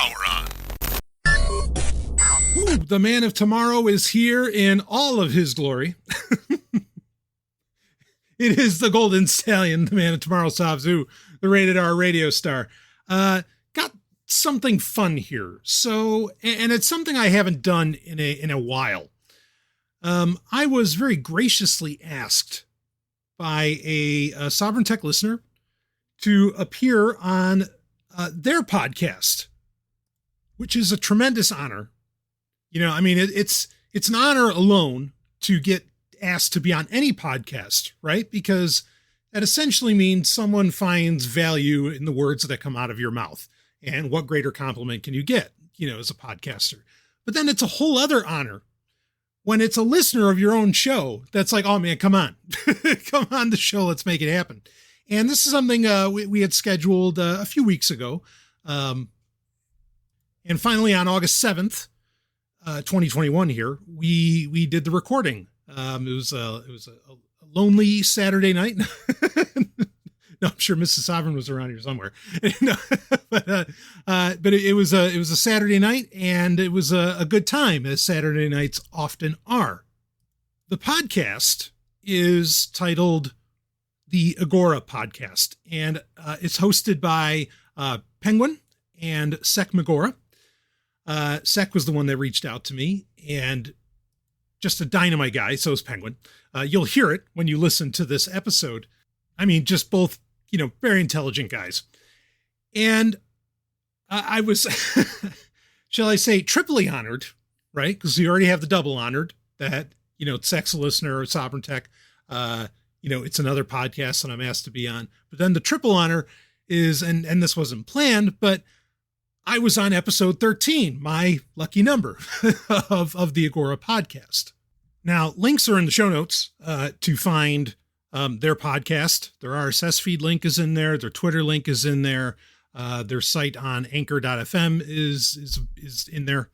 power on. Ooh, the man of tomorrow is here in all of his glory. It is the Golden Stallion, the man of tomorrow, Savzu, the rated R radio star. Got something fun here. So, and it's something I haven't done in a while. I was very graciously asked by a Sovryn Tech listener to appear on their podcast, which is a tremendous honor. You know, I mean, it's an honor alone to get asked to be on any podcast, right? Because that essentially means someone finds value in the words that come out of your mouth. And what greater compliment can you get, you know, as a podcaster? But then it's a whole other honor when it's a listener of your own show that's like, oh man, come on, come on the show. Let's make it happen. And this is something we had scheduled a few weeks ago. And finally on August 7th, 2021 here, we did the recording. It was a lonely Saturday night. No, I'm sure Mrs. Sovryn was around here somewhere. but it was a Saturday night, and it was a good time, as Saturday nights often are. The podcast is titled the Agora Podcast, and it's hosted by Penguin and Sek Magora. Sek was the one that reached out to me, and just a dynamite guy. So is Penguin. You'll hear it when you listen to this episode. I mean, just both, you know, very intelligent guys. And I was, shall I say, triply honored, right? Because we already have the double honored that, you know, Sek's a listener of Sovryn Tech. You know, it's another podcast that I'm asked to be on. But then the triple honor is, and this wasn't planned, but I was on episode 13, my lucky number of the Agora Podcast. Now, links are in the show notes to find their podcast. Their RSS feed link is in there. Their Twitter link is in there. Their site on anchor.fm is in there.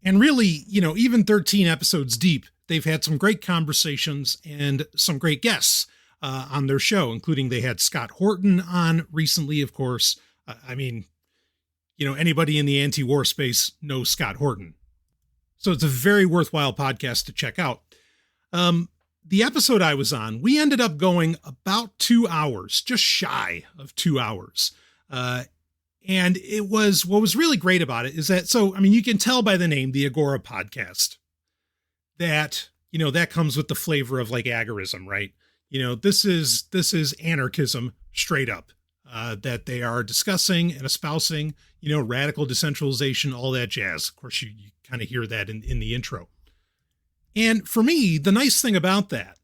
And really, you know, even 13 episodes deep, they've had some great conversations and some great guests on their show, including they had Scott Horton on recently, of course. I mean, you know, anybody in the anti-war space knows Scott Horton. So it's a very worthwhile podcast to check out. The episode I was on, we ended up going about 2 hours, just shy of 2 hours. And it was, what was really great about it is that, so, I mean, you can tell by the name, the Agora Podcast, that, you know, that comes with the flavor of like agorism, right? You know, this is anarchism straight up. That they are discussing and espousing, you know, radical decentralization, all that jazz. Of course, you kind of hear that in the intro. And for me, the nice thing about that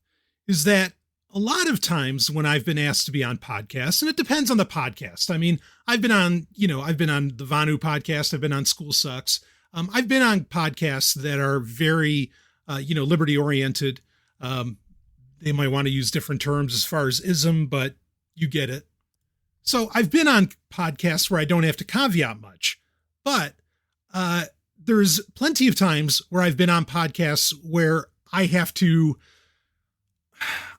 is that a lot of times when I've been asked to be on podcasts, and it depends on the podcast. I mean, I've been on the ZomiaONE podcast. I've been on School Sucks. I've been on podcasts that are very, liberty oriented. They might want to use different terms as far as ism, but you get it. So I've been on podcasts where I don't have to caveat much, but there's plenty of times where I've been on podcasts where I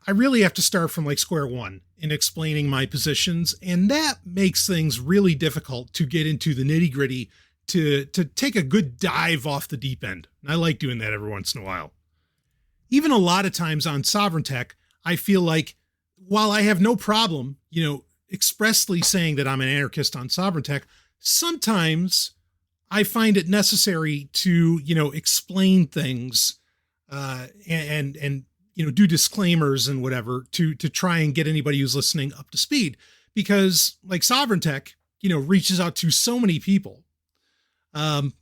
really have to start from like square one in explaining my positions. And that makes things really difficult to get into the nitty gritty, to take a good dive off the deep end. And I like doing that every once in a while. Even a lot of times on Sovryn Tech, I feel like while I have no problem, you know, expressly saying that I'm an anarchist on Sovryn Tech, sometimes I find it necessary to, you know, explain things and you know, do disclaimers and whatever to try and get anybody who's listening up to speed, because like Sovryn Tech, you know, reaches out to so many people and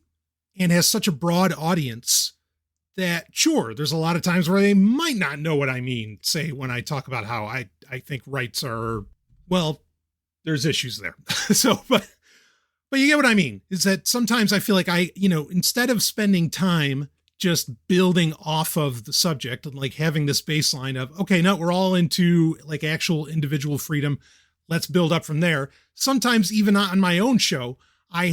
has such a broad audience that sure, there's a lot of times where they might not know what I mean, say when I talk about how I think rights are, well, there's issues there. So, but you get what I mean, is that sometimes I feel like instead of spending time just building off of the subject and like having this baseline of, okay, no, we're all into like actual individual freedom. Let's build up from there. Sometimes even on my own show, I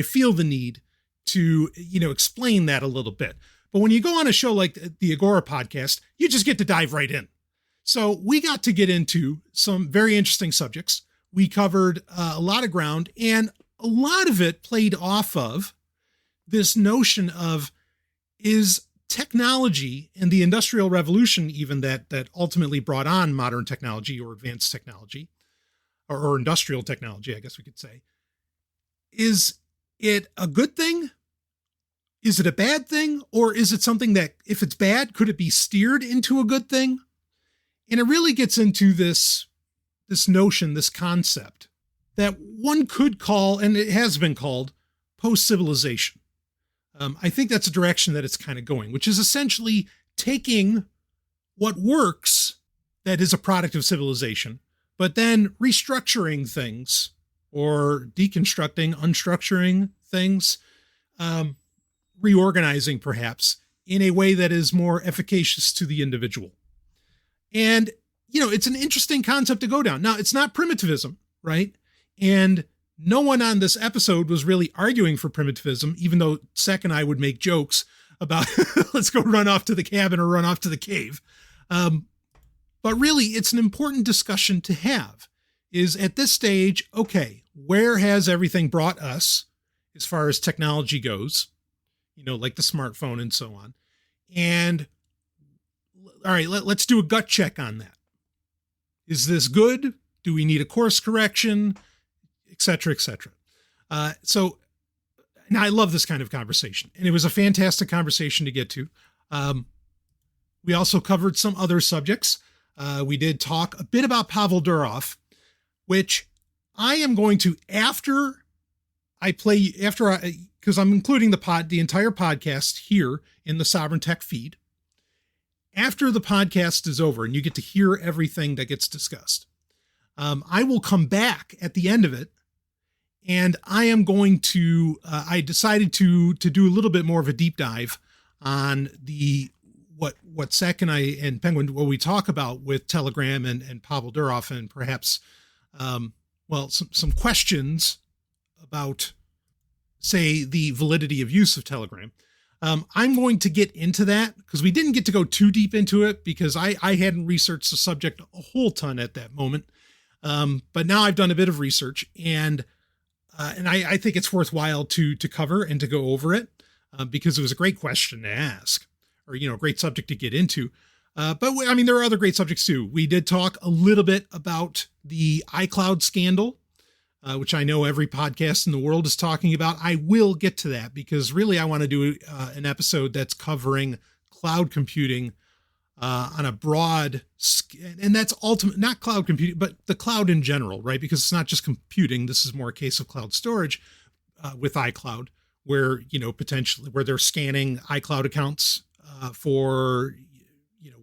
feel the need to, you know, explain that a little bit. But when you go on a show like the Agora Podcast, you just get to dive right in. So we got to get into some very interesting subjects. We covered a lot of ground, and a lot of it played off of this notion of, is technology and the Industrial Revolution, even that ultimately brought on modern technology or advanced technology, or industrial technology, I guess we could say, is it a good thing? Is it a bad thing? Or is it something that, if it's bad, could it be steered into a good thing? And it really gets into this notion, this concept that one could call, and it has been called, post-civilization. I think that's a direction that it's kind of going, which is essentially taking what works that is a product of civilization, but then restructuring things or deconstructing, unstructuring things, reorganizing perhaps in a way that is more efficacious to the individual. And, it's an interesting concept to go down. Now, it's not primitivism, right? And no one on this episode was really arguing for primitivism, even though Sek and I would make jokes about, let's go run off to the cabin or run off to the cave. But really, it's an important discussion to have, is at this stage, okay, where has everything brought us as far as technology goes, like the smartphone and so on. And all right, let's do a gut check on that. Is this good? Do we need a course correction? Et cetera, et cetera. So now I love this kind of conversation, and it was a fantastic conversation to get to. We also covered some other subjects. We did talk a bit about Pavel Durov, which I am going to, because I'm including the entire podcast here in the Sovryn Tech feed. After the podcast is over and you get to hear everything that gets discussed, I will come back at the end of it, and I am going to, I decided to do a little bit more of a deep dive on what Sek and I and Penguin, what we talk about with Telegram and Pavel Durov, and perhaps, some questions about, say, the validity of use of Telegram. I'm going to get into that because we didn't get to go too deep into it because I hadn't researched the subject a whole ton at that moment. But now I've done a bit of research, and I think it's worthwhile to cover and to go over it because it was a great question to ask, or, a great subject to get into. But there are other great subjects too. We did talk a little bit about the iCloud scandal, which I know every podcast in the world is talking about. I will get to that because really I want to do an episode that's covering cloud computing on a broad, and that's not cloud computing, but the cloud in general, right? Because it's not just computing. This is more a case of cloud storage with iCloud, where, potentially where they're scanning iCloud accounts for,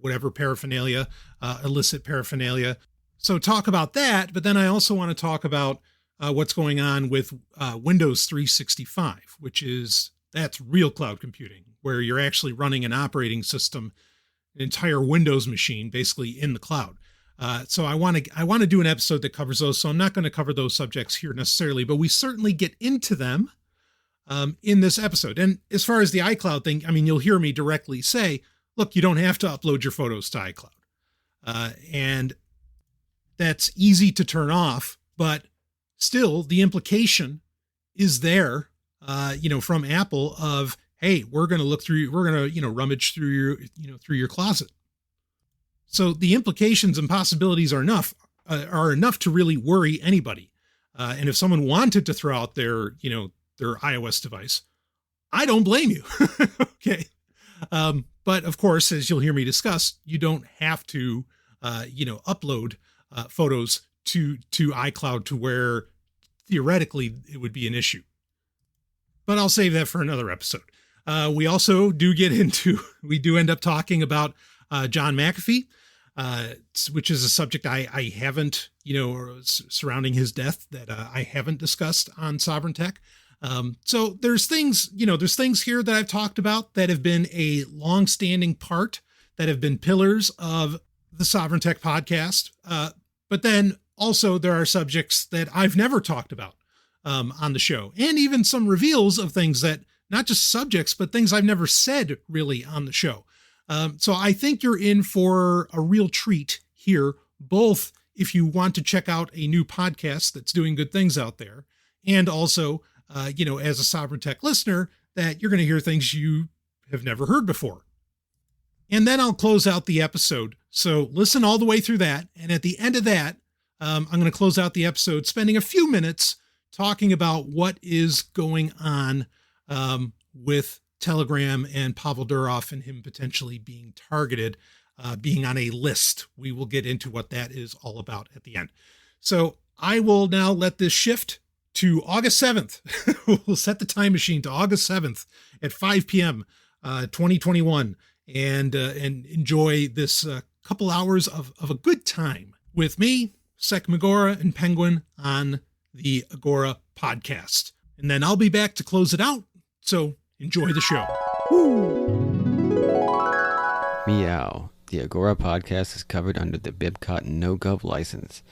whatever paraphernalia, illicit paraphernalia. So talk about that. But then I also want to talk about what's going on with Windows 365, that's real cloud computing, where you're actually running an operating system, an entire Windows machine, basically in the cloud. So I want to do an episode that covers those. So I'm not going to cover those subjects here necessarily, but we certainly get into them in this episode. And as far as the iCloud thing, you'll hear me directly say, look, you don't have to upload your photos to iCloud. And that's easy to turn off, but still the implication is there, from Apple of, hey, we're going to rummage through your closet. So the implications and possibilities are enough to really worry anybody. And if someone wanted to throw out their iOS device, I don't blame you. Okay. But of course, as you'll hear me discuss, you don't have to, upload photos to iCloud to where theoretically it would be an issue. But I'll save that for another episode. We also do end up talking about John McAfee, which is a subject I haven't, surrounding his death that I haven't discussed on Sovryn Tech. So there's things here that I've talked about that have been a long-standing part, that have been pillars of the Sovryn Tech podcast. But then also there are subjects that I've never talked about on the show, and even some reveals of things that, not just subjects, but things I've never said really on the show. So I think you're in for a real treat here, both if you want to check out a new podcast that's doing good things out there, And also, as a Sovryn Tech listener, that you're going to hear things you have never heard before. And then I'll close out the episode. So listen all the way through that. And at the end of that, I'm going to close out the episode spending a few minutes talking about what is going on with Telegram and Pavel Durov and him potentially being targeted, being on a list. We will get into what that is all about at the end. So I will now let this shift to August 7th. We'll set the time machine to August 7th at 5 p.m. 2021 and enjoy this couple hours of a good time with me, Sec Agora, and Penguin on the Agora Podcast. And then I'll be back to close it out. So enjoy the show. Meow. The Agora Podcast is covered under the BibCot No-Gov license.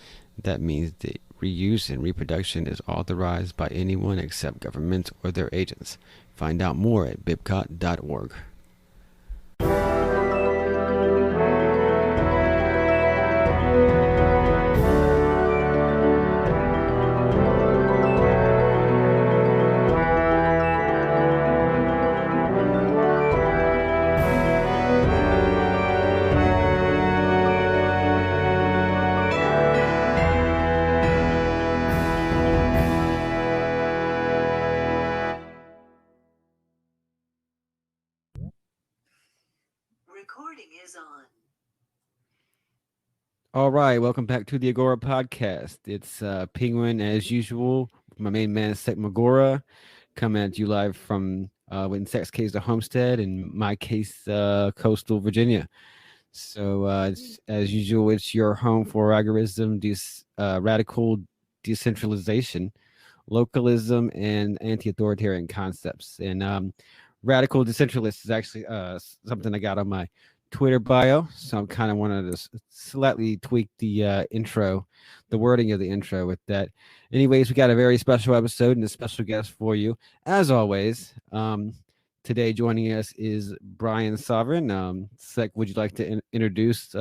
That means the reuse and reproduction is authorized by anyone except governments or their agents. Find out more at bibcot.org. All right, welcome back to the Agora Podcast. It's Penguin, as usual, my main man, Sec Agora, coming at you live from, in Sec's case, the Homestead, in my case, coastal Virginia. So, as usual, it's your home for algorithm, radical decentralization, localism, and anti-authoritarian concepts. And radical decentralist is actually something I got on my Twitter bio, so I'm kind of wanted to slightly tweak the intro, the wording of the intro with that. Anyways, we got a very special episode and a special guest for you, as always. Today joining us is Brian Sovryn. Sec, would you like to introduce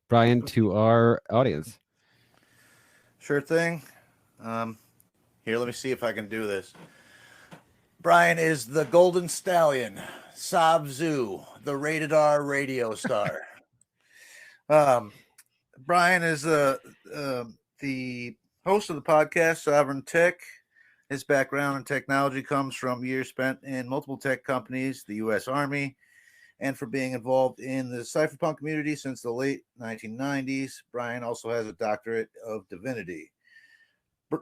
Brian to our audience? Sure thing. Here, let me see if I can do this. Brian is the Golden Stallion, Sabzu, the Rated R radio star. Brian is the host of the podcast, Sovryn Tech. His background in technology comes from years spent in multiple tech companies, the U.S. Army, and for being involved in the cypherpunk community since the late 1990s. Brian also has a doctorate of divinity.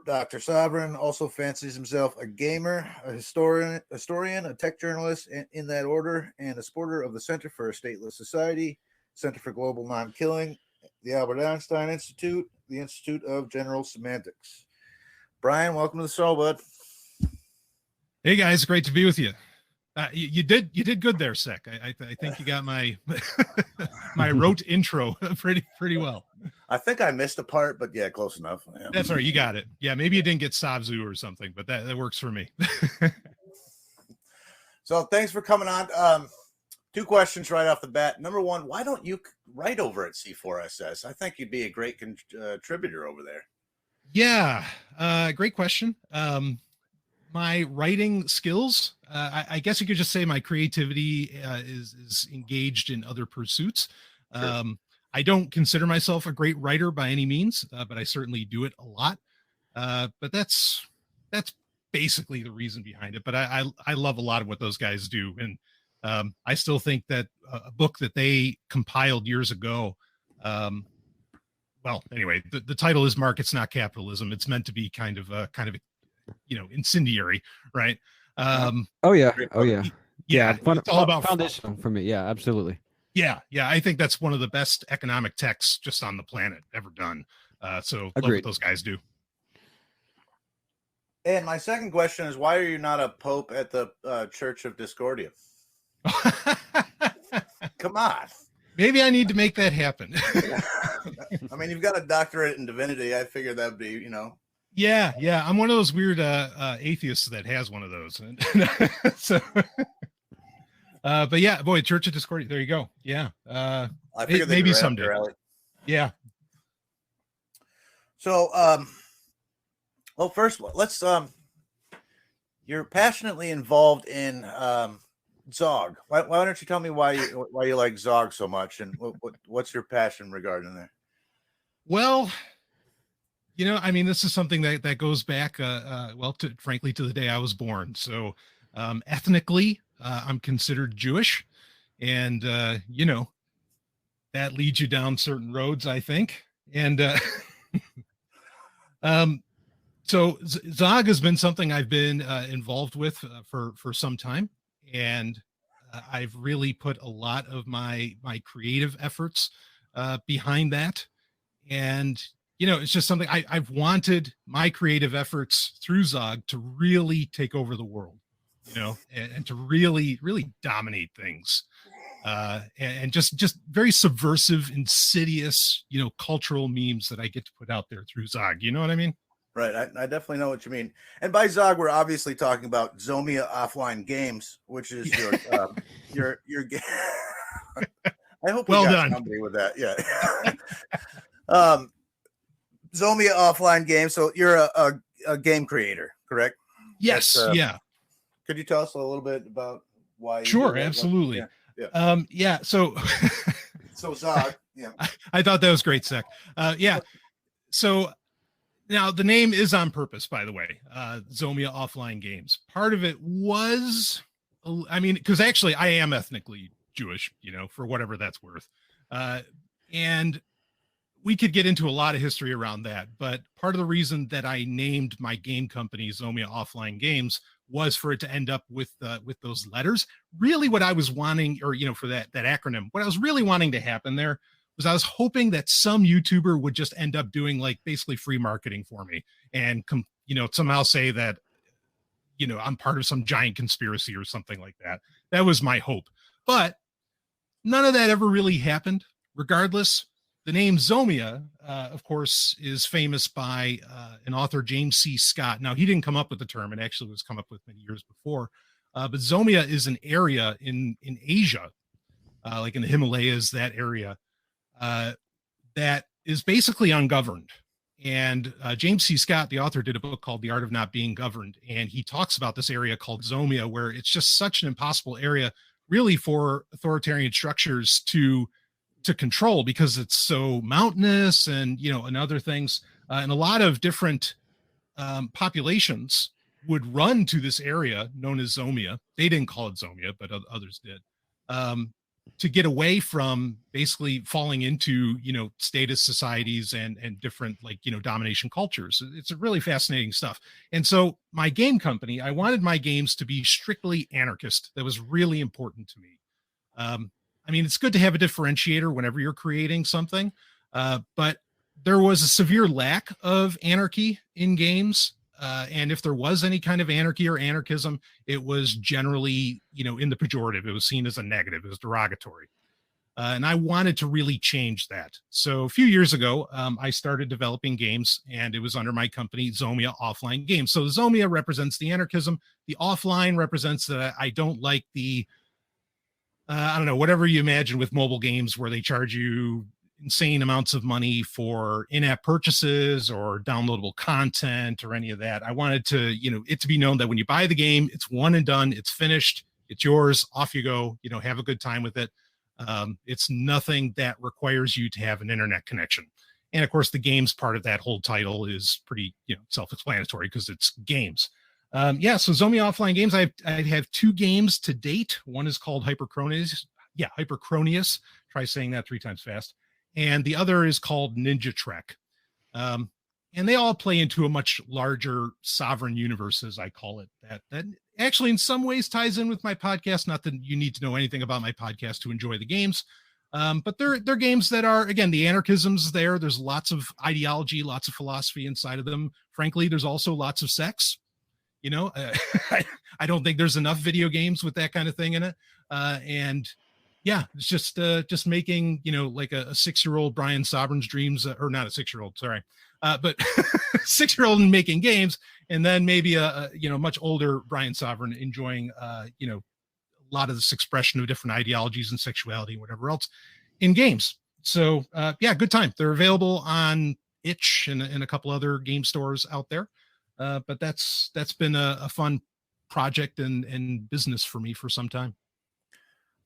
Dr. Sovryn also fancies himself a gamer, a historian, a tech journalist in that order, and a supporter of the Center for a Stateless Society, Center for Global Non-Killing, the Albert Einstein Institute, the Institute of General Semantics. Brian, welcome to the show, bud. Hey guys, great to be with you. You did good there, Sec. I think you got my my rote intro pretty well. I think I missed a part, but yeah, close enough. Yeah. That's all right. You got it. Yeah, maybe you didn't get Sabzu or something, but that works for me. So thanks for coming on. Two questions right off the bat. Number one, why don't you write over at C4SS? I think you'd be a great contributor over there. Yeah, great question. My writing skills, I guess you could just say my creativity is engaged in other pursuits. Sure. I don't consider myself a great writer by any means, but I certainly do it a lot. But that's basically the reason behind it. But I love a lot of what those guys do. And I still think that a book that they compiled years ago, well, anyway, the title is Markets Not Capitalism. It's meant to be kind of incendiary, right? Oh yeah. It's all about foundational for me. Yeah, absolutely. Yeah. I think that's one of the best economic texts just on the planet ever done. So Agreed. Love what those guys do. And my second question is, why are you not a pope at the Church of Discordia? Come on. Maybe I need to make that happen. I mean, you've got a doctorate in divinity. I figured that'd be, Yeah. I'm one of those weird atheists that has one of those. So, but yeah, boy, Church of Discordia. There you go. Yeah. I figured maybe someday. Yeah. So, well, first, let's you're passionately involved in Zog. Why don't you tell me why you like Zog so much, and what's your passion regarding there? Well, I mean, this is something that goes back, frankly, to the day I was born. So, ethnically, I'm considered Jewish, and that leads you down certain roads, I think. And so Zog has been something I've been involved with for some time, and I've really put a lot of my creative efforts behind that. And it's just something I've wanted my creative efforts through Zog to really take over the world, and to really, really dominate things. And just very subversive, insidious, cultural memes that I get to put out there through Zog. You know what I mean? Right. I definitely know what you mean. And by Zog, we're obviously talking about Zomia Offline Games, which is your game. I hope we well got done somebody with that. Yeah. Zomia Offline Games. So you're a game creator, correct? Yes. Yeah. Could you tell us a little bit about why? Sure. Absolutely. Yeah. So Zog. Yeah. I thought that was great, Sec. Yeah. So now the name is on purpose, by the way. Zomia Offline Games. Part of it was, because actually I am ethnically Jewish, for whatever that's worth. And we could get into a lot of history around that, but part of the reason that I named my game company Zomia Offline Games was for it to end up with those letters. Really what I was wanting, or, for that acronym, what I was really wanting to happen there was I was hoping that some YouTuber would just end up doing like basically free marketing for me and, somehow say that, I'm part of some giant conspiracy or something like that. That was my hope, but none of that ever really happened. Regardless, the name Zomia, of course, is famous by an author, James C. Scott. Now, he didn't come up with the term. It actually was come up with many years before. But Zomia is an area in Asia, like in the Himalayas, that area, that is basically ungoverned. And James C. Scott, the author, did a book called The Art of Not Being Governed. And he talks about this area called Zomia, where it's just such an impossible area, really, for authoritarian structures to control, because it's so mountainous and other things, and a lot of different populations would run to this area known as Zomia. They didn't call it Zomia, but others did, to get away from basically falling into status societies and different domination cultures. It's really fascinating stuff. And so my game company, I wanted my games to be strictly anarchist. That was really important to me. It's good to have a differentiator whenever you're creating something, but there was a severe lack of anarchy in games. And if there was any kind of anarchy or anarchism, it was generally, in the pejorative. It was seen as a negative. It was derogatory. And I wanted to really change that. So a few years ago, I started developing games, and it was under my company, Zomia Offline Games. So the Zomia represents the anarchism. The offline represents that I don't like the whatever you imagine with mobile games where they charge you insane amounts of money for in-app purchases or downloadable content or any of that. I wanted to, it to be known that when you buy the game, it's one and done, it's finished, it's yours, off you go, have a good time with it. It's nothing that requires you to have an internet connection. And of course, the games part of that whole title is pretty, self-explanatory because it's games. So Zomia Offline Games, I have 2 games to date. One is called Hyperchronius. Try saying that 3 times fast. And the other is called Ninja Trek. And they all play into a much larger sovereign universe, as I call it, that actually in some ways ties in with my podcast. Not that you need to know anything about my podcast to enjoy the games. But they're games that are, again, the anarchism's there. There's lots of ideology, lots of philosophy inside of them. Frankly, there's also lots of sex. I don't think there's enough video games with that kind of thing in it. And yeah, it's just making, like a 6-year-old Brian Sovereign's dreams, or not a 6-year-old, sorry. But 6-year-old making games, and then maybe a much older Brian Sovereign enjoying, a lot of this expression of different ideologies and sexuality and whatever else in games. So good time. They're available on itch and a couple other game stores out there. But that's been a fun project and business for me for some time.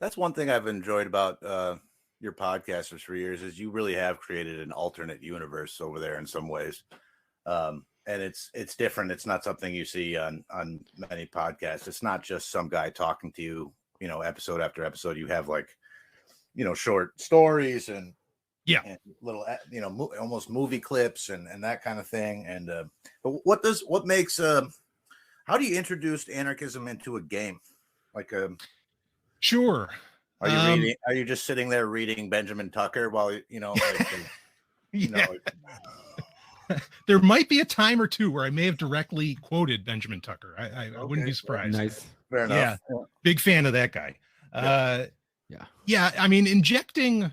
That's one thing I've enjoyed about your podcasters for years is you really have created an alternate universe over there in some ways. And it's different. It's not something you see on many podcasts. It's not just some guy talking to you, episode after episode. You have like, short stories and little, almost movie clips and that kind of thing. And but what makes how do you introduce anarchism into a game? Like Sure. Are you reading? Are you just sitting there reading Benjamin Tucker while There might be a time or two where I may have directly quoted Benjamin Tucker. I wouldn't be surprised. Nice. Fair enough. Yeah. Big fan of that guy. Yeah. I mean, injecting,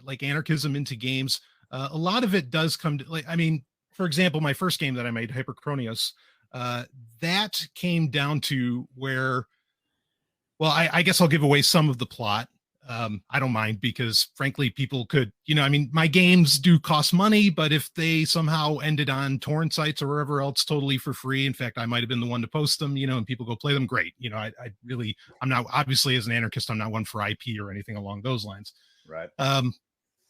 like anarchism into games, a lot of it does come to for example, my first game that I made, Hyperchronius, that came down to where, well, I guess I'll give away some of the plot. I don't mind because frankly, people could, my games do cost money, but if they somehow ended on torrent sites or wherever else totally for free, in fact, I might've been the one to post them, and people go play them. Great. I'm not, obviously as an anarchist, I'm not one for IP or anything along those lines. Right.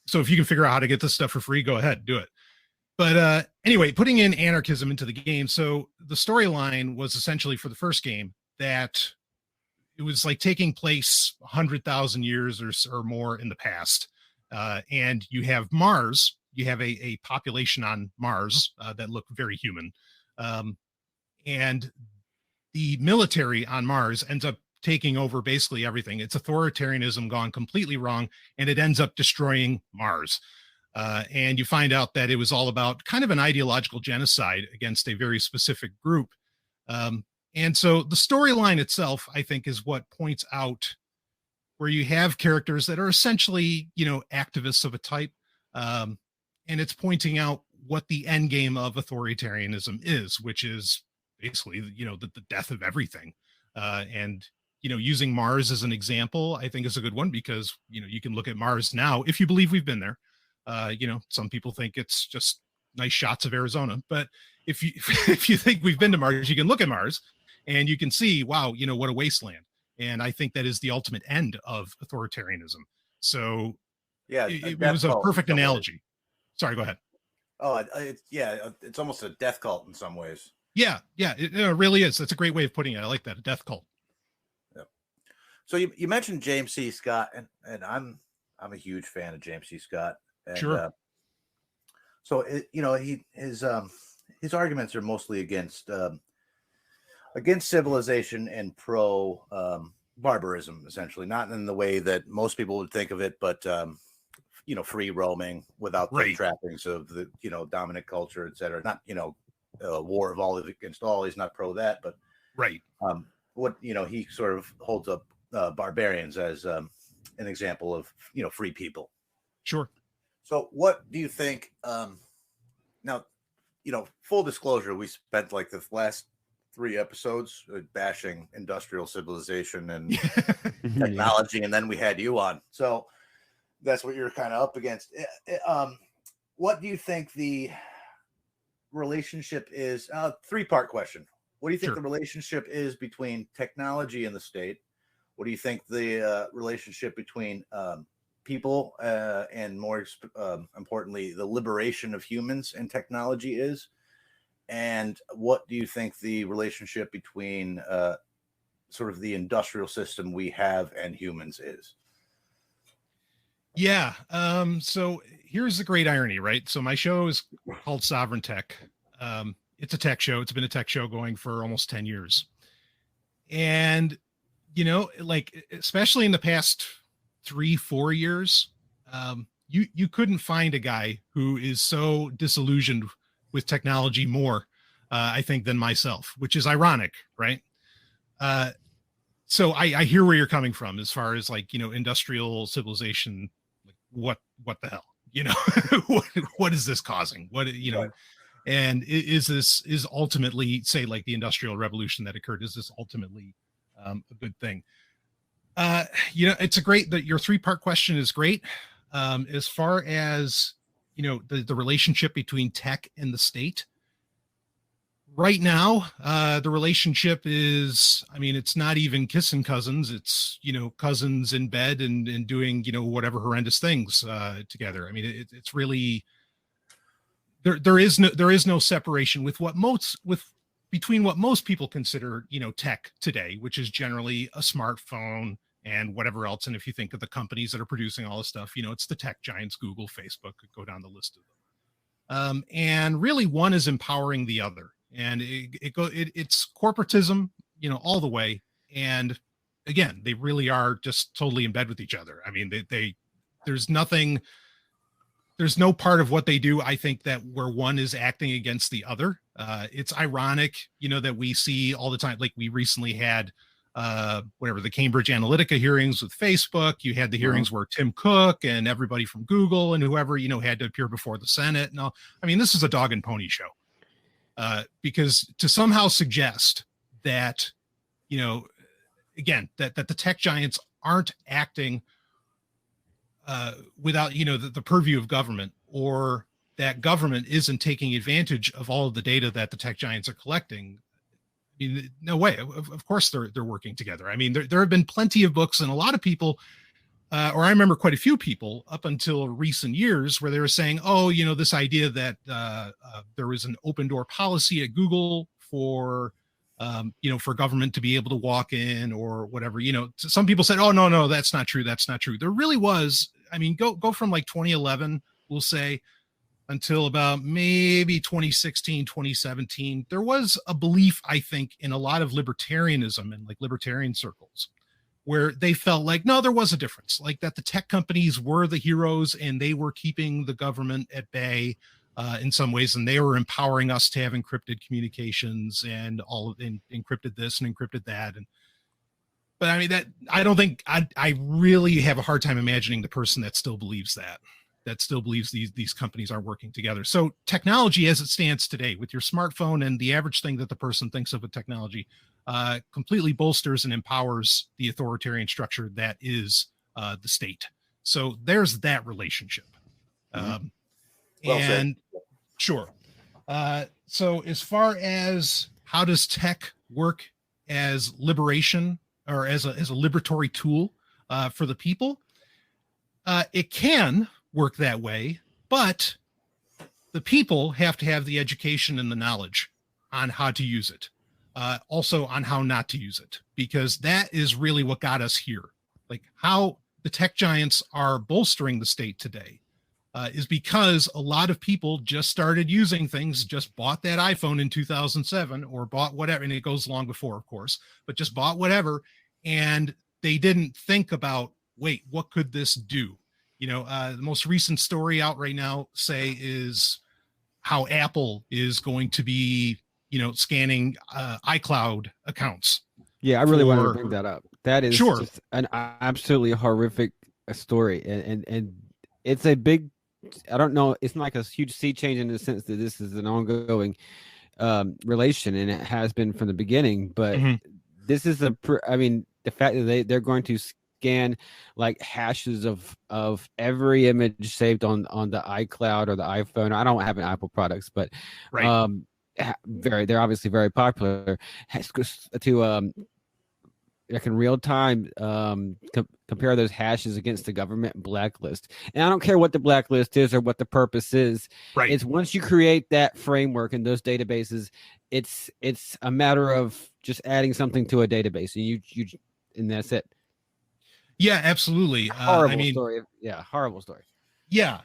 So if you can figure out how to get this stuff for free, go ahead, do it. But anyway, putting in anarchism into the game. So the storyline was essentially for the first game that it was like taking place 100,000 years or more in the past. And you have Mars, you have a population on Mars that look very human. And the military on Mars ends up taking over basically everything. It's authoritarianism gone completely wrong, and it ends up destroying Mars. And you find out that it was all about kind of an ideological genocide against a very specific group. And so the storyline itself, I think, is what points out where you have characters that are essentially, activists of a type. And it's pointing out what the end game of authoritarianism is, which is basically, the death of everything. And using Mars as an example, I think is a good one because, you can look at Mars now, if you believe we've been there. Some people think it's just nice shots of Arizona, but if you think we've been to Mars, you can look at Mars and you can see, wow, what a wasteland. And I think that is the ultimate end of authoritarianism. So yeah, it was a perfect analogy. Sorry, go ahead. Oh, it's almost a death cult in some ways. Yeah, it really is. That's a great way of putting it. I like that, a death cult. Yeah. So you mentioned James C. Scott, and I'm a huge fan of James C. Scott. And, sure. So his arguments are mostly against civilization and pro barbarism, essentially, not in the way that most people would think of it, but free roaming without the trappings of the dominant culture, etc. Not war of all against all. He's not pro that, but right. What he sort of holds up barbarians as an example of free people. Sure. So what do you think? Now, full disclosure, we spent like the last 3 episodes bashing industrial civilization and technology, and then we had you on. So that's what you're kind of up against. What do you think the relationship is? 3-part question. What do you think the relationship is between technology and the state? What do you think the relationship between people and more importantly, the liberation of humans and technology is? And what do you think the relationship between sort of the industrial system we have and humans is? Yeah. So here's the great irony, right? So my show is called Sovryn Tech. It's a tech show. It's been a tech show going for almost 10 years. And, like, especially in the past 3-4 years, you couldn't find a guy who is so disillusioned with technology more, I think, than myself, which is ironic, right? So I hear where you're coming from as far as like, industrial civilization, like what the hell, what is this causing? What, right. And is ultimately, say, like the Industrial Revolution that occurred, is this ultimately a good thing? It's a great, that your 3-part question is great. As far as, the relationship between tech and the state, right now, the relationship is, I mean, it's not even kissing cousins. It's, cousins in bed and doing, whatever horrendous things together. I mean, it's really, there is no separation between what most people consider, tech today, which is generally a smartphone and whatever else. And if you think of the companies that are producing all this stuff, it's the tech giants, Google, Facebook, could go down the list of them. And really one is empowering the other. And it's corporatism, all the way. And again, they really are just totally in bed with each other. I mean, there's no part of what they do, I think, that where one is acting against the other. It's ironic, that we see all the time. Like we recently had the Cambridge Analytica hearings with Facebook. You had the hearings where Tim Cook and everybody from Google and whoever, had to appear before the Senate. And all. I mean, this is a dog and pony show. Because to somehow suggest that, again, that the tech giants aren't acting without, the purview of government, or that government isn't taking advantage of all of the data that the tech giants are collecting. I mean, no way. Of course they're working together. I mean, there have been plenty of books, and a lot of people, or I remember quite a few people up until recent years where they were saying, oh, this idea that there was an open door policy at Google for, for government to be able to walk in or whatever, some people said, oh, no, that's not true. That's not true. There really was. I mean, go from like 2011, we'll say, until about maybe 2016, 2017, there was a belief, I think, in a lot of libertarianism and like libertarian circles, where they felt like, no, there was a difference, like that the tech companies were the heroes and they were keeping the government at bay in some ways. And they were empowering us to have encrypted communications and encrypted this and encrypted that. But I mean, I don't think I really have a hard time imagining the person that still believes that still believes these companies are working together. So technology as it stands today with your smartphone and the average thing that the person thinks of with technology completely bolsters and empowers the authoritarian structure that is the state. So there's that relationship. Well and said. Sure. So as far as how does tech work as liberation or as a liberatory tool for the people, it can work that way, but the people have to have the education and the knowledge on how to use it. Also on how not to use it, because that is really what got us here. Like how the tech giants are bolstering the state today is because a lot of people just started using things, just bought that iPhone in 2007 or bought whatever, and it goes long before, of course, but just bought whatever. And they didn't think about, wait, what could this do? The most recent story out right now, say, is how Apple is going to be, scanning iCloud accounts. Yeah, I really want to bring that up. That is sure. Just an absolutely horrific story. And it's a big, I don't know, it's not like a huge sea change in the sense that this is an ongoing relation, and it has been from the beginning. But this is the fact that they're going to scan like hashes of every image saved on the iCloud or the iPhone. I don't have an Apple products, but right. They're obviously very popular to like in real time compare those hashes against the government blacklist. And I don't care what the blacklist is or what the purpose is. Right. It's once you create that framework in those databases, it's a matter of just adding something to a database, and that's it. Yeah, absolutely. Horrible story. Yeah, horrible story. Yeah.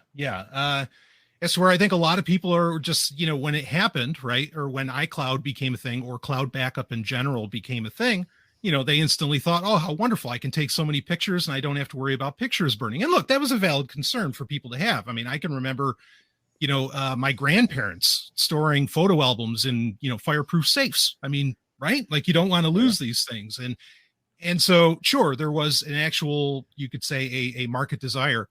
That's where I think a lot of people are just, when it happened, right, or when iCloud became a thing, or cloud backup in general became a thing, they instantly thought, oh, how wonderful. I can take so many pictures and I don't have to worry about pictures burning. And look, that was a valid concern for people to have. I mean, I can remember, my grandparents storing photo albums in, fireproof safes. I mean, right? Like you don't want to lose these things. And so, sure, there was an actual, you could say a market desire,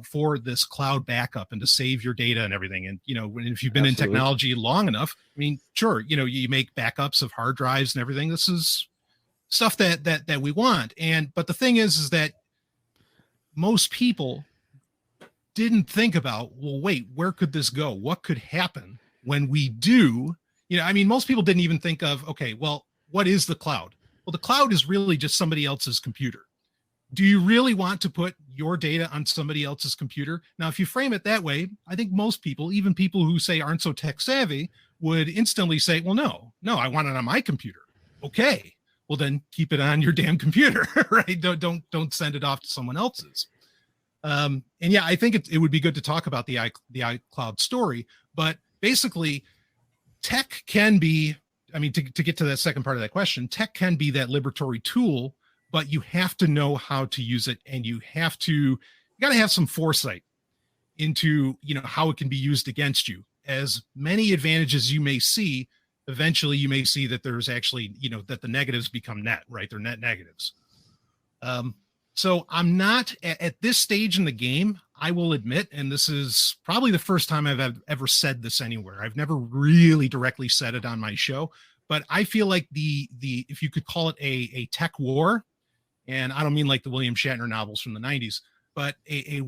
for this cloud backup and to save your data and everything. And, if you've been in technology long enough, I mean, sure, you make backups of hard drives and everything. This is stuff that we want. But the thing is that most people didn't think about, well, wait, where could this go? What could happen when we do I mean, most people didn't even think of, okay, well, what is the cloud? Well, the cloud is really just somebody else's computer. Do you really want to put your data on somebody else's computer? Now, if you frame it that way, I think most people, even people who say aren't so tech savvy, would instantly say, well, no, I want it on my computer. Okay, well then keep it on your damn computer, right? Don't send it off to someone else's. And yeah, I think it would be good to talk about the iCloud story, but basically tech can be, I mean, to get to that second part of that question, tech can be that liberatory tool, but you have to know how to use it, and you got to have some foresight into, how it can be used against you. As many advantages you may see, eventually you may see that there's actually, that the negatives become net, right? They're net negatives. So I'm not at this stage in the game, I will admit, and this is probably the first time I've ever said this anywhere. I've never really directly said it on my show, but I feel like the if you could call it a tech war, and I don't mean like the William Shatner novels from the 90s, but a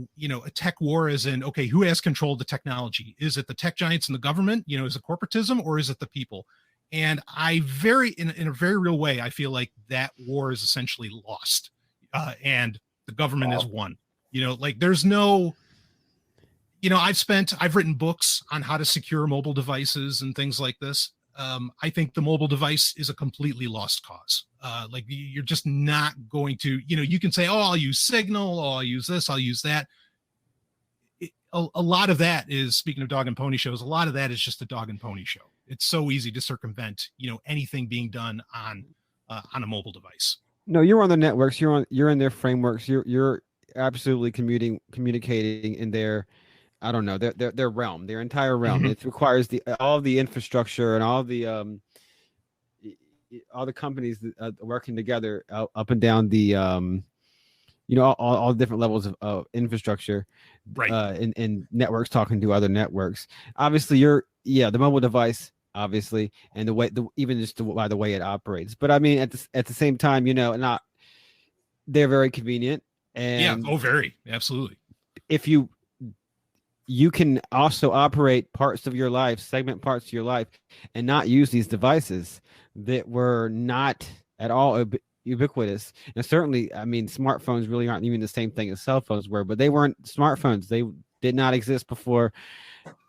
tech war is in, okay, who has control of the technology? Is it the tech giants and the government? Is it corporatism, or is it the people? And in a very real way, I feel like that war is essentially lost, and the government is won. Like there's no, I've written books on how to secure mobile devices and things like this. I think the mobile device is a completely lost cause. Like you're just not going to, you can say, oh, I'll use Signal, oh, I'll use this, I'll use that. A lot of that is, speaking of dog and pony shows, a lot of that is just a dog and pony show. It's so easy to circumvent, anything being done on a mobile device. No, you're on the networks. You're in their frameworks. You're absolutely communicating in their, I don't know, their realm, their entire realm. Mm-hmm. It requires all the infrastructure and all the companies working together up and down the all the different levels of infrastructure, right? And networks talking to other networks. Obviously, the mobile device, obviously, and the way even just by the way it operates. But I mean, at the same time, they're very convenient. And very, absolutely. If you can also operate parts of your life, segment parts of your life, and not use these devices that were not at all ubiquitous. And certainly, I mean, smartphones really aren't even the same thing as cell phones were, but they weren't smartphones. They did not exist before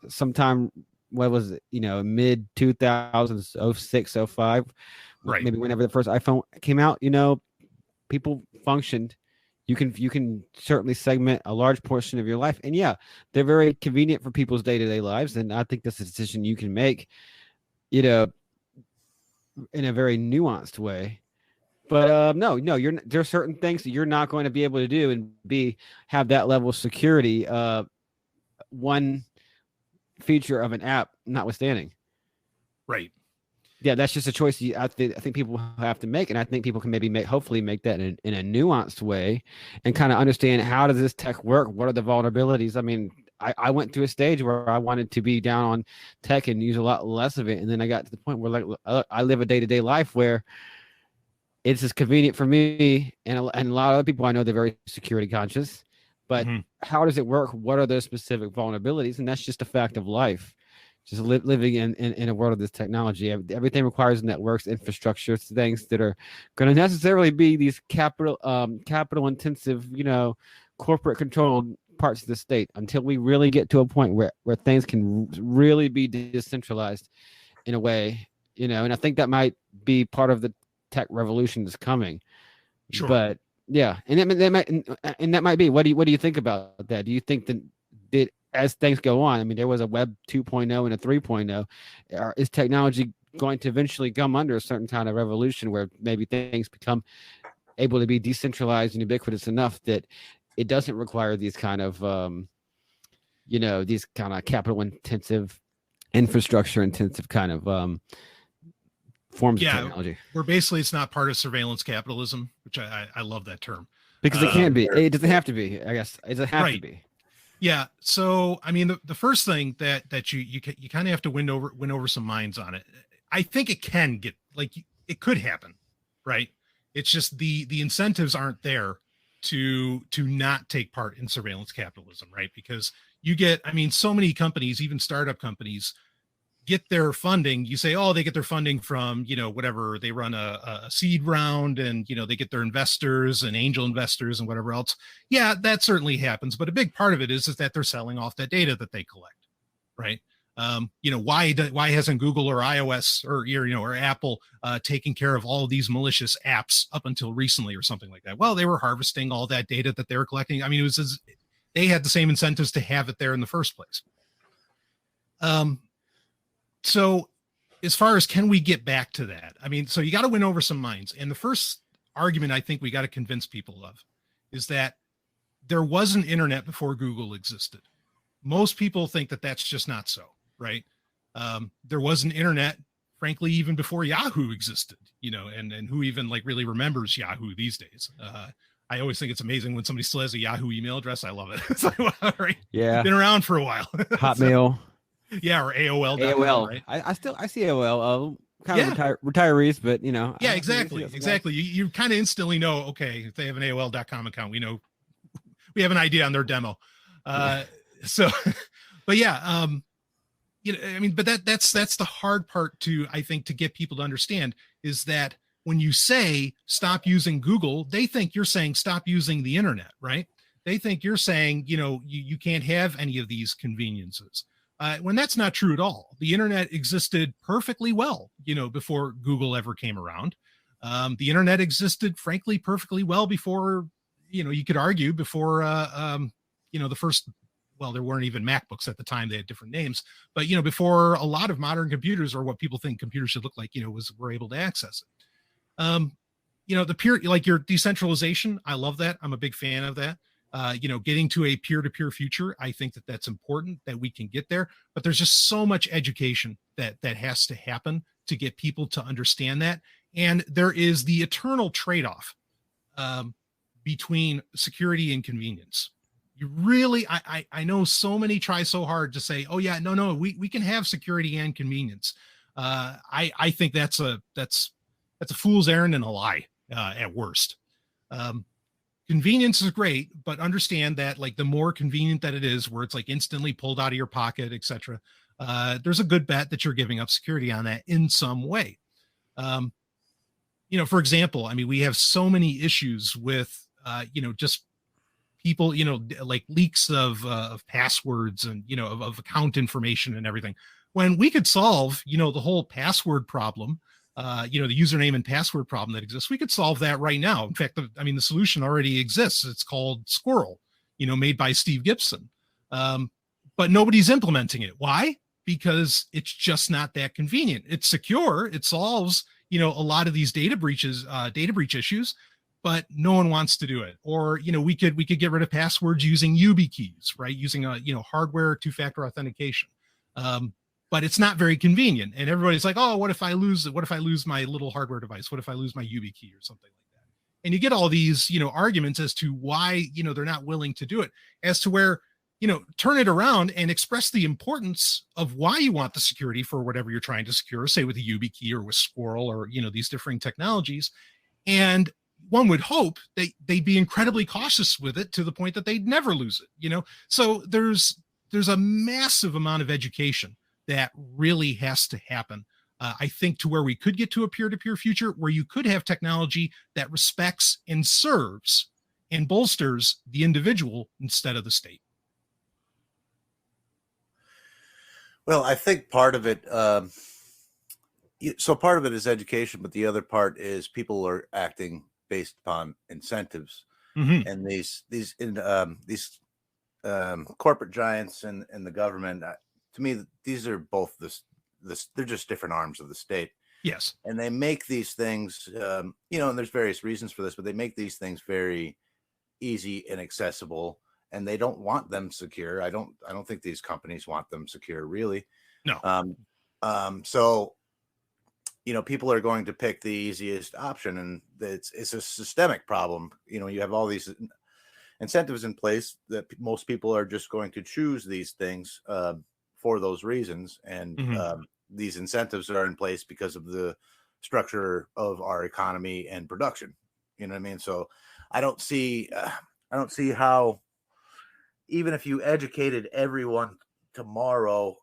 sometime, what was it, mid 2000s, 06, 05, right? Maybe whenever the first iPhone came out, people functioned. You can certainly segment a large portion of your life, and yeah, they're very convenient for people's day-to-day lives. And I think that's a decision you can make, in a very nuanced way. But no, there are certain things that you're not going to be able to do and have that level of security. One feature of an app notwithstanding. Right. Yeah, that's just a choice I think people have to make, and I think people can hopefully make that in a nuanced way and kind of understand, how does this tech work? What are the vulnerabilities? I mean, I went through a stage where I wanted to be down on tech and use a lot less of it, and then I got to the point where I live a day-to-day life where it's just convenient for me, and a lot of other people I know, they're very security conscious. But how does it work? What are those specific vulnerabilities? And that's just a fact of life. Just living in a world of this technology. Everything requires networks, infrastructure, things that are going to necessarily be these capital intensive, corporate controlled parts of the state, until we really get to a point where things can really be decentralized in a way, and I think that might be part of the tech revolution that's coming. Sure. But yeah, and that might be. What do you think about that? Do you think that as things go on, I mean, there was a Web 2.0 and a 3.0. Is technology going to eventually come under a certain kind of revolution where maybe things become able to be decentralized and ubiquitous enough that it doesn't require these kind of, these kind of capital intensive, infrastructure intensive kind of forms of technology? Where basically it's not part of surveillance capitalism, which I love that term. Because it can be. It doesn't have to be, I guess. It doesn't have to be. Yeah. So, I mean, the first thing that you kind of have to win over some minds on it. I think it can get, like, it could happen, right? It's just the incentives aren't there to not take part in surveillance capitalism, right? Because you get, I mean, so many companies, even startup companies, get their funding, you say, oh, they get their funding from, whatever, they run a seed round and, they get their investors and angel investors and whatever else. Yeah, that certainly happens. But a big part of it is that they're selling off that data that they collect, right? Why hasn't Google or iOS or Apple taken care of all of these malicious apps up until recently or something like that? Well, they were harvesting all that data that they were collecting. I mean, they had the same incentives to have it there in the first place. So as far as can we get back to that? I mean, so you got to win over some minds. And the first argument I think we got to convince people of is that there was an internet before Google existed. Most people think that that's just not so, right? There was an internet, frankly, even before Yahoo existed, and who even like really remembers Yahoo these days? I always think it's amazing when somebody still has a Yahoo email address. I love it. It's like, well, right? Yeah. Been around for a while. Hotmail. Yeah, or AOL. AOL. Right? I see AOL. Kind of retirees, but Yeah, exactly. You kind of instantly know, okay, if they have an AOL.com account, we know we have an idea on their demo. So, but yeah, I mean, but that's the hard part I think, to get people to understand is that when you say stop using Google, they think you're saying stop using the internet, right? They think you're saying, you can't have any of these conveniences. When that's not true at all. The internet existed perfectly well, before Google ever came around. The internet existed, frankly, perfectly well before, you could argue before, the first, well, there weren't even MacBooks at the time. They had different names, but, before a lot of modern computers, or what people think computers should look like, were able to access it. The peer, like your decentralization, I love that. I'm a big fan of that. Getting to a peer-to-peer future, I think that that's important, that we can get there, but there's just so much education that has to happen to get people to understand that. And there is the eternal trade-off between security and convenience. You really, I know so many try so hard to say, oh yeah, no, we can have security and convenience. I think that's a fool's errand and a lie at worst. Convenience is great, but understand that like the more convenient that it is, where it's like instantly pulled out of your pocket, etc., there's a good bet that you're giving up security on that in some way. For example, I mean, we have so many issues with, just people, like leaks of passwords and, of account information and everything. When we could solve, the whole password problem, the username and password problem that exists, we could solve that right now. In fact, the solution already exists. It's called Squirrel, made by Steve Gibson. But nobody's implementing it. Why? Because it's just not that convenient. It's secure. It solves, a lot of these data breach issues, but no one wants to do it. Or, we could get rid of passwords using YubiKeys, right? Using hardware two-factor authentication. But it's not very convenient. And everybody's like, oh, what if I lose my little hardware device? What if I lose my YubiKey or something like that? And you get all these, arguments as to why, they're not willing to do it, as to where, turn it around and express the importance of why you want the security for whatever you're trying to secure, say with a YubiKey or with Squirrel or, these differing technologies. And one would hope they'd be incredibly cautious with it to the point that they'd never lose it, So there's a massive amount of education that really has to happen. I think to where we could get to a peer-to-peer future where you could have technology that respects and serves and bolsters the individual instead of the state. Well, I think part of it, so part of it is education, but the other part is people are acting based upon incentives. Mm-hmm. And these corporate giants and the government, to me, these are both they're just different arms of the state. Yes. And they make these things, and there's various reasons for this, but they make these things very easy and accessible, and they don't want them secure. I don't think these companies want them secure, really. No. So, people are going to pick the easiest option, and it's a systemic problem. You have all these incentives in place that most people are just going to choose these things for those reasons. And these incentives are in place because of the structure of our economy and production. You know what I mean? So I don't see how, even if you educated everyone tomorrow,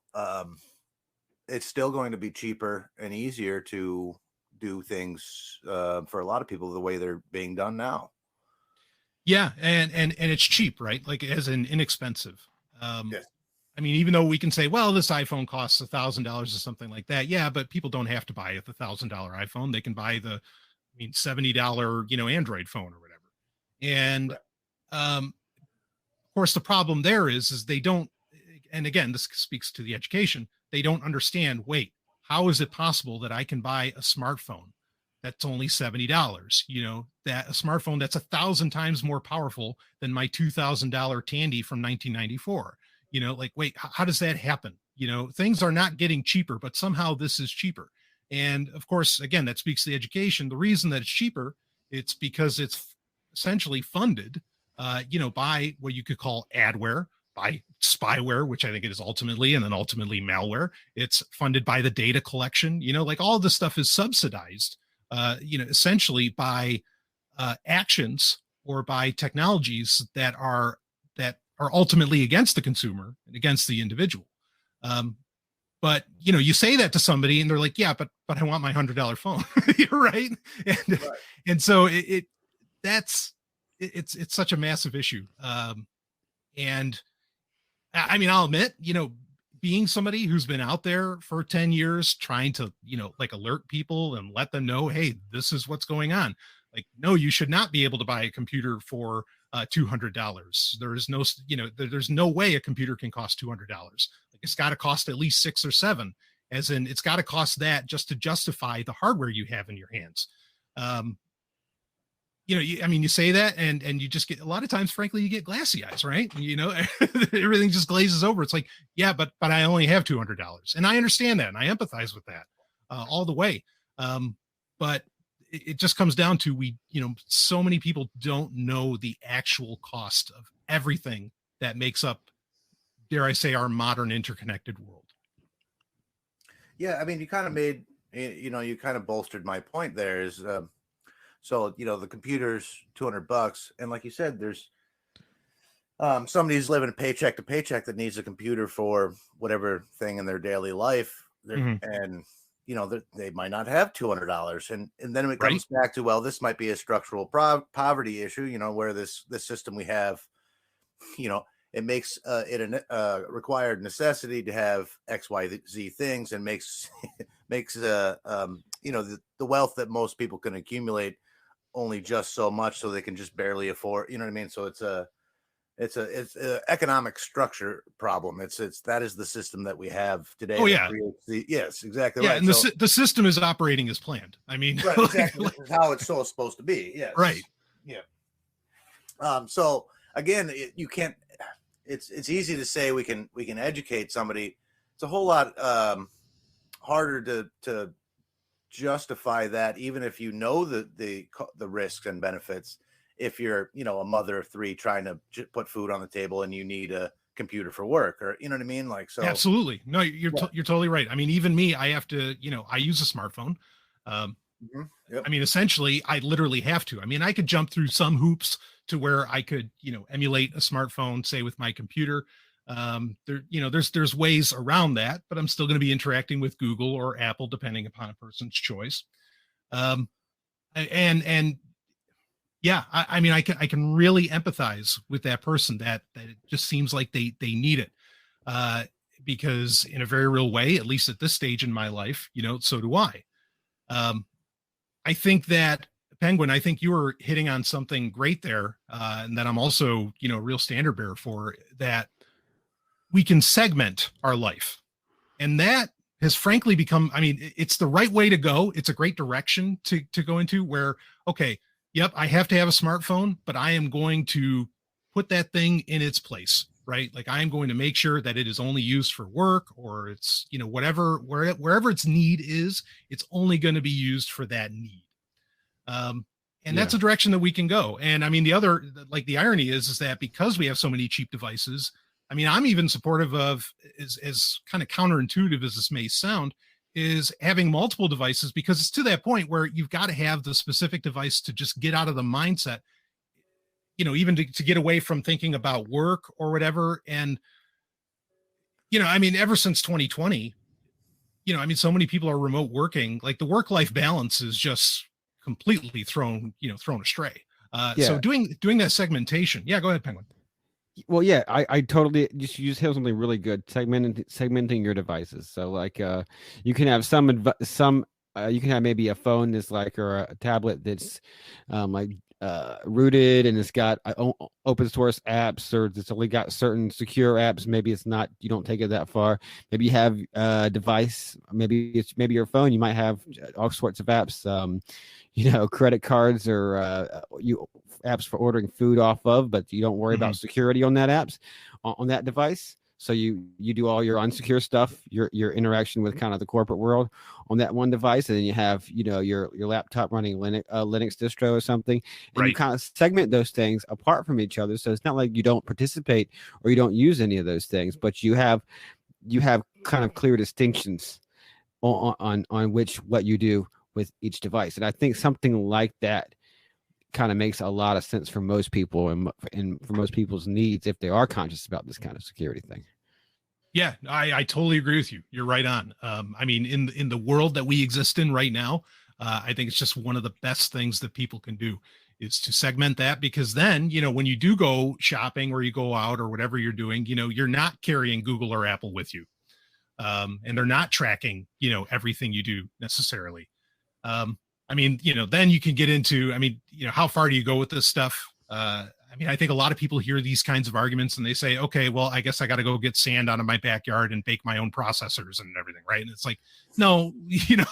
it's still going to be cheaper and easier to do things for a lot of people the way they're being done now. Yeah, and it's cheap, right? Like as in inexpensive. Yes. I mean, even though we can say, well, this iPhone costs $1,000 or something like that. Yeah, but people don't have to buy the $1,000 iPhone. They can buy the, $70, Android phone or whatever. And of course, the problem there is they don't. And again, this speaks to the education. They don't understand. Wait, how is it possible that I can buy a smartphone that's only $70? That a smartphone that's 1,000 times more powerful than my $2,000 Tandy from 1994. Wait, how does that happen? Things are not getting cheaper, but somehow this is cheaper. And of course, again, that speaks to the education. The reason that it's cheaper, it's because it's essentially funded, by what you could call adware, by spyware, which I think it is ultimately, and then ultimately malware. It's funded by the data collection. All of this stuff is subsidized, essentially by actions or by technologies that are ultimately against the consumer and against the individual. But you say that to somebody and they're like, yeah, but I want my $100 phone. You're right. And so it's such a massive issue. And I'll admit, being somebody who's been out there for 10 years trying to, alert people and let them know, hey, this is what's going on. No, you should not be able to buy a computer for $200. There is no, there's no way a computer can cost $200. It's got to cost at least 6 or 7, as in it's got to cost that just to justify the hardware you have in your hands. You say that and you just get, a lot of times, frankly, you get glassy eyes, right? Everything just glazes over. It's like, yeah, but I only have $200. And I understand that. And I empathize with that all the way. But it just comes down to, so many people don't know the actual cost of everything that makes up, dare I say, our modern interconnected world. Yeah. You kind of made, you kind of bolstered my point there is, so, the computer's $200. And like you said, there's somebody who's living paycheck to paycheck that needs a computer for whatever thing in their daily life. And, they might not have $200. And then it comes back to, well, this might be a structural poverty issue, where this system we have, it makes it a required necessity to have X, Y, Z things, and makes the wealth that most people can accumulate only just so much, so they can just barely afford, So it's a economic structure problem. That is the system that we have today. Oh yeah. Yes, exactly. Yeah. Right. And the system is operating as planned. Right, exactly. This is how it's so supposed to be. Yes. Right. Yeah. So again, you can't, it's easy to say we can educate somebody. It's a whole lot harder to justify that, even if the risks and benefits. If you're a mother of 3 trying to put food on the table and you need a computer for work, or what I mean, so absolutely. No, you're totally right. Even me, I have to, I use a smartphone. Yep. Essentially I literally have to. I could jump through some hoops to where I could emulate a smartphone, say, with my computer. There's ways around that, but I'm still going to be interacting with Google or Apple, depending upon a person's choice. Yeah, I can really empathize with that person that it just seems like they need it, because in a very real way, at least at this stage in my life, so do I. I think that, Penguin, I think you were hitting on something great there, and that I'm also, a real standard bearer for, that we can segment our life. And that has frankly become, it's the right way to go. It's a great direction to go into, where, okay, yep, I have to have a smartphone, but I am going to put that thing in its place, right? I am going to make sure that it is only used for work, or it's, wherever its need is, it's only going to be used for that need. And that's a direction that we can go. And the other, the irony is that because we have so many cheap devices, I'm even supportive of, as kind of counterintuitive as this may sound, is having multiple devices, because it's to that point where you've got to have the specific device to just get out of the mindset, even to get away from thinking about work or whatever. And, ever since 2020, I mean, so many people are remote working, like the work-life balance is just completely thrown astray. So Yeah. doing that segmentation. Yeah, go ahead, Penguin. Well, yeah, I totally just you just hit something really good. Segmenting your devices. So like you can have some you can have maybe a phone that's like or a tablet that's like rooted and it's got open source apps or it's only got certain secure apps. Maybe it's not you don't take it that far. Maybe you have a device, maybe your phone, you might have all sorts of apps. Credit cards or you apps for ordering food off of, but you don't worry about security on that device. So you do all your unsecure stuff, your interaction with kind of the corporate world on that one device, and then you have your laptop running Linux distro or something, and you kind of segment those things apart from each other. So it's not like you don't participate or you don't use any of those things, but you have kind of clear distinctions on what you do with each device. And I think something like that kind of makes a lot of sense for most people and for most people's needs if they are conscious about this kind of security thing. Yeah, I totally agree with you. You're right on. I mean, in the world that we exist in right now, I think it's just one of the best things that people can do is to segment that, because then, when you do go shopping or you go out or whatever you're doing, you're not carrying Google or Apple with you. And they're not tracking, everything you do necessarily. I mean, then you can get into, how far do you go with this stuff? I think a lot of people hear these kinds of arguments and they say, okay, well, I guess I got to go get sand out of my backyard and bake my own processors and everything. Right. And it's like, no,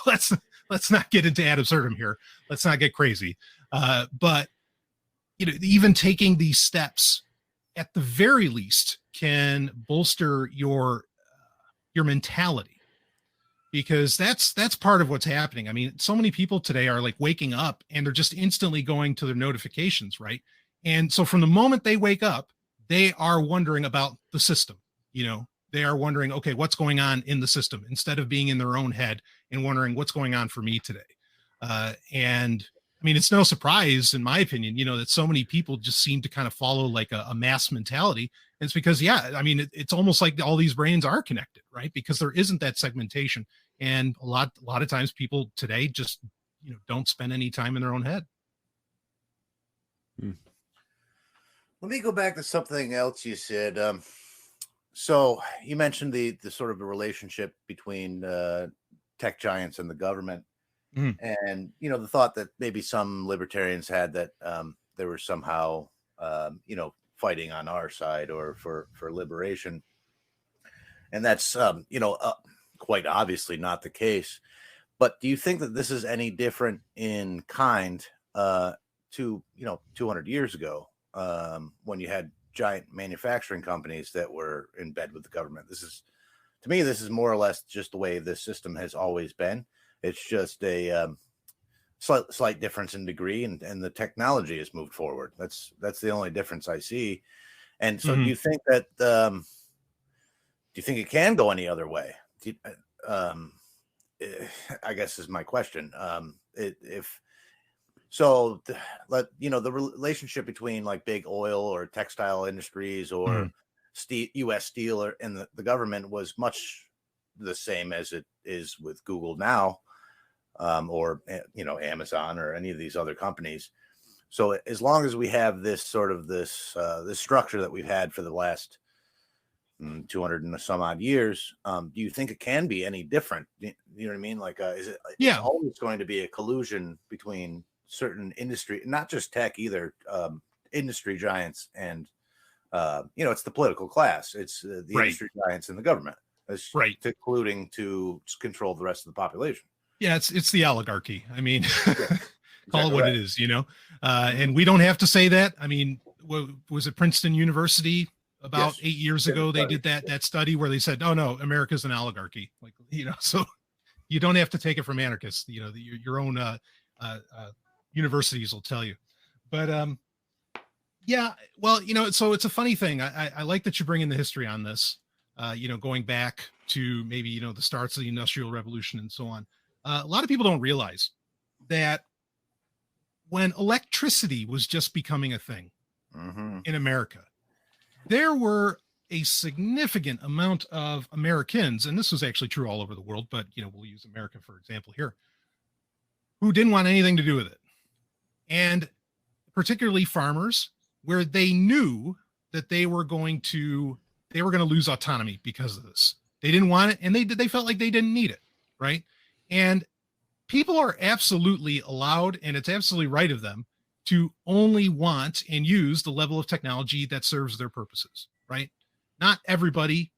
let's not get into ad absurdum here. Let's not get crazy. But even taking these steps at the very least can bolster your mentality. Because that's part of what's happening. I mean, so many people today are like waking up and they're just instantly going to their notifications, right? And so from the moment they wake up, they are wondering about the system. They are wondering, okay, what's going on in the system, instead of being in their own head and wondering what's going on for me today. And I mean, it's no surprise, in my opinion, that so many people just seem to kind of follow like a mass mentality. And it's because, it's almost like all these brains are connected, right? Because there isn't that segmentation. And a lot of times people today just, don't spend any time in their own head. Let me go back to something else you said. So you mentioned the sort of a relationship between tech giants and the government. And, the thought that maybe some libertarians had that they were somehow, fighting on our side or for liberation. And that's, quite obviously not the case. But do you think that this is any different in kind to, 200 years ago when you had giant manufacturing companies that were in bed with the government? To me, this is more or less just the way this system has always been. It's just a slight difference in degree, and the technology has moved forward. That's the only difference I see. And so, do you think that do you think it can go any other way? I guess is my question. If so, the relationship between like big oil or textile industries or U.S. Steel and the government was much the same as it is with Google now. Or Amazon or any of these other companies. So as long as we have this sort of this structure that we've had for the last 200 and some odd years, do you think it can be any different? You know what I mean? Like, is it always going to be a collusion between certain industry, not just tech either, industry giants and it's the political class. It's the industry giants and the government. It's colluding to control the rest of the population. Yeah, it's the oligarchy. I mean, call it what it is, and we don't have to say that. I mean, was it Princeton University about 8 years ago? They did that study where they said, "Oh no, America's an oligarchy." Like, so you don't have to take it from anarchists. Your own universities will tell you. But so it's a funny thing. I like that you bring in the history on this. Going back to maybe the starts of the Industrial Revolution and so on. A lot of people don't realize that when electricity was just becoming a thing in America, there were a significant amount of Americans, and this was actually true all over the world, but we'll use America for example here, who didn't want anything to do with it. And particularly farmers, where they knew that they were going to lose autonomy because of this. They didn't want it, and they felt like they didn't need it, right? And people are absolutely allowed, and it's absolutely right of them to only want and use the level of technology that serves their purposes, right? Not everybody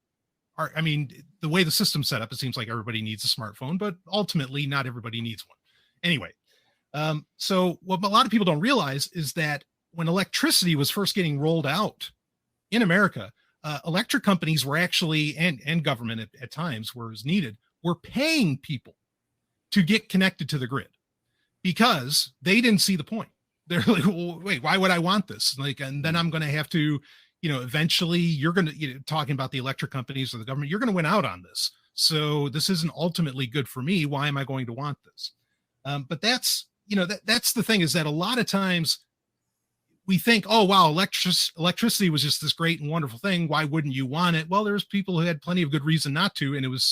the way the system's set up, it seems like everybody needs a smartphone, but ultimately not everybody needs one. Anyway, so what a lot of people don't realize is that when electricity was first getting rolled out in America, electric companies were actually, and government at times where it was needed, were paying people to get connected to the grid because they didn't see the point. They're like, well, wait, why would I want this? And then I'm going to have to, eventually you're going to, talking about the electric companies or the government, you're going to win out on this. So this isn't ultimately good for me. Why am I going to want this? But that's, that's the thing, is that a lot of times we think, oh, wow, electricity was just this great and wonderful thing. Why wouldn't you want it? Well, there's people who had plenty of good reason not to. And it was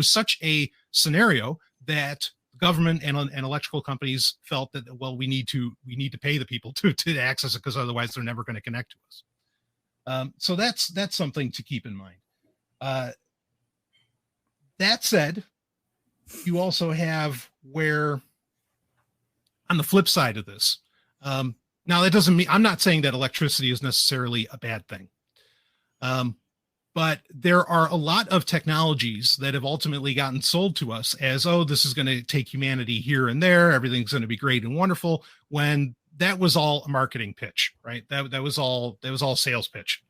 such a scenario that government and electrical companies felt that, well, we need to pay the people to access it, because otherwise they're never going to connect to us. So that's something to keep in mind. That said, you also have where, on the flip side of this, now that doesn't mean, I'm not saying that electricity is necessarily a bad thing. But there are a lot of technologies that have ultimately gotten sold to us as, oh, this is going to take humanity here and there, everything's going to be great and wonderful, when that was all a marketing pitch, right? That was all sales pitch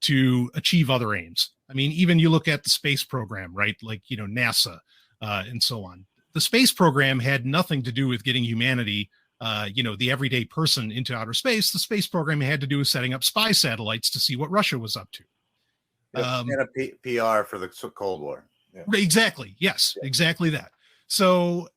to achieve other aims. I mean, even you look at the space program, right? Like, NASA and so on. The space program had nothing to do with getting humanity, the everyday person, into outer space. The space program had to do with setting up spy satellites to see what Russia was up to. And a PR for the Cold War. Yeah. Exactly. Yes, yeah. Exactly that. So,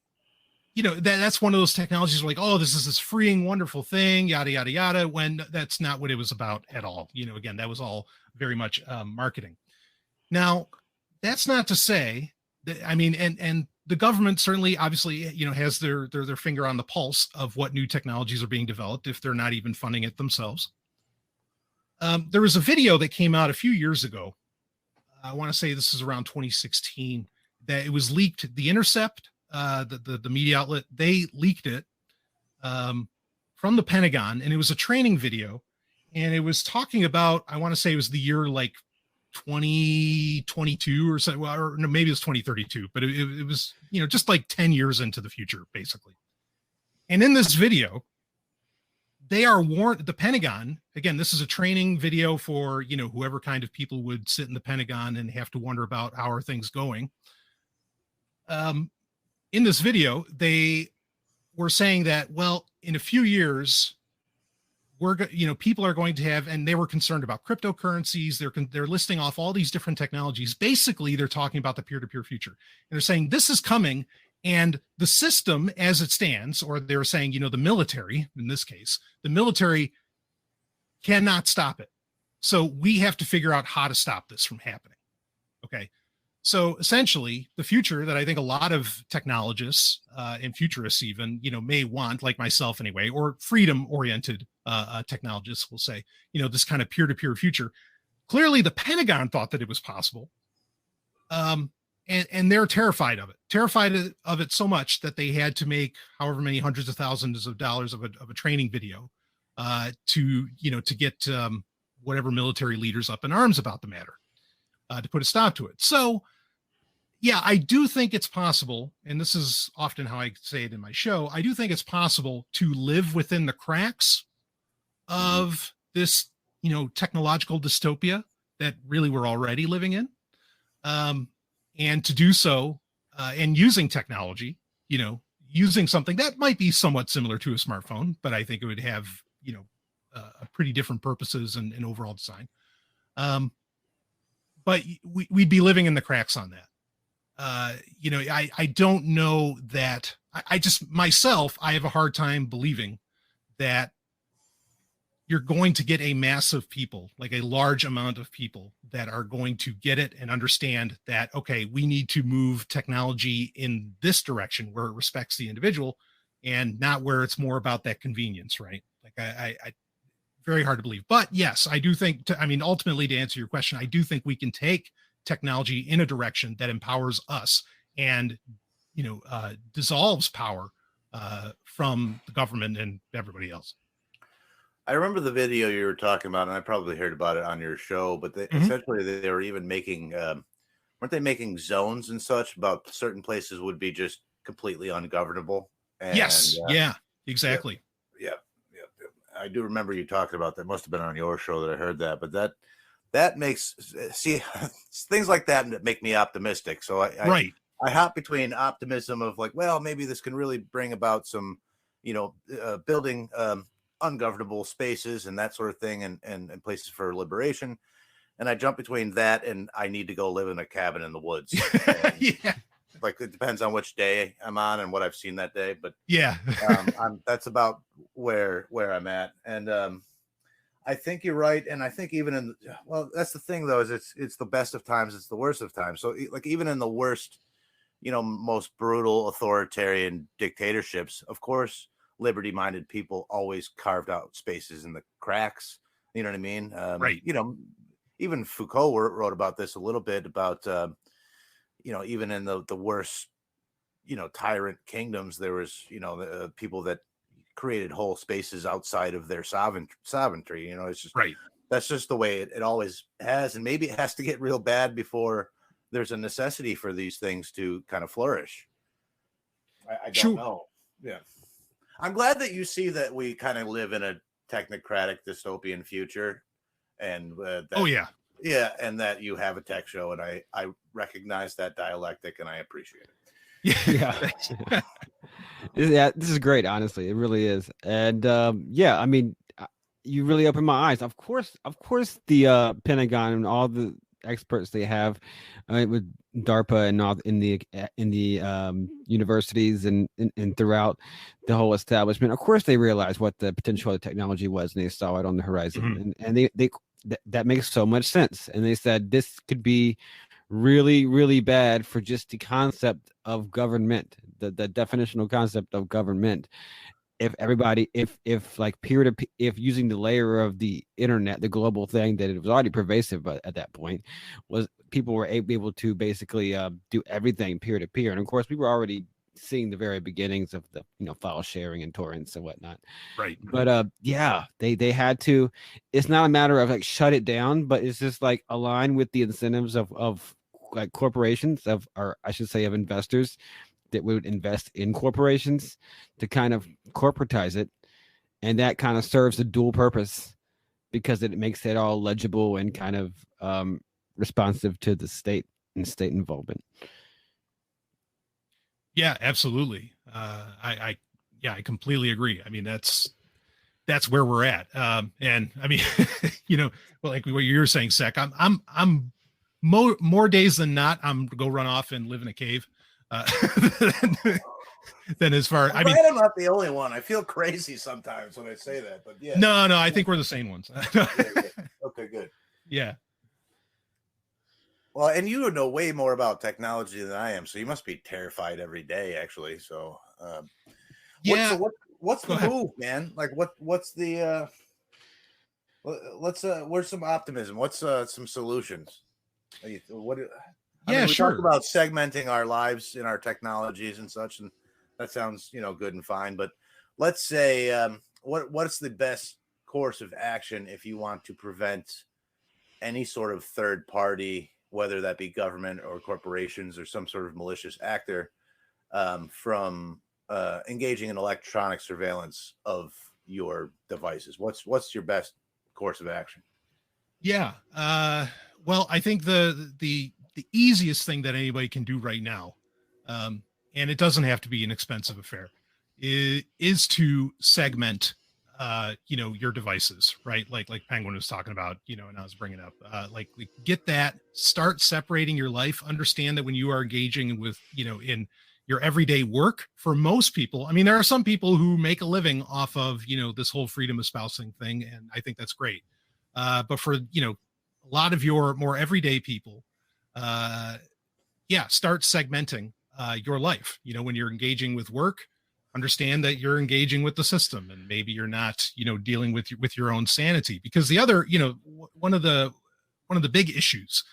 that's one of those technologies where, like, oh, this is this freeing, wonderful thing, yada, yada, yada, when that's not what it was about at all. Again, that was all very much marketing. Now, that's not to say that, and the government certainly, obviously, has their finger on the pulse of what new technologies are being developed, if they're not even funding it themselves. There was a video that came out a few years ago. I want to say this is around 2016, that it was leaked. The Intercept, the media outlet, they leaked it from the Pentagon, and it was a training video, and it was talking about, I want to say it was the year like 2022 or something, or no, maybe it was 2032, but it was, just like 10 years into the future, basically. And in this video, they are warned, the Pentagon, again, this is a training video for, whoever kind of people would sit in the Pentagon and have to wonder about how are things going. In this video, they were saying that, well, in a few years, people are going to have, and they were concerned about cryptocurrencies. They're listing off all these different technologies. Basically, they're talking about the peer-to-peer future. And they're saying this is coming, and the system as it stands, or they're saying, the military, in this case, the military cannot stop it. So we have to figure out how to stop this from happening. Okay. So essentially, the future that I think a lot of technologists and futurists even, may want, like myself anyway, or freedom-oriented technologists will say, this kind of peer-to-peer future. Clearly, the Pentagon thought that it was possible. And they're terrified of it so much that they had to make however many hundreds of thousands of dollars of a training video to get whatever military leaders up in arms about the matter, to put a stop to it. So, yeah, I do think it's possible, and this is often how I say it in my show, I do think it's possible to live within the cracks of this, technological dystopia that really we're already living in. And to do so, and using technology, using something that might be somewhat similar to a smartphone, but I think it would have, a pretty different purposes and overall design. But we'd be living in the cracks on that. I don't know that I just myself, I have a hard time believing that you're going to get a mass of people, like a large amount of people that are going to get it and understand that, okay, we need to move technology in this direction where it respects the individual and not where it's more about that convenience, right? Like I very hard to believe. But yes, I do think, ultimately, to answer your question, I do think we can take technology in a direction that empowers us and, dissolves power from the government and everybody else. I remember the video you were talking about, and I probably heard about it on your show, but essentially they were even making, weren't they making zones and such about certain places would be just completely ungovernable? And, yes. Yeah, exactly. Yeah. I do remember you talking about that. Must have been on your show that I heard that, but that makes, see, things like that make me optimistic. So I hop between optimism of like, well, maybe this can really bring about some, building ungovernable spaces and that sort of thing and places for liberation. And I jump between that and I need to go live in a cabin in the woods. Yeah. Like it depends on which day I'm on and what I've seen that day. But yeah, that's about where I'm at. And I think you're right. And I think even that's the thing though, is it's the best of times. It's the worst of times. So like even in the worst, most brutal authoritarian dictatorships, of course, liberty-minded people always carved out spaces in the cracks. You know what I mean? Right. Even Foucault wrote about this a little bit about, even in the worst, tyrant kingdoms, there was, people that created whole spaces outside of their sovereignty. It's just right. That's just the way it always has. And maybe it has to get real bad before there's a necessity for these things to kind of flourish. I don't know. Yeah. I'm glad that you see that we kind of live in a technocratic dystopian future. And yeah, and that you have a tech show, and I recognize that dialectic, and I appreciate it. Yeah, yeah, this is great. Honestly, it really is. And you really opened my eyes. Of course, the Pentagon and all the experts they have with DARPA and all in the universities and throughout the whole establishment. Of course, they realized what the potential of the technology was, and they saw it on the horizon. Mm-hmm. And that makes so much sense. And they said this could be really, really bad for just the concept of government, the definitional concept of government. If everybody, if like peer-to-peer, if using the layer of the internet, the global thing that it was already pervasive, but at that point was people were able to basically do everything peer-to-peer. And of course, we were already seeing the very beginnings of the file sharing and torrents and whatnot. Right. But they had to. It's not a matter of like shut it down, but it's just like align with the incentives of like corporations of investors that would invest in corporations to kind of corporatize it, and that kind of serves a dual purpose because it makes it all legible and kind of responsive to the state and state involvement. Yeah, absolutely. I completely agree. I mean, that's where we're at. And I mean, like what you're saying, Sec, I'm more days than not, I'm go run off and live in a cave. Then as far, I'm not the only one. I feel crazy sometimes when I say that, but yeah. No, I think we're the same ones. Okay, good. Yeah. Well, and you know way more about technology than I am, so you must be terrified every day, actually. So, what's the move, man? Like, what's the? Where's some optimism? What's some solutions? We talk about segmenting our lives in our technologies and such, and that sounds good and fine. But let's say, what's the best course of action if you want to prevent any sort of third party, whether that be government or corporations or some sort of malicious actor, from engaging in electronic surveillance of your devices? What's your best course of action? Yeah. Well, I think the easiest thing that anybody can do right now, and it doesn't have to be an expensive affair, is to segment your devices, right? Like Penguin was talking about, and I was bringing up, get that, start separating your life, understand that when you are engaging with, in your everyday work. For most people, I mean, there are some people who make a living off of, this whole freedom espousing thing, and I think that's great. But for, a lot of your more everyday people, start segmenting your life. When you're engaging with work, understand that you're engaging with the system, and maybe you're not, dealing with your own sanity. Because the other, one of the big issues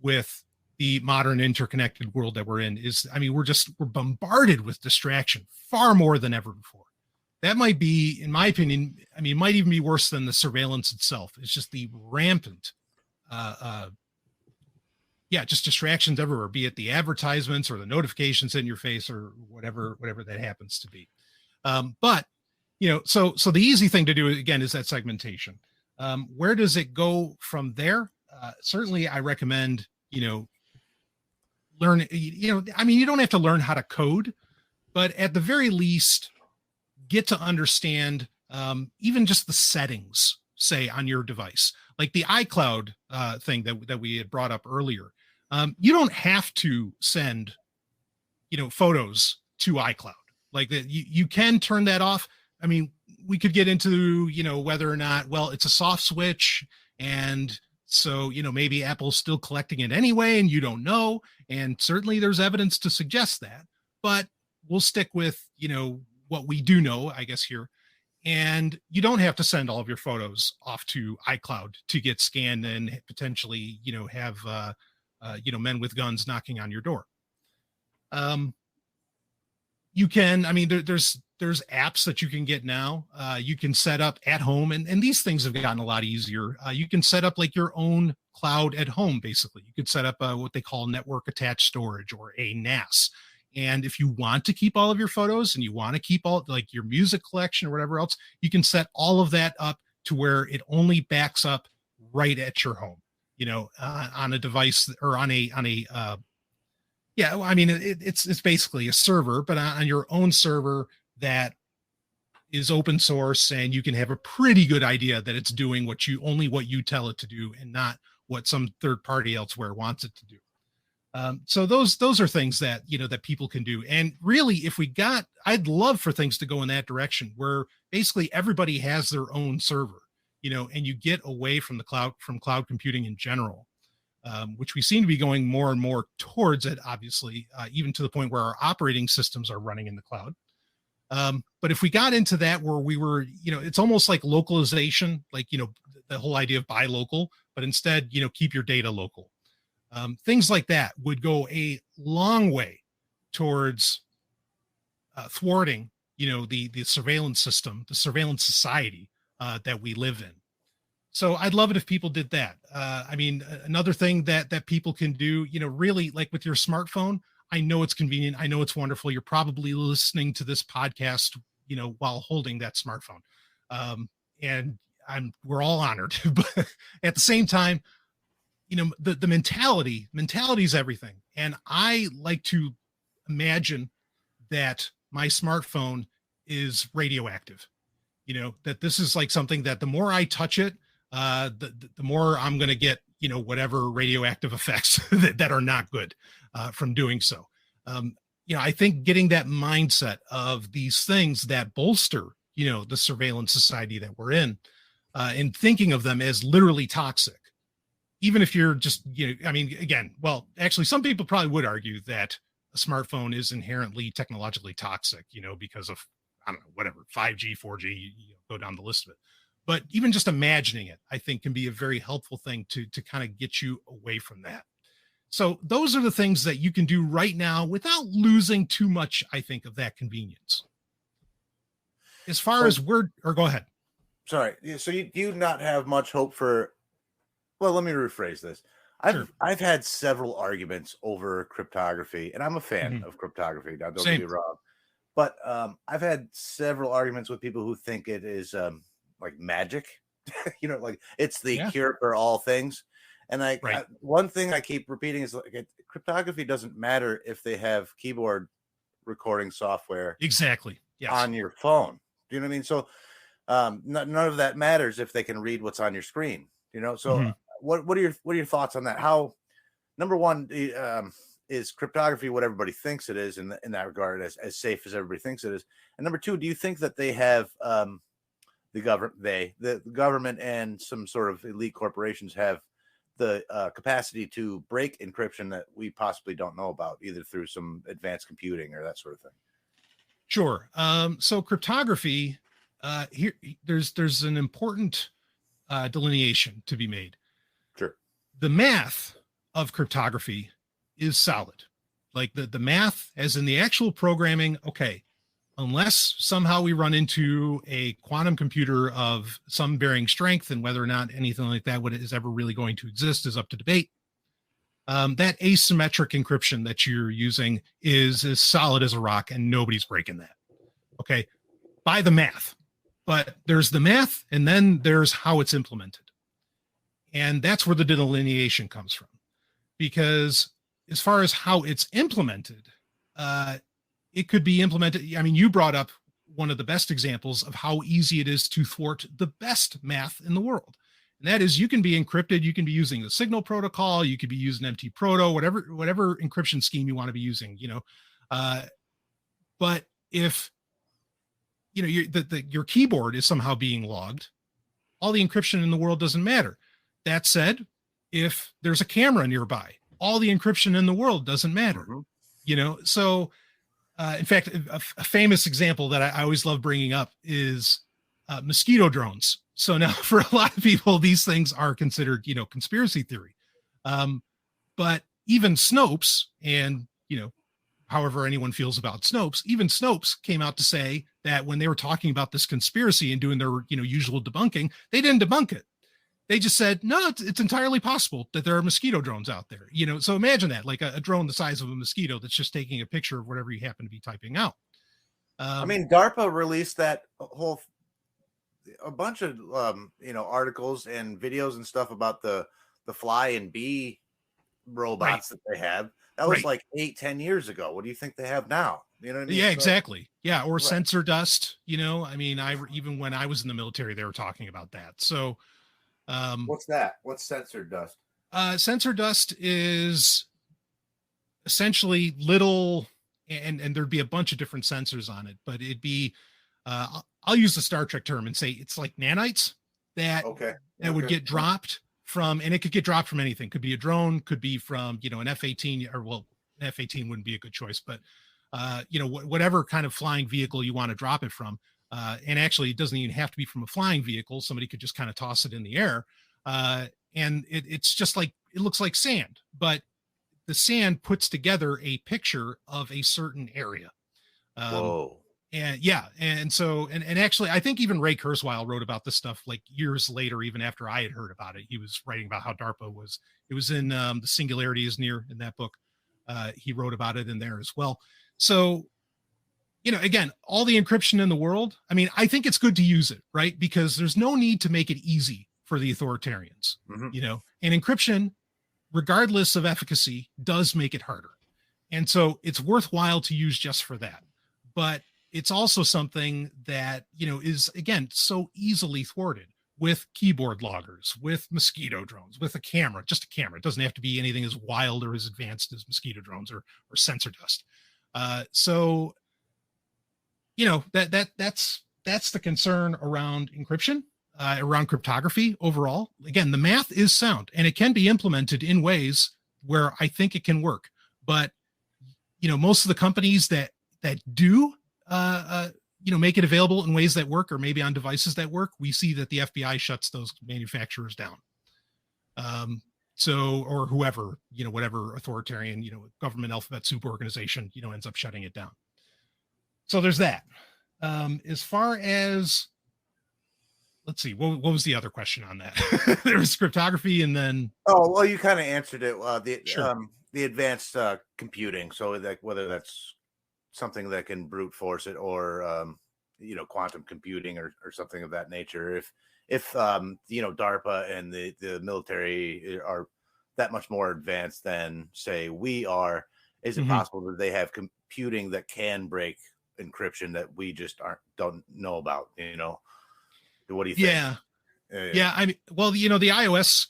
with the modern interconnected world that we're in is, I mean, we're bombarded with distraction far more than ever before. That might be, in my opinion, I mean, it might even be worse than the surveillance itself. It's just the rampant, just distractions everywhere, be it the advertisements or the notifications in your face or whatever that happens to be. But so the easy thing to do again is that segmentation. Where does it go from there? Certainly I recommend, learn, I mean, you don't have to learn how to code, but at the very least, get to understand even just the settings, say, on your device, like the iCloud thing that we had brought up earlier. You don't have to send, photos to iCloud like that. You can turn that off. I mean, we could get into, whether or not, well, it's a soft switch, and so, maybe Apple's still collecting it anyway, and you don't know. And certainly there's evidence to suggest that, but we'll stick with, what we do know, I guess, here. And you don't have to send all of your photos off to iCloud to get scanned and potentially, have, men with guns knocking on your door. You can, I mean, there's apps that you can get now. You can set up at home, and these things have gotten a lot easier. You can set up like your own cloud at home, basically. You could set up what they call network attached storage, or a NAS. And if you want to keep all of your photos and you want to keep all like your music collection or whatever else, you can set all of that up to where it only backs up right at your home, on a device or on a I mean, it's basically a server, but on your own server that is open source, and you can have a pretty good idea that it's doing what you tell it to do, and not what some third party elsewhere wants it to do. So those are things that, that people can do. And really, I'd love for things to go in that direction, where basically everybody has their own server, and you get away from cloud computing in general. Which we seem to be going more and more towards it, obviously, even to the point where our operating systems are running in the cloud. But if we got into that where we were, it's almost like localization, like, the whole idea of buy local, but instead, keep your data local. Things like that would go a long way towards thwarting, the surveillance system, the surveillance society that we live in. So I'd love it if people did that. I mean, another thing that people can do, really, like with your smartphone, I know it's convenient. I know it's wonderful. You're probably listening to this podcast, while holding that smartphone. And we're all honored, but at the same time, the mentality is everything. And I like to imagine that my smartphone is radioactive, that this is like something that the more I touch it, the more I'm going to get, whatever radioactive effects that are not good from doing so. I think getting that mindset of these things that bolster, the surveillance society that we're in, and thinking of them as literally toxic, even if you're just, I mean, again, well, actually, some people probably would argue that a smartphone is inherently technologically toxic, because of, I don't know, whatever, 5G, 4G, you go down the list of it. But even just imagining it, I think, can be a very helpful thing to kind of get you away from that. So those are the things that you can do right now without losing too much, I think, of that convenience. As far as go ahead. Sorry. So you do not have much hope for, well, let me rephrase this. I've had several arguments over cryptography, and I'm a fan of cryptography. Now, don't get me wrong. But I've had several arguments with people who think it is like magic, like it's the cure for all things. And one thing I keep repeating is like cryptography doesn't matter if they have keyboard recording software exactly on your phone. Do you know what I mean? So none of that matters if they can read what's on your screen. So what are your thoughts on that? How, number one, is cryptography what everybody thinks it is in that regard, as safe as everybody thinks it is? And number two, do you think that they have the government and some sort of elite corporations have the capacity to break encryption that we possibly don't know about, either through some advanced computing or that sort of thing? Sure. So cryptography, here there's an important delineation to be made. Sure. The math of cryptography is solid. Like the math, as in the actual programming, okay, unless somehow we run into a quantum computer of some varying strength, and whether or not anything like that is ever really going to exist is up to debate. That asymmetric encryption that you're using is as solid as a rock, and nobody's breaking that. Okay, by the math. But there's the math, and then there's how it's implemented. And that's where the delineation comes from. Because as far as how it's implemented, it could be implemented. I mean, you brought up one of the best examples of how easy it is to thwart the best math in the world. And that is, you can be encrypted. You can be using the Signal protocol. You could be using MT Proto, whatever encryption scheme you want to be using, but if, your keyboard is somehow being logged, all the encryption in the world doesn't matter. That said, if there's a camera nearby, all the encryption in the world doesn't matter. Mm-hmm. So in fact, a famous example that I always love bringing up is mosquito drones. So now for a lot of people, these things are considered, conspiracy theory. But even Snopes, and, however anyone feels about Snopes, even Snopes came out to say that when they were talking about this conspiracy and doing their, usual debunking, they didn't debunk it. They just said, no, it's entirely possible that there are mosquito drones out there. So imagine that, like a drone the size of a mosquito that's just taking a picture of whatever you happen to be typing out. I mean, DARPA released that a bunch of articles and videos and stuff about the fly and bee robots that they have. That was like 8-10 years ago. What do you think they have now? You know what I mean? Yeah, exactly. Yeah, or sensor dust. I mean, even when I was in the military, they were talking about that. So, what's that? What's sensor dust? Sensor dust is essentially little, and there'd be a bunch of different sensors on it, but it'd be. I'll use the Star Trek term and say it's like nanites that would get dropped from, and it could get dropped from anything. Could be a drone, could be from, an F-18, or an F-18 wouldn't be a good choice, but whatever kind of flying vehicle you want to drop it from. And actually it doesn't even have to be from a flying vehicle. Somebody could just kind of toss it in the air. And it's just like, it looks like sand, but the sand puts together a picture of a certain area. Whoa. And and actually, I think even Ray Kurzweil wrote about this stuff like years later, even after I had heard about it. He was writing about how DARPA it was in The Singularity is Near, in that book. He wrote about it in there as well. So, again, all the encryption in the world, I mean, I think it's good to use it, right? Because there's no need to make it easy for the authoritarians, and encryption, regardless of efficacy, does make it harder. And so it's worthwhile to use just for that. But it's also something that, is, again, so easily thwarted with keyboard loggers, with mosquito drones, with a camera, just a camera. It doesn't have to be anything as wild or as advanced as mosquito drones or sensor dust. So, that's the concern around encryption, around cryptography overall. Again, the math is sound and it can be implemented in ways where I think it can work. But, most of the companies that do, make it available in ways that work, or maybe on devices that work, we see that the FBI shuts those manufacturers down. Or whoever, whatever authoritarian, government alphabet soup organization, ends up shutting it down. So there's that. As far as, let's see, what was the other question on that? There was cryptography, and then. Oh, well, you kind of answered it. Sure. The advanced computing. So like whether that's something that can brute force it, or quantum computing or something of that nature. If DARPA and the military are that much more advanced than, say, we are, is it possible that they have computing that can break encryption that we just don't know about? What do you think? Yeah. I mean, well, the iOS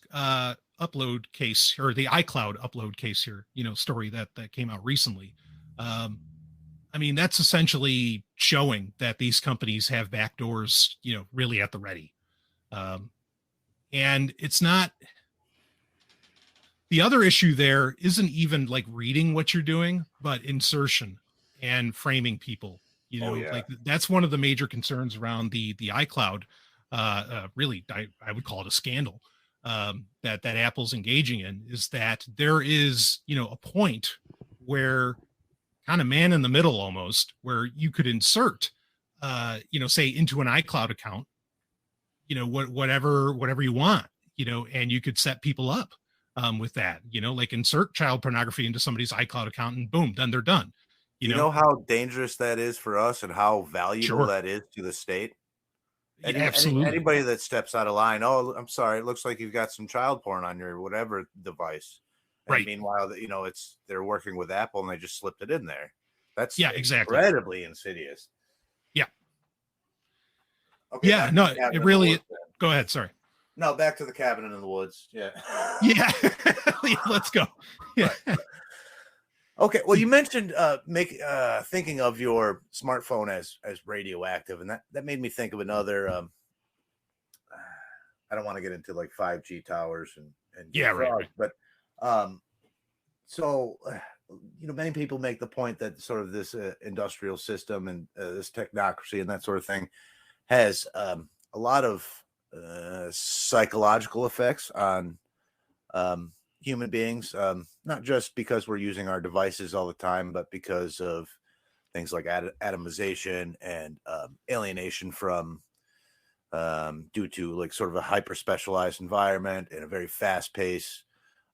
upload case, or the iCloud upload case here, story that came out recently. I mean, that's essentially showing that these companies have backdoors, really at the ready. And it's not, the other issue there isn't even like reading what you're doing, but insertion and framing people, like that's one of the major concerns around the iCloud. Really, I would call it a scandal that Apple's engaging in, is that there is, a point where kind of man in the middle almost, where you could insert, say into an iCloud account, whatever you want, and you could set people up with that, like insert child pornography into somebody's iCloud account and boom, then they're done. You know how dangerous that is for us and how valuable that is to the state? Absolutely. Anybody that steps out of line, oh, I'm sorry, it looks like you've got some child porn on your whatever device. And right. Meanwhile, they're working with Apple and they just slipped it in there. That's exactly. Incredibly insidious. Yeah. Okay. Yeah. No, it really. Go ahead. Sorry. No, back to the cabinet in the woods. Yeah. Yeah. Let's go. Yeah. Right. Okay. Well, you mentioned thinking of your smartphone as radioactive, and that made me think of another. I don't want to get into like 5G towers and right. But many people make the point that sort of this industrial system and this technocracy and that sort of thing has a lot of psychological effects on human beings, not just because we're using our devices all the time, but because of things like atomization and alienation from due to like sort of a hyper specialized environment and a very fast pace.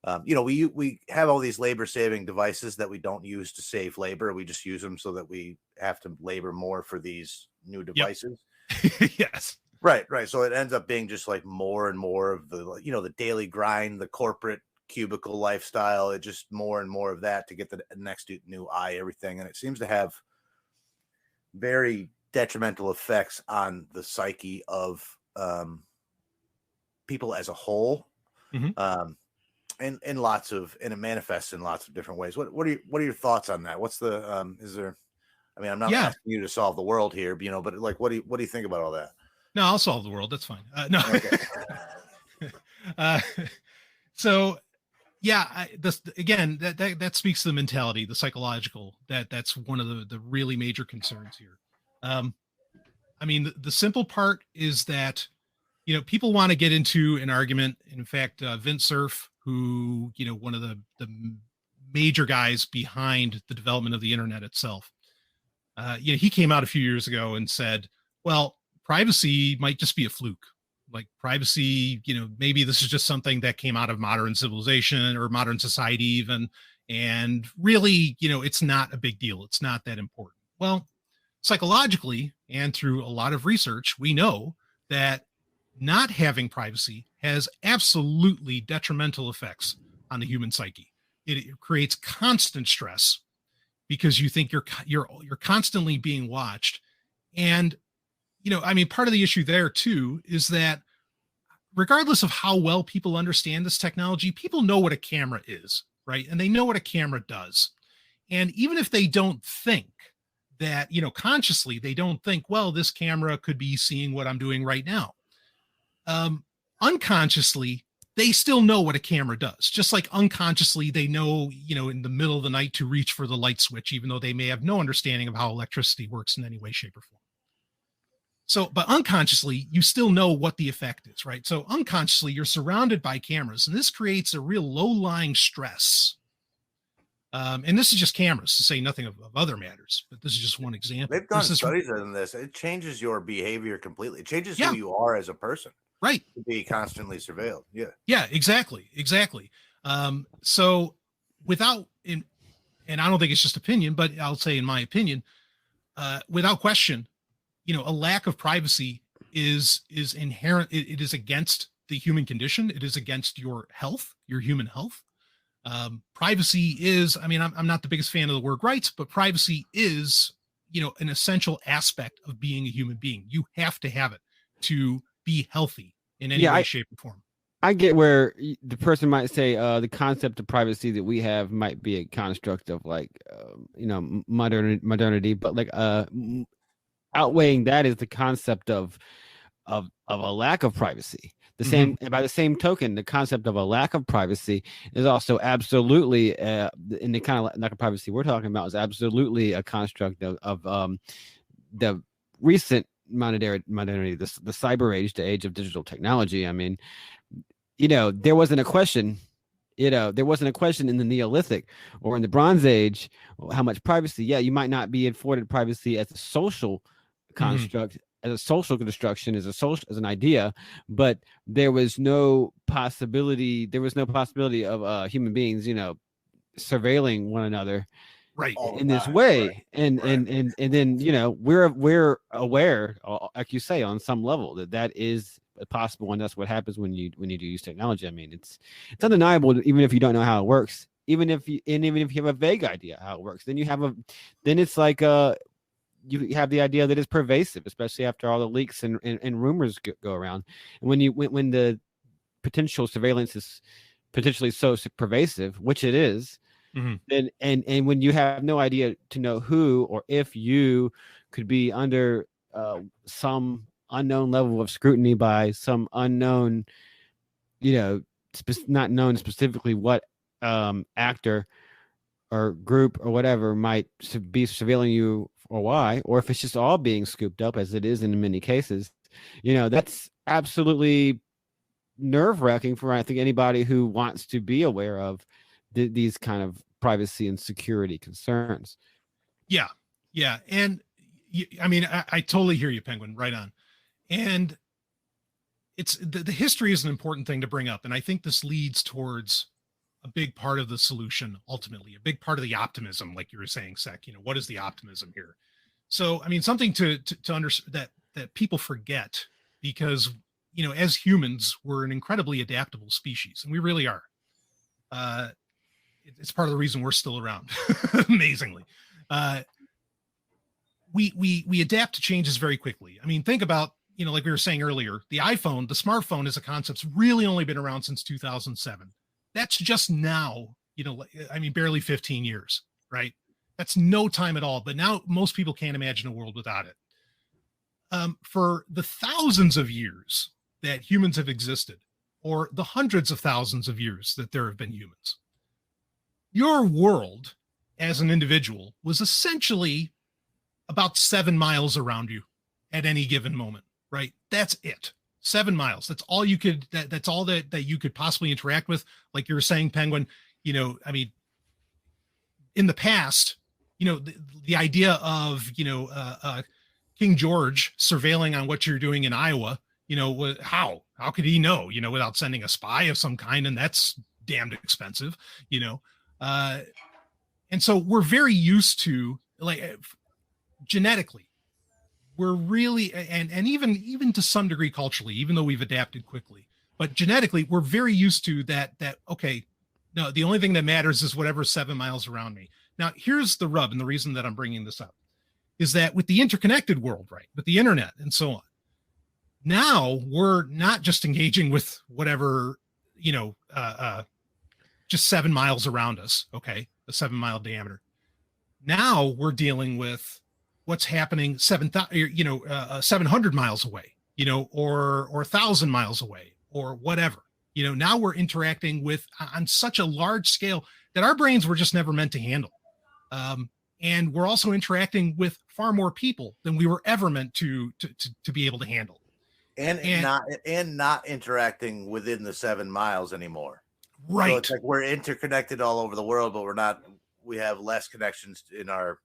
We have all these labor saving devices that we don't use to save labor. We just use them so that we have to labor more for these new devices. Yep. Yes. Right. So it ends up being just like more and more of the, the daily grind, the corporate cubicle lifestyle. It just more and more of that to get the next new everything. And it seems to have very detrimental effects on the psyche of people as a whole. Mm-hmm. And it manifests in lots of different ways. What are your thoughts on that? What's the is there? I mean, I'm not asking you to solve the world here, but like, what do you think about all that? No, I'll solve the world. That's fine. No. Okay. So yeah, that speaks to the mentality, the psychological, that's one of the really major concerns here. I mean, the simple part is that, people want to get into an argument. In fact, Vint Cerf, who, one of the major guys behind the development of the internet itself, he came out a few years ago and said, well, privacy might just be a fluke. Like privacy, maybe this is just something that came out of modern civilization or modern society even. And really, it's not a big deal. It's not that important. Well, psychologically and through a lot of research, we know that not having privacy has absolutely detrimental effects on the human psyche. It creates constant stress because you think you're constantly being watched. And part of the issue there too is that regardless of how well people understand this technology, people know what a camera is, right? And they know what a camera does. And even if they don't think that, consciously, they don't think, well, this camera could be seeing what I'm doing right now. Unconsciously, they still know what a camera does. Just like unconsciously, they know, in the middle of the night to reach for the light switch, even though they may have no understanding of how electricity works in any way, shape, or form. So, but unconsciously, you still know what the effect is, right? So unconsciously, you're surrounded by cameras, and this creates a real low-lying stress. And this is just cameras, to say nothing of other matters, but this is just one example. They've done studies on this. It changes your behavior completely. It changes who you are as a person. Right. To be constantly surveilled. Yeah. Yeah, exactly. So without, and I don't think it's just opinion, but I'll say in my opinion, without question, a lack of privacy is inherent. It is against the human condition. It is against your health, your human health. Privacy is, I'm not the biggest fan of the word rights, but privacy is, an essential aspect of being a human being. You have to have it to be healthy in any way, shape, or form. I get where the person might say the concept of privacy that we have might be a construct of like modernity, but like outweighing that is the concept of a lack of privacy. The same, and by the same token, the concept of a lack of privacy is also absolutely in the kind of lack of privacy we're talking about is absolutely a construct of the recent modernity, the cyber age, the age of digital technology. I mean, there wasn't a question. There wasn't a question in the Neolithic or in the Bronze Age how much privacy. Yeah, you might not be afforded privacy as a social construct, as a social construction, as an idea, but there was no possibility. There was no possibility of human beings, surveilling one another right in this way. Right. And then we're aware, like you say, on some level that is possible, and that's what happens when you use technology. I mean, it's undeniable, even if you don't know how it works, even if you have a vague idea how it works, then it's like you have the idea that it's pervasive, especially after all the leaks and rumors go around. And when the potential surveillance is potentially so pervasive, which it is, then and when you have no idea to know who or if you could be under some unknown level of scrutiny by some unknown, not known specifically what actor or group or whatever might be surveilling you or why, or if it's just all being scooped up as it is in many cases, that's absolutely nerve-wracking for, I think, anybody who wants to be aware of these kind of privacy and security concerns. Yeah. And I mean, I totally hear you, Penguin. Right on. And it's the history is an important thing to bring up. And I think this leads towards a big part of the solution, ultimately, a big part of the optimism, like you were saying, Sec. What is the optimism here? So, I mean, something to understand that people forget, because, as humans, we're an incredibly adaptable species, and we really are. It's part of the reason we're still around, amazingly. We adapt to changes very quickly. I mean, think about, like we were saying earlier, the iPhone, the smartphone as a concept's really only been around since 2007. That's just now, I mean, barely 15 years, right? That's no time at all. But now most people can't imagine a world without it. For the thousands of years that humans have existed, or the hundreds of thousands of years that there have been humans, your world as an individual was essentially about 7 miles around you at any given moment, right? That's it. 7 miles. That's all you could, that's all that you could possibly interact with. Like you were saying, Penguin, I mean, in the past, the idea of, King George surveilling on what you're doing in Iowa, how could he know, without sending a spy of some kind? And that's damned expensive, and so we're very used to, like, genetically, we're really, and even to some degree culturally, even though we've adapted quickly, but genetically, we're very used to that, okay, no, the only thing that matters is whatever's 7 miles around me. Now, here's the rub, and the reason that I'm bringing this up is that with the interconnected world, right, with the internet and so on, now we're not just engaging with whatever, just 7 miles around us, okay, a 7-mile diameter. Now we're dealing with what's happening 700 miles away, or 1,000 miles away, or whatever. Now we're interacting with on such a large scale that our brains were just never meant to handle. And we're also interacting with far more people than we were ever meant to be able to handle. And not interacting within the 7 miles anymore. Right. So it's like we're interconnected all over the world, but we have less connections in our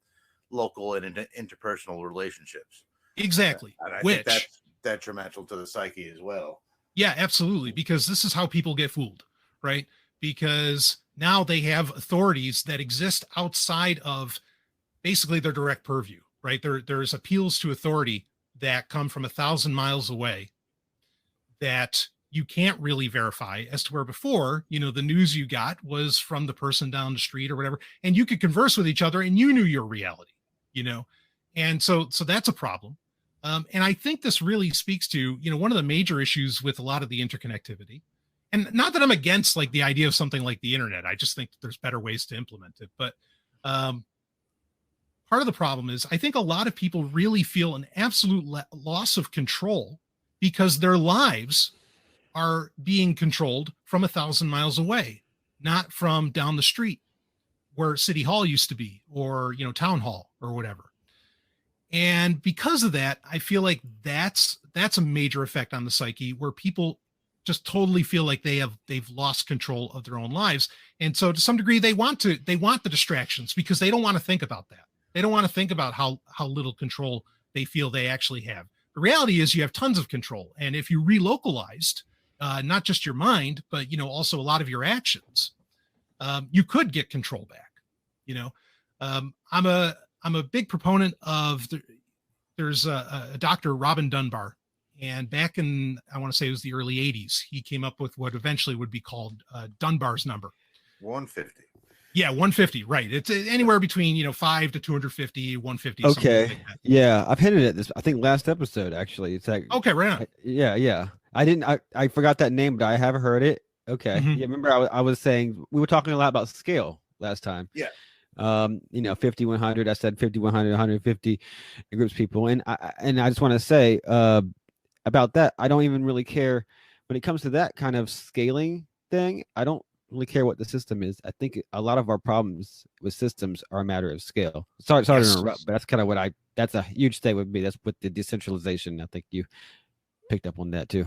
local and interpersonal relationships. Exactly. And I think that's detrimental to the psyche as well. Yeah, absolutely. Because this is how people get fooled, right? Because now they have authorities that exist outside of basically their direct purview, right? There's appeals to authority that come from 1,000 miles away that you can't really verify, as to where before, the news you got was from the person down the street or whatever, and you could converse with each other and you knew your reality, and so that's a problem. And I think this really speaks to, one of the major issues with a lot of the interconnectivity and not that I'm against like the idea of something like the internet. I just think there's better ways to implement it. But part of the problem is I think a lot of people really feel an absolute loss of control because their lives are being controlled from 1,000 miles away, not from down the street where City Hall used to be, or, Town Hall or whatever. And because of that, I feel like that's a major effect on the psyche, where people just totally feel like they've lost control of their own lives. And so to some degree, they want the distractions because they don't want to think about that. They don't want to think about how little control they feel they actually have. The reality is you have tons of control. And if you relocalized, not just your mind, but, also a lot of your actions, you could get control back. I'm a big proponent of there's a Dr. Robin Dunbar, and back in, I want to say it was the early 80s, he came up with what eventually would be called Dunbar's number. 150. Yeah, 150, right. It's anywhere between 5 to 250, 150. Okay. Like that. Yeah, I've hinted at this, I think last episode actually. It's like, okay, right on. Yeah. I forgot that name, but I have heard it. Okay. Mm-hmm. Yeah, remember I was saying we were talking a lot about scale last time. Yeah. 50, 100. I said 50, 100, 150 groups people, and I just want to say about that. I don't even really care when it comes to that kind of scaling thing. I don't really care what the system is. I think a lot of our problems with systems are a matter of scale. Sorry to interrupt, but that's kind of that's a huge thing with me. That's with the decentralization. I think you picked up on that too.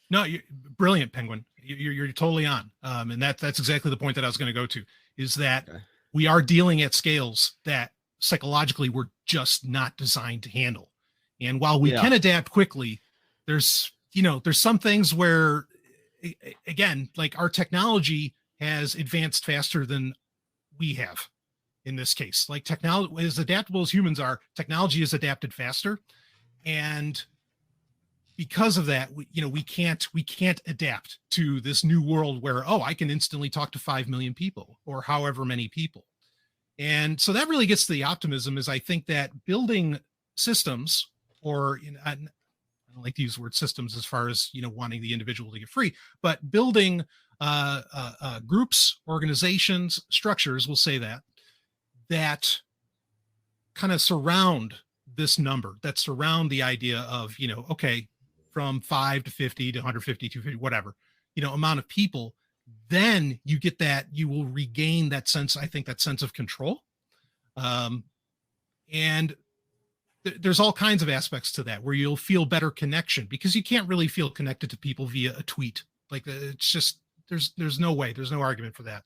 No, you're brilliant, Penguin. You're totally on. And that's exactly the point that I was going to go to, is that we are dealing at scales that psychologically we're just not designed to handle. And while we can adapt quickly, there's some things where, again, like our technology has advanced faster than we have in this case. Like technology, as adaptable as humans are, technology has adapted faster. And because of that, we can't adapt to this new world where, I can instantly talk to 5 million people or however many people. And so that really gets to the optimism, is I think that building systems, or I don't like to use the word systems as far as, wanting the individual to get free, but building groups, organizations, structures, we'll say that kind of surround this number, that surround the idea of, okay, from 5 to 50 to 150 to 250, whatever, amount of people, then you get that, you will regain that sense, I think, that sense of control. And there's all kinds of aspects to that where you'll feel better connection, because you can't really feel connected to people via a tweet. Like, it's just, there's no way, there's no argument for that.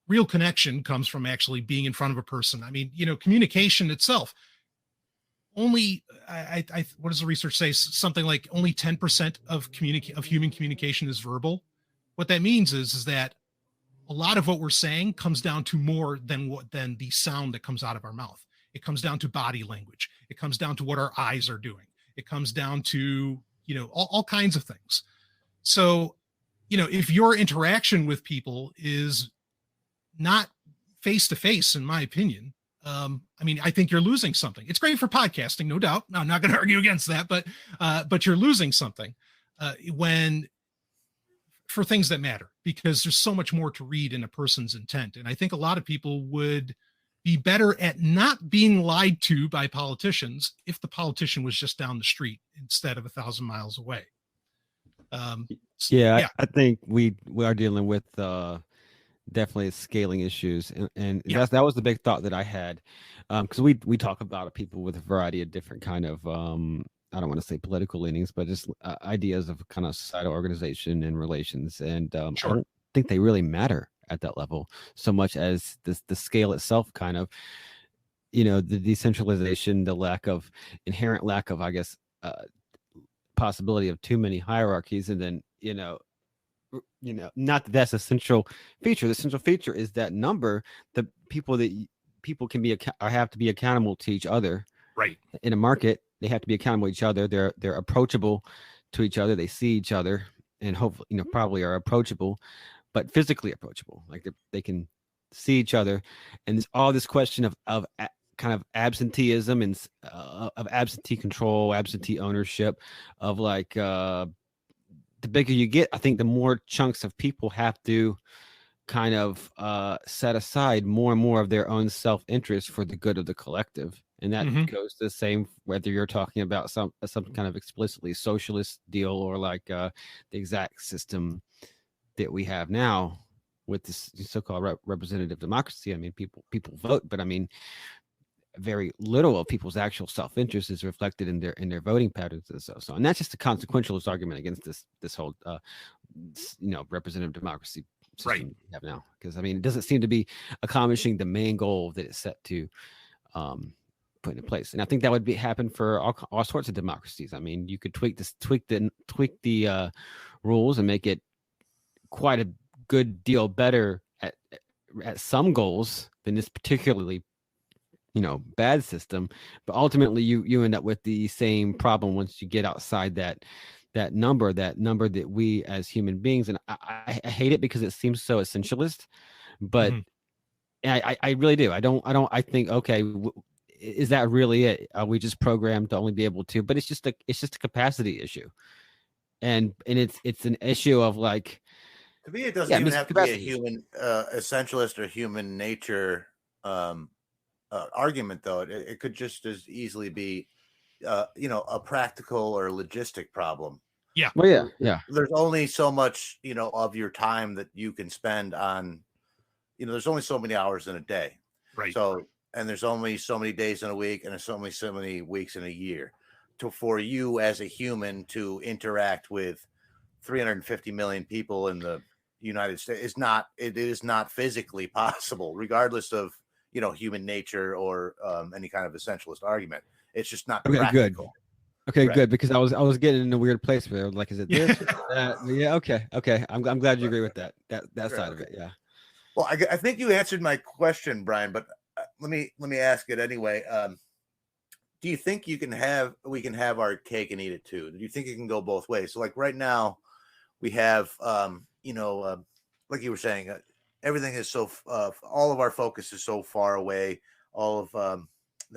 Real connection comes from actually being in front of a person. I mean, communication itself, only what does the research say? Something like only 10% of human communication is verbal. What that means is that a lot of what we're saying comes down to more than the sound that comes out of our mouth. It comes down to body language. It comes down to what our eyes are doing. It comes down to, all kinds of things. So, if your interaction with people is not face to face, in my opinion, I think you're losing something. It's great for podcasting, no doubt. I'm not going to argue against that, but you're losing something for things that matter, because there's so much more to read in a person's intent. And I think a lot of people would be better at not being lied to by politicians if the politician was just down the street instead of 1,000 miles away. I think we are dealing with definitely scaling issues, and that was the big thought that I had, because we talk about people with a variety of different kind of I don't want to say political leanings, but just ideas of kind of societal organization and relations, and Sure. I don't think they really matter at that level so much as the scale itself, kind of, the decentralization, the inherent lack of, I guess, possibility of too many hierarchies, and then not that that's a central feature. The central feature is that number, the people can be or have to be accountable to each other. Right. In a market, they have to be accountable to each other. They're approachable to each other. They see each other, and hopefully, probably are approachable, but physically approachable. Like they can see each other, and there's all this question of kind of absenteeism and of absentee control, absentee ownership, of like the bigger you get, I think the more chunks of people have to kind of set aside more and more of their own self-interest for the good of the collective. And that goes the same whether you're talking about some kind of explicitly socialist deal or like the exact system that we have now with this so-called representative democracy. I mean, people vote, but I mean, very little of people's actual self-interest is reflected in their voting patterns and so. And that's just a consequentialist argument against this whole representative democracy system we have now. Because I mean, it doesn't seem to be accomplishing the main goal that it's set to put into place. And I think that would happen for all sorts of democracies. I mean, you could tweak the rules and make it quite a good deal better at some goals than this particularly bad system, but ultimately you end up with the same problem once you get outside that number that we as human beings, and I hate it because it seems so essentialist, but I really do. I think, okay, is that really it? Are we just programmed to only be able to? But it's just a capacity issue, and it's an issue of like, to me, it doesn't even have to be a human essentialist or human nature argument, though. It could just as easily be a practical or logistic problem. Yeah. Well, yeah. There's only so much of your time that you can spend on, there's only so many hours in a day, right? So, and there's only so many days in a week, and there's only so many weeks in a year for you as a human to interact with 350 million people in the United States. It is not physically possible, regardless of human nature or any kind of essentialist argument. It's just not practical. Okay, good. Because I was getting in a weird place where like, is it this? Yeah. Okay. I'm glad you agree with that side of it. Yeah. Well, I think you answered my question, Brian, but let me ask it anyway. Do you think we can have our cake and eat it too? Do you think it can go both ways? So like right now we have, like you were saying, everything is so all of our focus is so far away. All of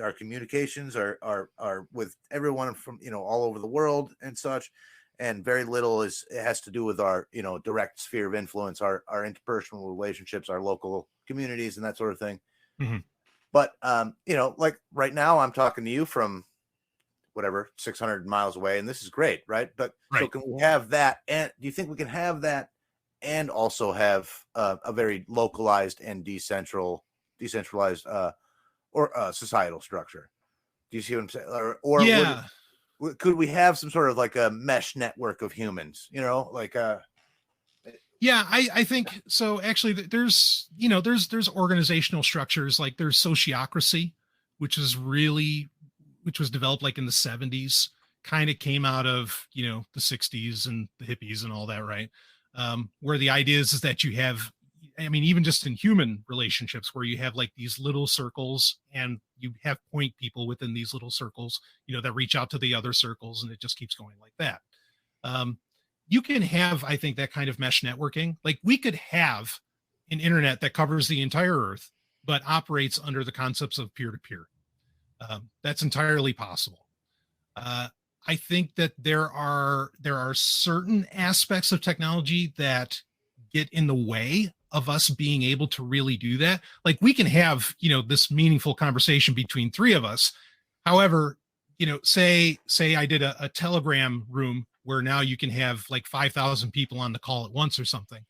our communications are with everyone from all over the world and such, and very little has to do with our direct sphere of influence, our interpersonal relationships, our local communities, and that sort of thing. But like right now, I'm talking to you from whatever 600 miles away, and this is great, right? But so can we have that? And do you think we can have that and also have a very localized and decentralized or societal structure? Do you see what I'm saying? Or yeah, could we have some sort of like a mesh network of humans? Yeah, I think so. Actually, there's organizational structures, like there's sociocracy, which was developed like in the 70s, kind of came out of the 60s and the hippies and all that, right? Where the idea is that you have, I mean, even just in human relationships, where you have like these little circles and you have point people within these little circles, that reach out to the other circles, and it just keeps going like that. You can have, I think, that kind of mesh networking. Like we could have an internet that covers the entire earth, but operates under the concepts of peer-to-peer. That's entirely possible. I think that there are certain aspects of technology that get in the way of us being able to really do that. Like we can have, this meaningful conversation between three of us. However, say I did a Telegram room where now you can have like 5,000 people on the call at once or something.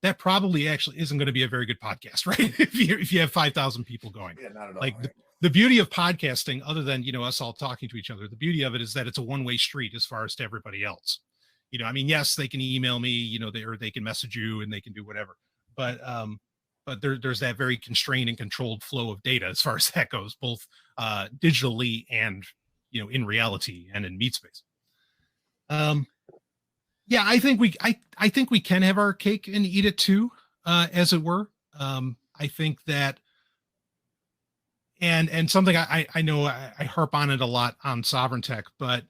That probably actually isn't going to be a very good podcast, right? if you have 5,000 people going. Yeah, not at all. Like the beauty of podcasting, other than, us all talking to each other, the beauty of it is that it's a one-way street as far as to everybody else. I mean, yes, they can email me, or they can message you and they can do whatever. But there's that very constrained and controlled flow of data as far as that goes, both digitally and, in reality and in meat space. Yeah, I think we can have our cake and eat it too, as it were. I think that, and something I know I harp on it a lot on Sovryn Tech, but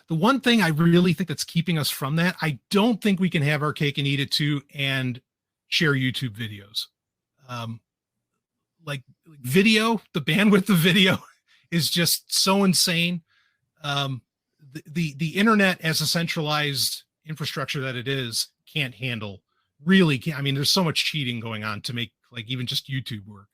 the one thing I really think that's keeping us from that, I don't think we can have our cake and eat it too and share YouTube videos. Like video, the bandwidth of video is just so insane. the internet as a centralized infrastructure that it is can't handle, really can't. I mean, there's so much cheating going on to make like even just YouTube work.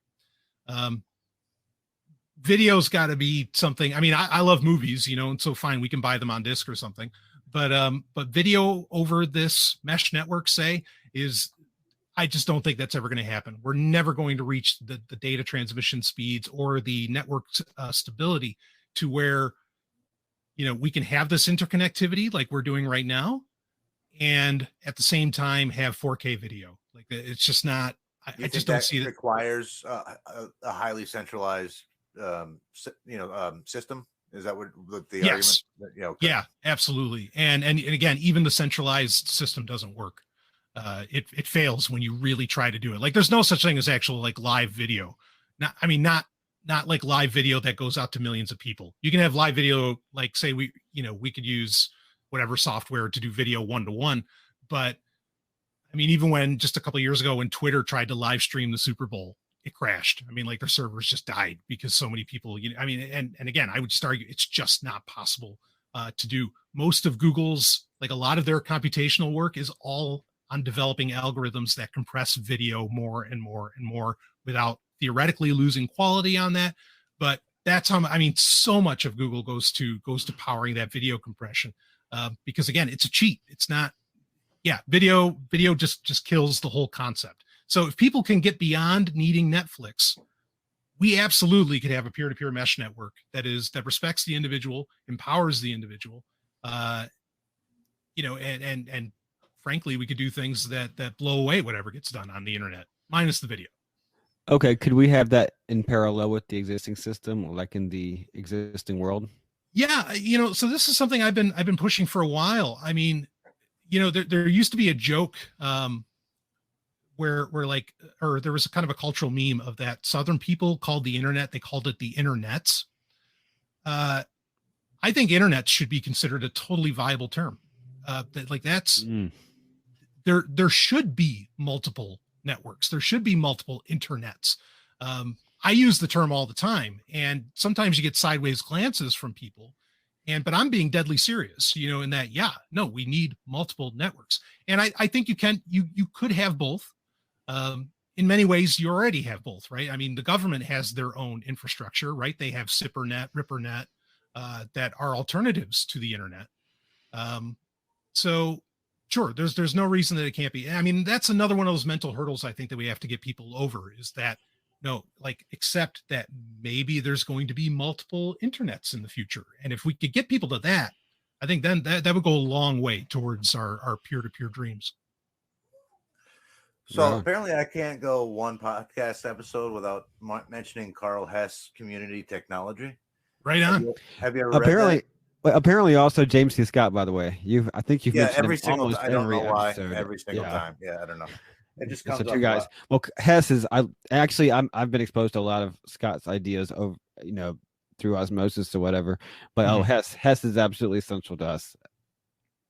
Video's got to be something. I mean, I love movies, you know, and so fine, we can buy them on disc or something. But video over this mesh network, say, I just don't think that's ever going to happen. We're never going to reach the data transmission speeds or the network stability to where, you know, we can have this interconnectivity like we're doing right now, and at the same time have 4K video. Like it's just not. I just don't see it. Requires a highly centralized, system. Is that what the yes. argument? Yeah. Okay. Yeah, absolutely. And again, even the centralized system doesn't work. It fails when you really try to do it. Like there's no such thing as actual like live video. Not like live video that goes out to millions of people. You can have live video, like say we could use whatever software to do video 1-to-1. But I mean, even when just a couple of years ago, when Twitter tried to live stream the Super Bowl, it crashed. I mean, like their servers just died because so many people, and again, I would just argue it's just not possible to do. Most of Google's, like a lot of their computational work is all on developing algorithms that compress video more and more and more without theoretically losing quality on that. But that's how, I mean, so much of Google goes to powering that video compression because again, it's a cheat. It's not, video just kills the whole concept. So if people can get beyond needing Netflix, we absolutely could have a peer-to-peer mesh network that respects the individual, empowers the individual, and frankly, we could do things that blow away whatever gets done on the internet, minus the video. Okay, could we have that in parallel with the existing system, or like in the existing world? Yeah, so this is something I've been pushing for a while. I mean, there used to be a joke where there was a kind of a cultural meme of that Southern people called the internet, they called it the internets. I think internet should be considered a totally viable term. There should be multiple networks. There should be multiple internets. I use the term all the time, and sometimes you get sideways glances from people. But I'm being deadly serious, in that, we need multiple networks. And I think you could have both. In many ways, you already have both, right? I mean, the government has their own infrastructure, right? They have SIPRNet, RIPRNet, that are alternatives to the internet. So sure, there's no reason that it can't be. I mean, that's another one of those mental hurdles I think that we have to get people over, is that accept that maybe there's going to be multiple internets in the future. And if we could get people to that, I think then that would go a long way towards our peer-to-peer dreams. So apparently I can't go one podcast episode without mentioning Carl Hess Community Technology. Right on. Have you ever read that? Apparently also James C. Scott, by the way. I think you've mentioned every single time. I don't know why. Episode. Every single time. Yeah, I don't know. It just comes so up two guys. Well, Hess is I've been exposed to a lot of Scott's ideas over through osmosis or whatever. But Hess is absolutely essential to us.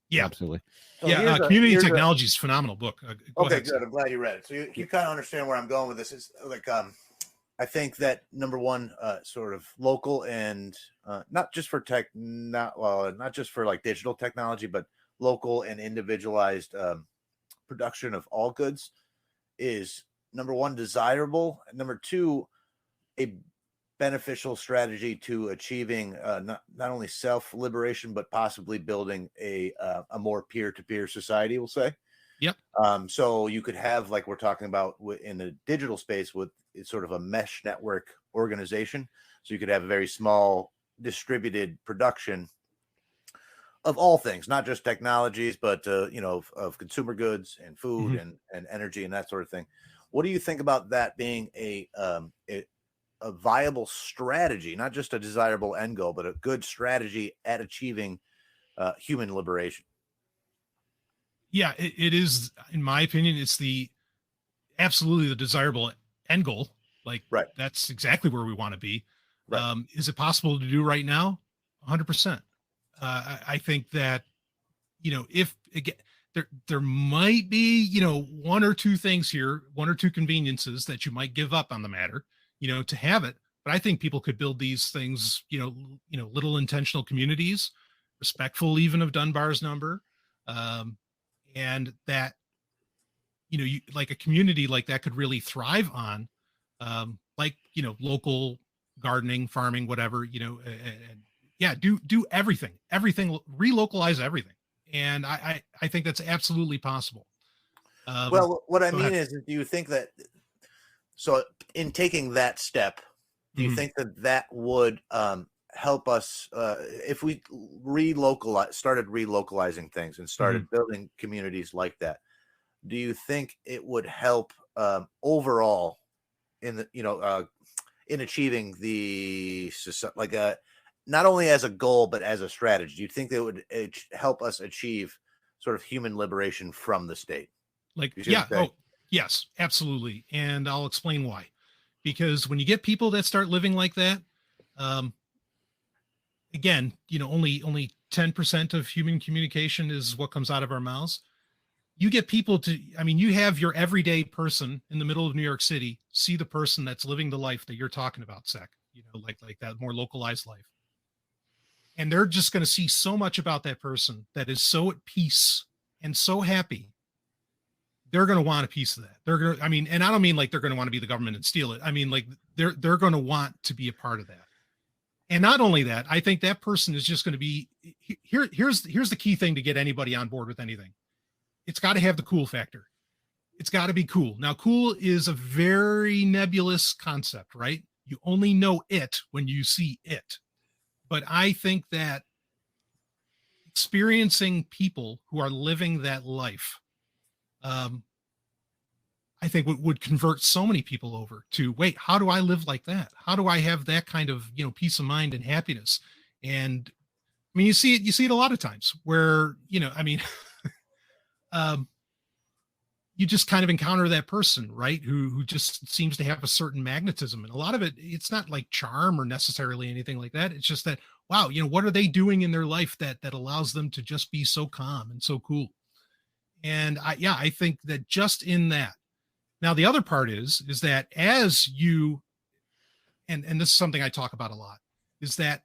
Yeah, absolutely. So Community Technology is a phenomenal book. Okay, good. I'm glad you read it. So you kind of understand where I'm going with this. Is like I think that number one, sort of local and not just for tech, not just for like digital technology, but local and individualized production of all goods is number one, desirable, and number two, a beneficial strategy to achieving not only self-liberation but possibly building a more peer-to-peer society, we'll say. Yep. So you could have, like we're talking about in the digital space, with it's sort of a mesh network organization. So you could have a very small distributed production of all things, not just technologies, but of consumer goods and food and energy and that sort of thing. What do you think about that being a viable strategy, not just a desirable end goal, but a good strategy at achieving human liberation? Yeah, it is, in my opinion, it's absolutely the desirable end goal. Like, right. That's exactly where we want to be. Right. Is it possible to do right now? 100%. I think that, if again, there might be, one or two things here, one or two conveniences that you might give up on the matter, to have it. But I think people could build these things, little intentional communities respectful even of Dunbar's number, and that you like a community like that could really thrive on, like local gardening, farming, whatever, and yeah, do everything, relocalize everything, and I think that's absolutely possible. Well, what I go mean ahead. is, do you think that, so in taking that step, do you Mhm. think that that would help us if we started relocalizing things and started building communities like that? Do you think it would help overall in the in achieving the not only as a goal but as a strategy? Do you think that would help us achieve sort of human liberation from the state? Like, You see what yeah. I'm saying? Oh, yes, absolutely. And I'll explain why. Because when you get people that start living like that, um, again, only 10% of human communication is what comes out of our mouths. You get people to, I mean, you have your everyday person in the middle of New York City see the person that's living the life that you're talking about, Sec, like that more localized life. And they're just going to see so much about that person that is so at peace and so happy. They're going to want a piece of that. They're going to, I mean, and I don't mean like they're going to want to be the government and steal it. I mean, like they're going to want to be a part of that. And not only that, I think that person is just going to be here's the key thing to get anybody on board with anything. It's got to have the cool factor. It's got to be cool. Now, cool is a very nebulous concept, right? You only know it when you see it. But I think that experiencing people who are living that life, I think would convert so many people over to, wait, how do I live like that? How do I have that kind of, peace of mind and happiness? And I mean, you see it a lot of times where, I mean, you just kind of encounter that person, right? Who just seems to have a certain magnetism. And a lot of it's not like charm or necessarily anything like that. It's just that, wow, what are they doing in their life that allows them to just be so calm and so cool? And I think that just in that. Now, the other part is that as you, and this is something I talk about a lot, is that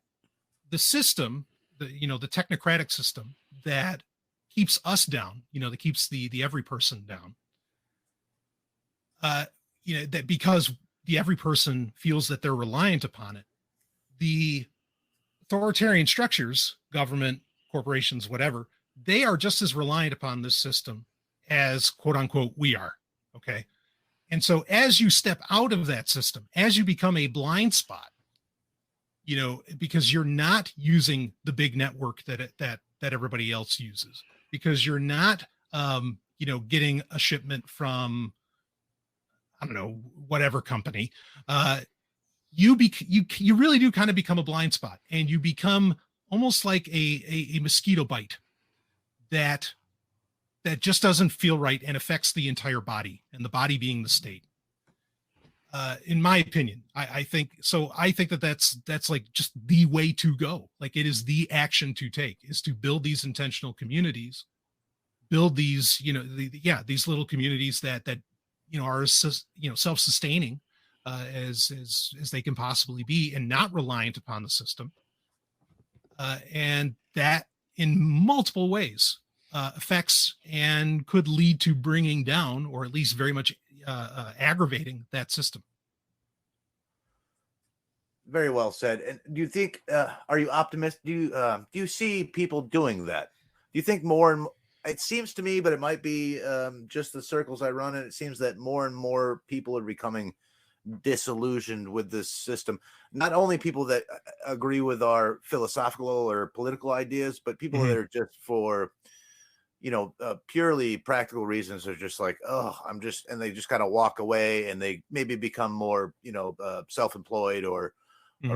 the system, the technocratic system that keeps us down, that keeps the every person down, that because the every person feels that they're reliant upon it, the authoritarian structures, government, corporations, whatever, they are just as reliant upon this system as quote unquote we are. Okay. And so as you step out of that system, as you become a blind spot, because you're not using the big network that everybody else uses, because you're not, getting a shipment from, I don't know, whatever company, you really do kind of become a blind spot, and you become almost like a mosquito bite that just doesn't feel right and affects the entire body, and the body being the state. In my opinion, I think so. I think that's like just the way to go. Like, it is the action to take, is to build these intentional communities, build these, these little communities that are self-sustaining as they can possibly be, and not reliant upon the system. And that in multiple ways affects and could lead to bringing down, or at least very much aggravating, that system. Very well said. And do you think, are you optimistic? Do you see people doing that? Do you think more and more, it seems to me, but it might be just the circles I run in, it seems that more and more people are becoming disillusioned with this system. Not only people that agree with our philosophical or political ideas, but people that are just for, purely practical reasons, are just like, oh, and they just kind of walk away, and they maybe become more, self-employed, or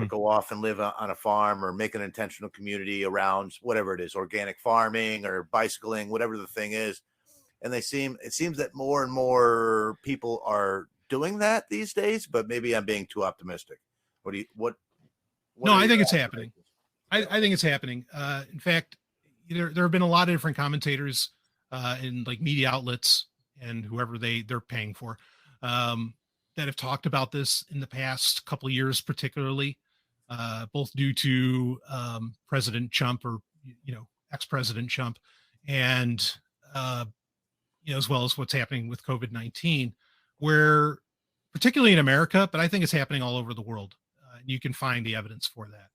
go off and live on a farm, or make an intentional community around whatever it is, organic farming or bicycling, whatever the thing is. And it seems that more and more people are doing that these days, but maybe I'm being too optimistic. No, I think it's happening. I think it's happening. In fact, there have been a lot of different commentators in like media outlets and whoever they're paying for, that have talked about this in the past couple of years, particularly, both due to President Trump, or ex-President Trump, and as well as what's happening with COVID-19, where particularly in America, but I think it's happening all over the world. You can find the evidence for that.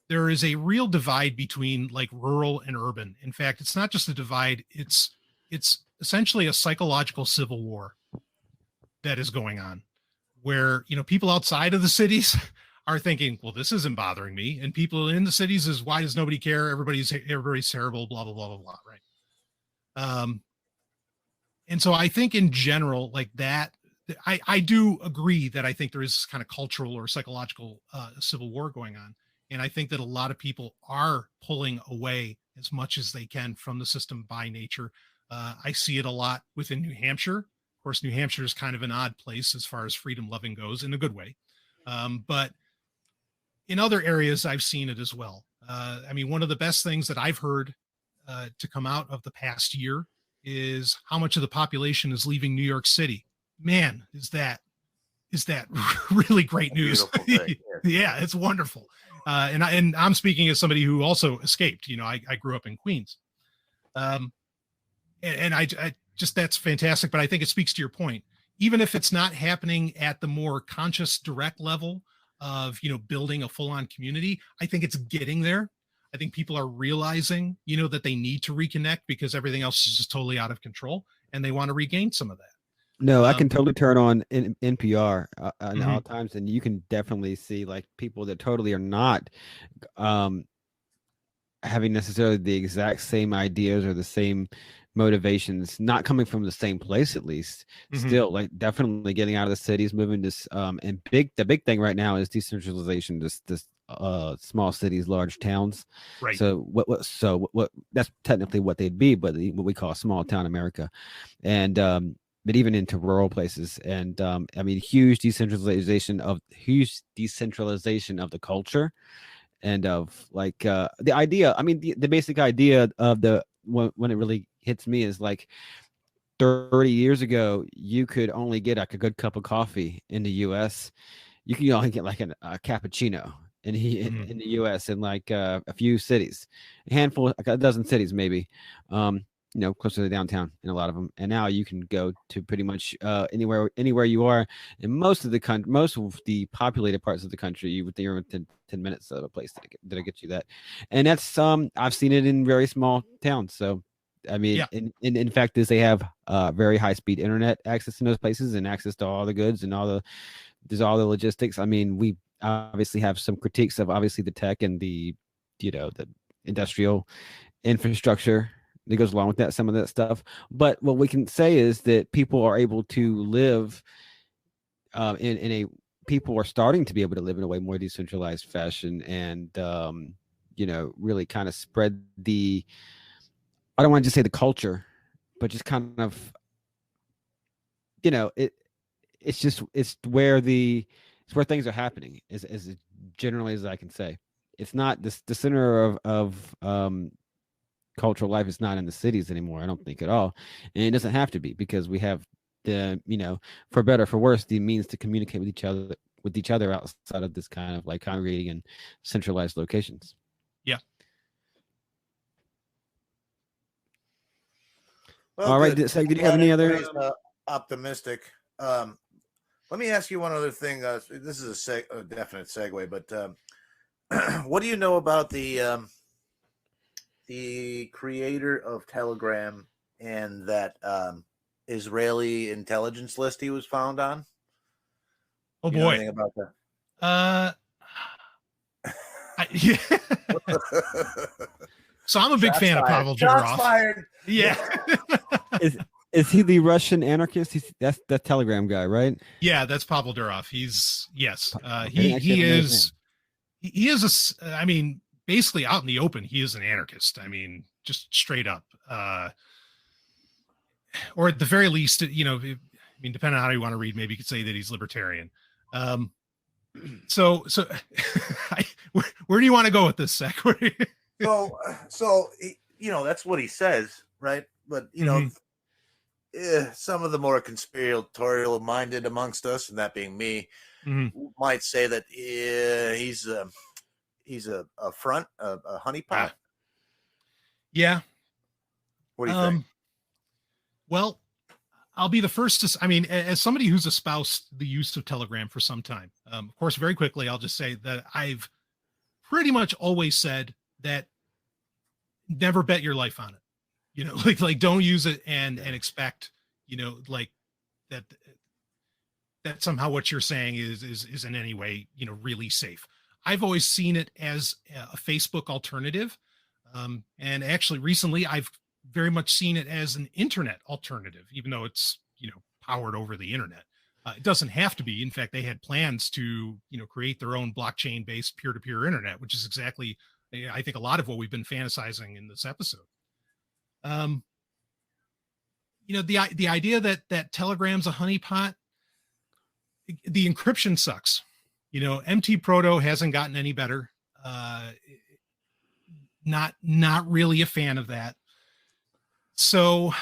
There is a real divide between like rural and urban. In fact, it's not just a divide, it's essentially a psychological civil war that is going on, where people outside of the cities are thinking, well, this isn't bothering me, and people in the cities is, why does nobody care? Everybody's terrible, blah blah blah blah blah, right? And so I think in general, like that, I do agree that I think there is kind of cultural or psychological civil war going on. And I think that a lot of people are pulling away as much as they can from the system by nature. I see it a lot within New Hampshire. Of course, New Hampshire is kind of an odd place as far as freedom loving goes, in a good way. But in other areas, I've seen it as well. I mean, one of the best things that I've heard to come out of the past year is how much of the population is leaving New York City. Man, is that really great news? Yeah, it's wonderful. And I'm speaking as somebody who also escaped. I grew up in Queens, and I just, that's fantastic. But I think it speaks to your point. Even if it's not happening at the more conscious, direct level of building a full-on community, I think it's getting there. I think people are realizing that they need to reconnect because everything else is just totally out of control, and they want to regain some of that. No, I can totally turn on NPR at all times, and you can definitely see like people that totally are not having necessarily the exact same ideas or the same motivations, not coming from the same place, at least. Still, like definitely getting out of the cities, moving to and the big thing right now is decentralization. This small cities, large towns. Right. So what that's technically what they'd be, but what we call small town America, and but even into rural places. And I mean, huge decentralization of the culture and of like the idea. I mean, the basic idea of when it really hits me is like 30 years ago, you could only get like a good cup of coffee in the US. You can only get like a cappuccino in the US in like a few cities, a handful, like a dozen cities maybe. Closer to downtown in a lot of them. And now you can go to pretty much anywhere you are in most of the populated parts of the country. You're within 10 minutes of a place that'll get you that. And that's I've seen it in very small towns. So I mean, in fact, they have very high speed internet access in those places and access to all the goods and there's all the logistics. I mean, we obviously have some critiques of obviously the tech and the industrial infrastructure that goes along with that, some of that stuff. But what we can say is that people are able to live people are starting to be able to live in a way more decentralized fashion and, really kind of spread I don't want to just say the culture, but just kind of, it's where things are happening as generally as I can say. It's not the center of cultural life is not in the cities anymore, I don't think at all. And it doesn't have to be because we have the, for better or for worse, the means to communicate with each other outside of this kind of like congregating in centralized locations. Yeah. Well, all right. So did you have any other optimistic? Let me ask you one other thing. This is a definite segue, but what do you know about the creator of Telegram and that Israeli intelligence list he was found on? Oh boy! You know anything about that? So I'm a big fan of Pavel Durov. Yeah. Is he the Russian anarchist? That's the Telegram guy, right? Yeah, that's Pavel Durov. He's Okay, he is I mean, basically out in the open, he is an anarchist. I mean, just straight up. Or at the very least, depending on how you want to read, maybe you could say that he's libertarian. So where do you want to go with this, Zach? So that's what he says, right? But some of the more conspiratorial minded amongst us, and that being me, might say that he's a front, a honeypot. Yeah. What do you think? Well, I'll be the first to, I mean, as somebody who's espoused the use of Telegram for some time, of course, very quickly, I'll just say that I've pretty much always said that never bet your life on it. You know, like don't use it and expect, you know, like that somehow what you're saying is in any way, you know, really safe. I've always seen it as a Facebook alternative. And actually recently I've very much seen it as an internet alternative, even though it's, you know, powered over the internet. It doesn't have to be. In fact, they had plans to, you know, create their own blockchain based peer-to-peer internet, which is exactly, I think, a lot of what we've been fantasizing in this episode. You know, the idea that Telegram's a honeypot, the encryption sucks. You know, MT Proto hasn't gotten any better. Not really a fan of that. So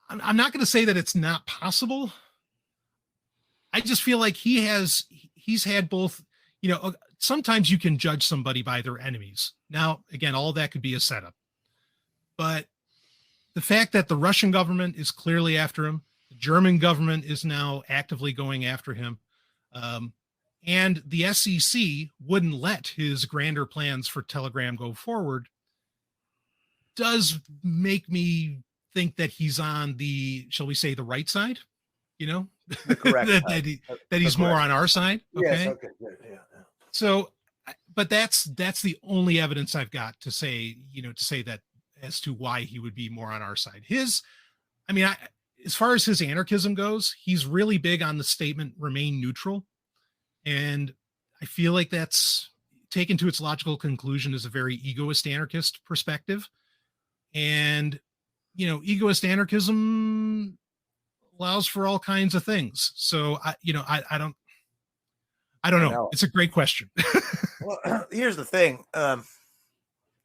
I'm not going to say that it's not possible. I just feel like he's had both, you know, sometimes you can judge somebody by their enemies. Now, again, all of that could be a setup. But the fact that the Russian government is clearly after him, the German government is now actively going after him, and the SEC wouldn't let his grander plans for Telegram go forward, does make me think that he's on the, shall we say, the right side, you know, The correct that he's more on our side. Okay. Yes, okay. Yeah. So, but that's the only evidence I've got to say, you know, to say that as to why he would be more on our side. As far as his anarchism goes, he's really big on the statement, remain neutral. And I feel like that's taken to its logical conclusion is a very egoist anarchist perspective. And, you know, egoist anarchism allows for all kinds of things. So I don't know. It's a great question. Well, here's the thing.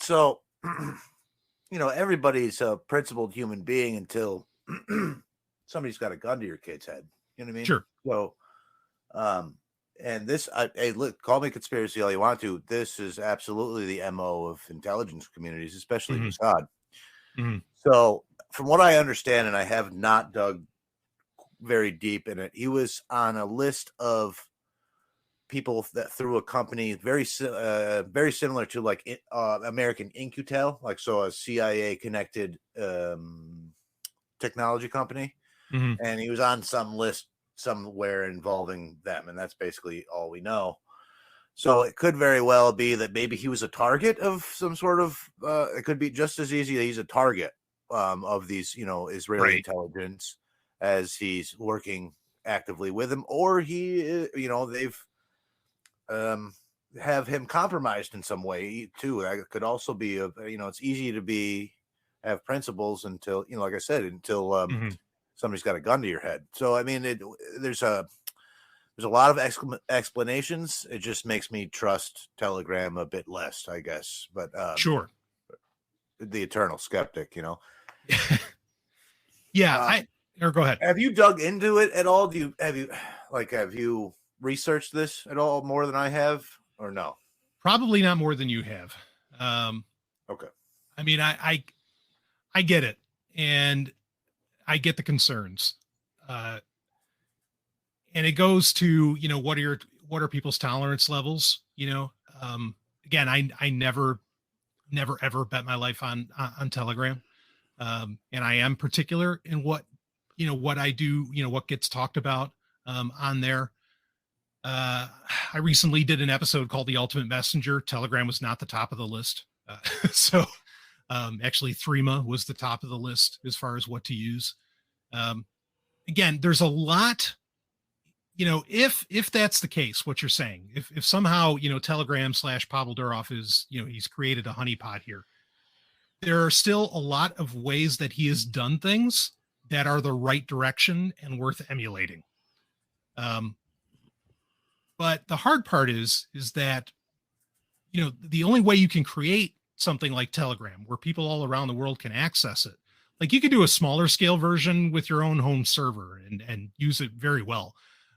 So, you know, everybody's a principled human being until somebody's got a gun to your kid's head. You know what I mean? Sure. So, and this, hey, look, call me conspiracy all you want to. This is absolutely the MO of intelligence communities, especially Mossad. Mm-hmm. So, from what I understand, and I have not dug very deep in it, he was on a list of people that through a company very similar to like American Incutel, like so a CIA connected technology company, and he was on some list somewhere involving them, and that's basically all we know. So it could very well be that maybe he was a target of some sort of it could be just as easy that he's a target of these, you know, Israeli intelligence as he's working actively with him, or he, you know, they've have him compromised in some way too. That could also be you know, it's easy to have principles until, you know, like I said, until somebody's got a gun to your head. So I mean, there's a lot of explanations. It just makes me trust Telegram a bit less, I guess. But sure, the eternal skeptic, you know. Yeah, or go ahead. Have you dug into it at all? Have you researched this at all more than I have, or no? Probably not more than you have. Okay. I mean, I get it, and I get the concerns, and it goes to, you know, what are people's tolerance levels? You know, again, I never ever bet my life on Telegram, and I am particular in what I do, you know, what gets talked about on there. I recently did an episode called The Ultimate Messenger. Telegram was not the top of the list. So actually Threema was the top of the list as far as what to use. Again, there's a lot, you know, if that's the case, what you're saying, if somehow, you know, Telegram / Pavel Durov is, you know, he's created a honeypot here, there are still a lot of ways that he has done things that are the right direction and worth emulating. But the hard part is that, you know, the only way you can create something like Telegram where people all around the world can access it, like you could do a smaller scale version with your own home server and use it very well.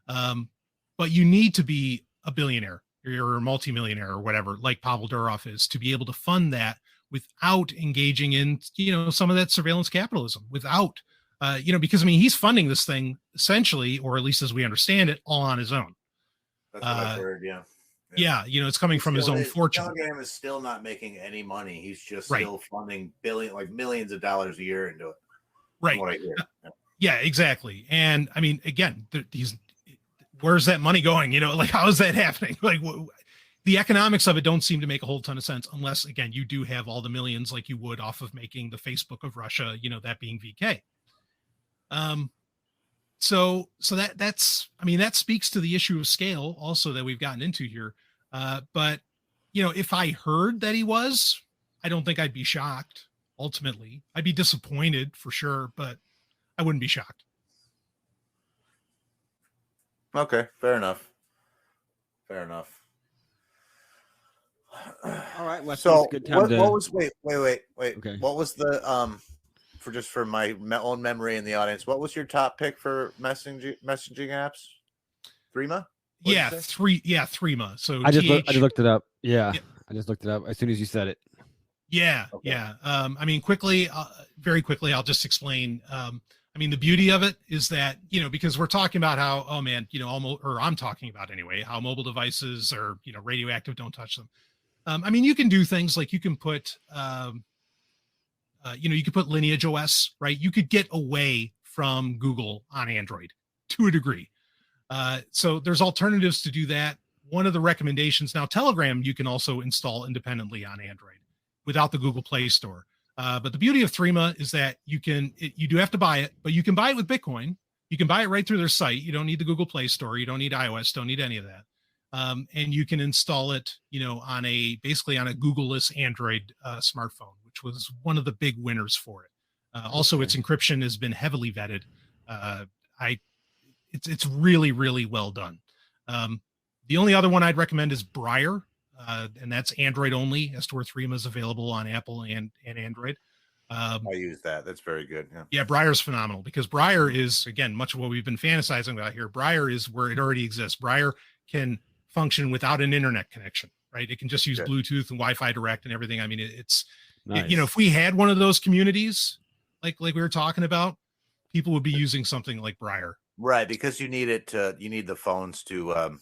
But you need to be a billionaire or a multimillionaire or whatever, like Pavel Durov is, to be able to fund that without engaging in, some of that surveillance capitalism, without, because I mean, he's funding this thing essentially, or at least as we understand it, all on his own. That's what I've heard. Yeah. Yeah. It's coming from his own fortune. Telegram is still not making any money. He's just Right. still funding millions of dollars a year into it. Right. What I hear. Yeah, exactly. And I mean, again, where's that money going? Like, how is that happening? Like, the economics of it don't seem to make a whole ton of sense unless, again, you do have all the millions like you would off of making the Facebook of Russia, that being VK. So that speaks to the issue of scale also that we've gotten into here. But if I heard that he was, I don't think I'd be shocked. Ultimately, I'd be disappointed for sure, but I wouldn't be shocked. Okay, fair enough. All right. Well, So it's a good time what was wait. Okay. What was the for my own memory in the audience? What was your top pick for messaging apps? Threema? Yeah, Threema. So I just looked it up. Yeah, I just looked it up as soon as you said it. Yeah, Okay. yeah. I mean, very quickly, I'll just explain. I mean, the beauty of it is that, because we're talking about how, oh man, I'm talking about anyway, how mobile devices are, radioactive, don't touch them. I mean, you can do things like you can put, you could put Lineage OS, right? You could get away from Google on Android to a degree. So there's alternatives to do that. One of the recommendations now, Telegram, you can also install independently on Android without the Google Play Store. But the beauty of Threema is that you do have to buy it, but you can buy it with Bitcoin. You can buy it right through their site. You don't need the Google Play Store. You don't need iOS. Don't need any of that. And you can install it, basically on a Google-less Android smartphone, which was one of the big winners for it. Also, its encryption has been heavily vetted. It's really, really well done. The only other one I'd recommend is Briar. And that's Android only, as to where Threema is available on Apple and Android. I use that. That's very good. Yeah, Briar's phenomenal because Briar is, again, much of what we've been fantasizing about here. Briar is where it already exists. Briar can function without an internet connection, right? It can just use Bluetooth and Wi-Fi direct and everything. I mean, it's, Nice. If we had one of those communities, like we were talking about, people would be using something like Briar. Right, because you need the phones to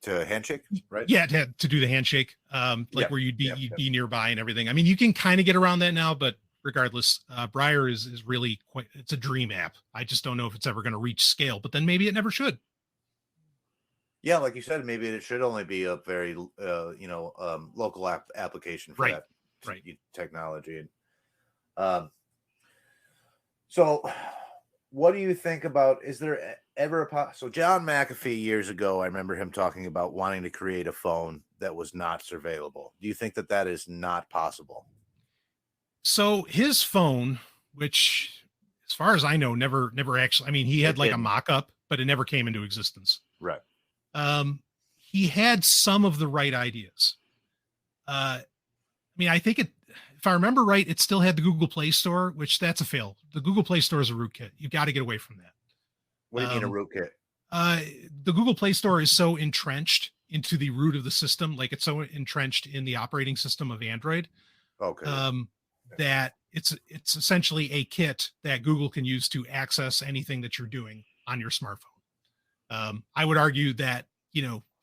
handshake, right? Yeah, to do the handshake, where you'd be nearby and everything. I mean, you can kind of get around that now, but regardless, Briar is really it's a dream app. I just don't know if it's ever going to reach scale, but then maybe it never should. Yeah, like you said, maybe it should only be a very local application for that technology. And so what do you think about, is there ever so John McAfee years ago, I remember him talking about wanting to create a phone that was not surveillable. Do you think that is not possible? So his phone, which as far as I know, never actually, I mean, he had like a mock-up, but it never came into existence. Right. He had some of the right ideas. I mean, I think if I remember right, it still had the Google Play Store, which that's a fail. The Google Play Store is a rootkit. You've got to get away from that. What do you mean a rootkit? The Google Play Store is so entrenched into the root of the system, like it's so entrenched in the operating system of Android. Okay. That it's essentially a kit that Google can use to access anything that you're doing on your smartphone. I would argue that,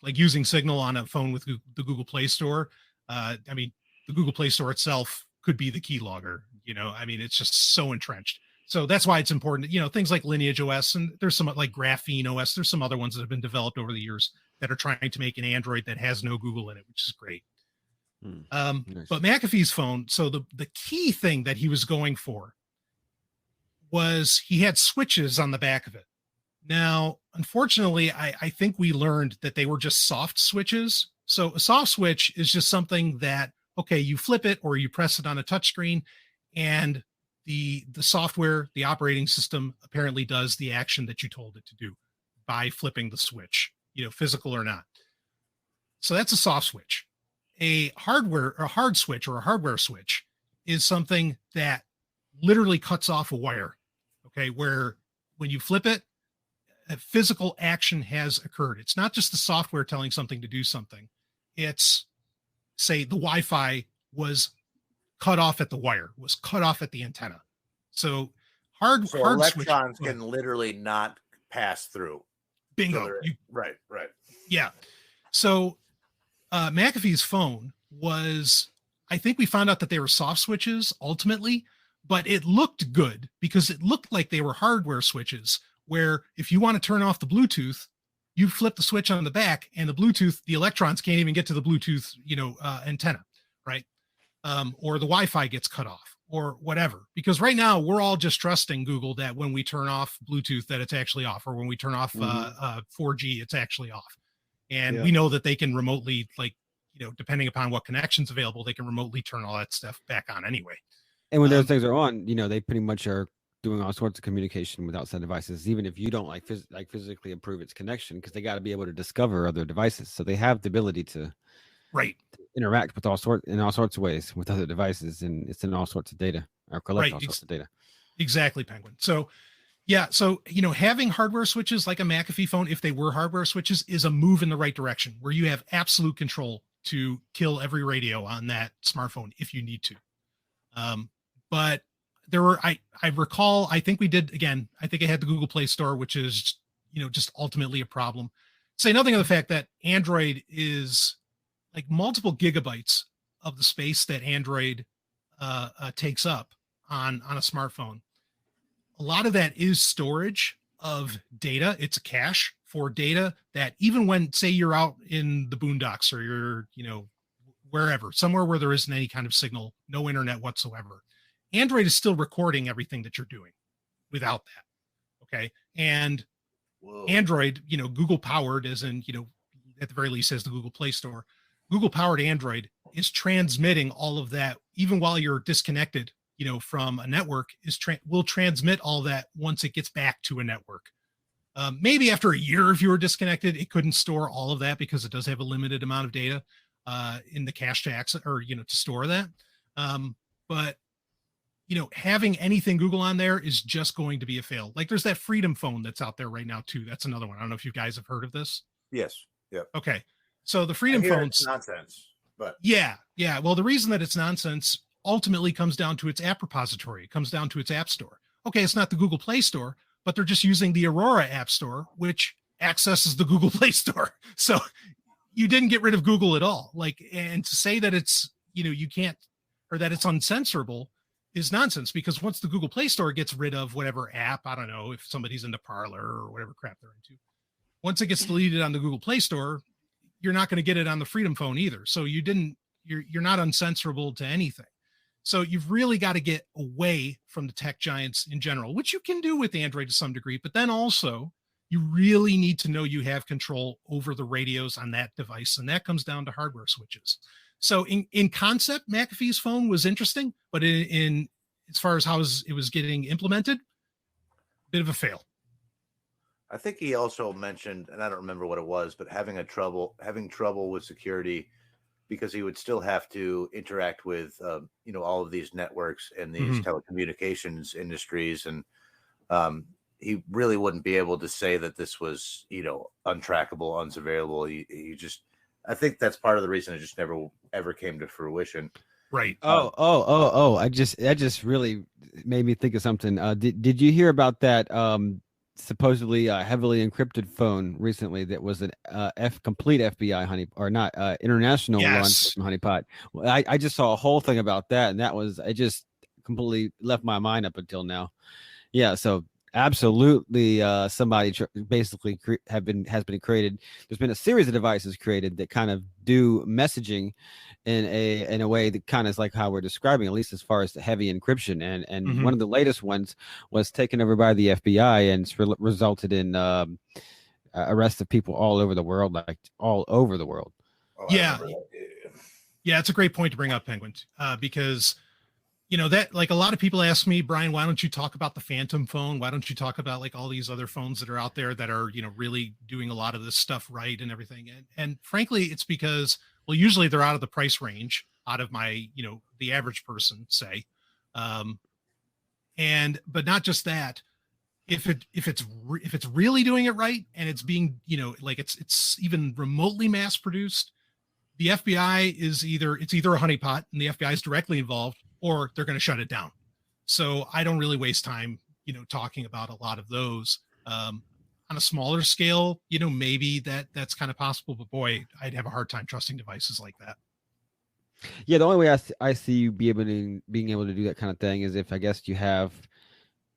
like using Signal on a phone with the Google Play Store, I mean, the Google Play Store itself could be the keylogger, I mean, it's just so entrenched. So that's why it's important, things like Lineage OS, and there's some like Graphene OS. There's some other ones that have been developed over the years that are trying to make an Android that has no Google in it, which is great. Nice. But McAfee's phone, so the key thing that he was going for was he had switches on the back of it. Now, unfortunately, I think we learned that they were just soft switches. So a soft switch is just something that, okay, you flip it or you press it on a touchscreen, and the software, the operating system apparently does the action that you told it to do by flipping the switch, physical or not. So that's a soft switch. A hard switch or a hardware switch is something that literally cuts off a wire. Okay. Where when you flip it, a physical action has occurred. It's not just the software telling something to do something. It's, say, the Wi-Fi was cut off at the wire, was cut off at the antenna. So hard electrons switch, can literally not pass through. Bingo. So right. Yeah. So McAfee's phone was, I think we found out that they were soft switches ultimately, but it looked good because it looked like they were hardware switches where if you want to turn off the Bluetooth, you flip the switch on the back and the Bluetooth, the electrons can't even get to the Bluetooth, antenna, right? Or the Wi-Fi gets cut off or whatever. Because right now we're all just trusting Google that when we turn off Bluetooth, that it's actually off, or when we turn off 4G, it's actually off. And we know that they can remotely, depending upon what connection's available, they can remotely turn all that stuff back on anyway. And when those things are on, they pretty much are doing all sorts of communication with outside devices, even if you don't physically approve its connection, because they got to be able to discover other devices. So they have the ability to interact with all sorts of ways with other devices, and it's in all sorts of data or collect all sorts of data. Exactly, Penguin. So having hardware switches like a McAfee phone, if they were hardware switches, is a move in the right direction where you have absolute control to kill every radio on that smartphone if you need to. But there were, I recall, I think we did, again, I think I had the Google Play Store, which is, just ultimately a problem. Say nothing of the fact that Android is like multiple gigabytes of the space that Android takes up on a smartphone. A lot of that is storage of data. It's a cache for data that even when, say, you're out in the boondocks or you're, wherever, somewhere where there isn't any kind of signal, no internet whatsoever, Android is still recording everything that you're doing without that. Okay. And Android, Google powered, as in, at the very least, as the Google Play Store, Google powered Android is transmitting all of that, even while you're disconnected, from a network, will transmit all that once it gets back to a network. Maybe after a year, if you were disconnected, it couldn't store all of that because it does have a limited amount of data in the cache to access or, to store that. But having anything Google on there is just going to be a fail. Like there's that Freedom phone that's out there right now too. That's another one. I don't know if you guys have heard of this. Yes. Yeah. Okay. So the Freedom phone's nonsense, but yeah. Well, the reason that it's nonsense ultimately comes down to its app repository. It comes down to its app store. Okay. It's not the Google Play Store, but they're just using the Aurora app store, which accesses the Google Play Store. So you didn't get rid of Google at all. And to say that it's, you can't, or that it's uncensorable is nonsense, because once the Google Play Store gets rid of whatever app, I don't know if somebody's into Parler or whatever crap they're into, once it gets deleted on the Google Play Store, you're not going to get it on the Freedom phone either. So you're not uncensorable to anything. So you've really got to get away from the tech giants in general, which you can do with Android to some degree, but then also you really need to know you have control over the radios on that device. And that comes down to hardware switches. So in concept, McAfee's phone was interesting, but in as far as how it was getting implemented, bit of a fail. I think he also mentioned, and I don't remember what it was, but having trouble with security, because he would still have to interact with all of these networks and these telecommunications industries, and he really wouldn't be able to say that this was untrackable, unsurveillable. He just, I think that's part of the reason it just never ever came to fruition. Right. That just really made me think of something. Did you hear about that supposedly heavily encrypted phone recently that was an complete FBI honey, or not international law enforcement honeypot? Well, I just saw a whole thing about that, and it just completely left my mind up until now. Yeah, so absolutely, somebody basically has been created. There's been a series of devices created that kind of do messaging in a way that kind of is like how we're describing, at least as far as the heavy encryption. And one of the latest ones was taken over by the FBI, and it's resulted in arrests of people all over the world, Oh, yeah, it's a great point to bring up, Penguin, because that, like, a lot of people ask me, Brian, why don't you talk about the Phantom phone? Why don't you talk about like all these other phones that are out there that are, really doing a lot of this stuff right and everything? And frankly, it's because, well, usually they're out of the price range, out of my, the average person, say. But not just that, if it's really doing it right and it's being, like it's even remotely mass produced, the FBI is either a honeypot and the FBI is directly involved, or they're going to shut it down. So I don't really waste time, talking about a lot of those. On a smaller scale, maybe that's kind of possible, but boy, I'd have a hard time trusting devices like that. Yeah, the only way I see you being able to do that kind of thing is if I guess you have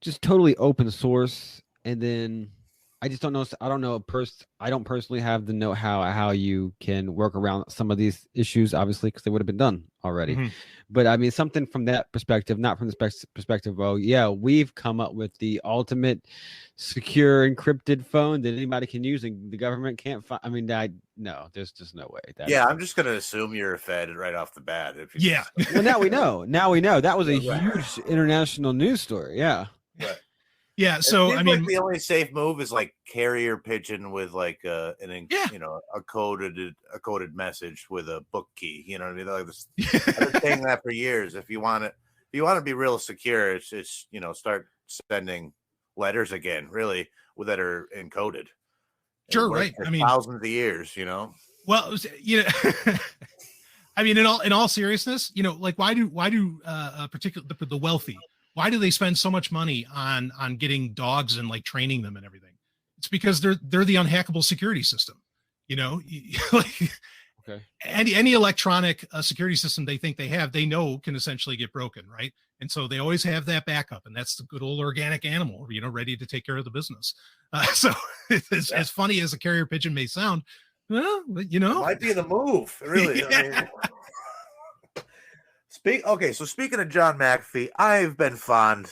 just totally open source, and then I just don't know. I don't know. I don't personally have the know-how how you can work around some of these issues, obviously, because they would have been done already. Mm-hmm. But I mean, something from that perspective, not from the perspective. Oh, yeah, we've come up with the ultimate secure encrypted phone that anybody can use, and the government can't find. I mean, no, there's just no way. I'm just gonna assume you're a Fed right off the bat. Well, now we know. That was a huge international news story. Yeah. Right. Yeah, so I mean, the only safe move is like carrier pigeon with like a coded message with a book key. You know what I mean? Like this, I've been saying that for years. If you want to be real secure, it's start sending letters again, really, that are encoded. Sure, right. I mean, thousands of years. Well, I mean, in all seriousness, like why do particularly the wealthy? Why do they spend so much money on getting dogs and like training them and everything? It's because they're the unhackable security system, like okay. Any electronic security system they think they know can essentially get broken, right? And so they always have that backup, and that's the good old organic animal, ready to take care of the business. So as funny as a carrier pigeon may sound, well, it might be the move, really. Yeah. So speaking of John McAfee, I've been fond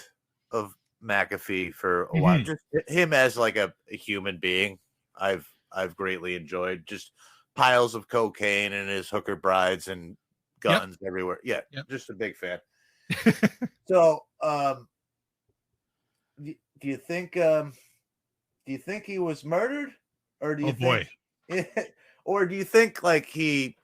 of McAfee for a while. Just him as like a human being, I've greatly enjoyed. Just piles of cocaine and his hooker brides and guns everywhere. Yeah, just a big fan. So, do you think he was murdered, or do you think? Or do you think like he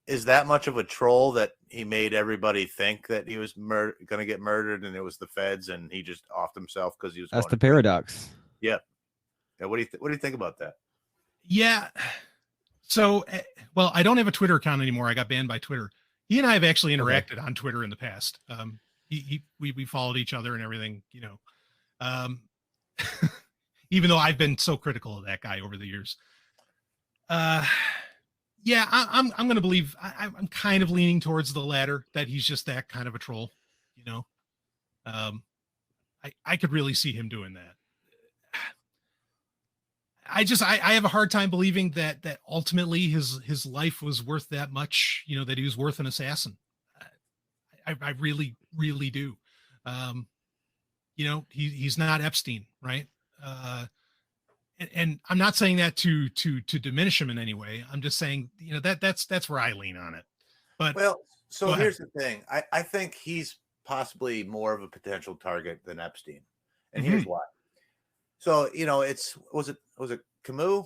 is that much of a troll that he made everybody think that he was going to get murdered and it was the feds and he just offed himself because he was? That's the paradox. Yeah. What do you think about that? Yeah. So, well, I don't have a Twitter account anymore. I got banned by Twitter. He and I have actually interacted on Twitter in the past. We followed each other and everything, even though I've been so critical of that guy over the years. Yeah, I'm going to believe I'm kind of leaning towards the latter, that he's just that kind of a troll, I could really see him doing that. I have a hard time believing that ultimately his life was worth that much, that he was worth an assassin. I really, really do. He's not Epstein, right? And I'm not saying that to diminish him in any way. I'm just saying, that's where I lean on it. But so here's the thing. I think he's possibly more of a potential target than Epstein, and here's why. So was it Camus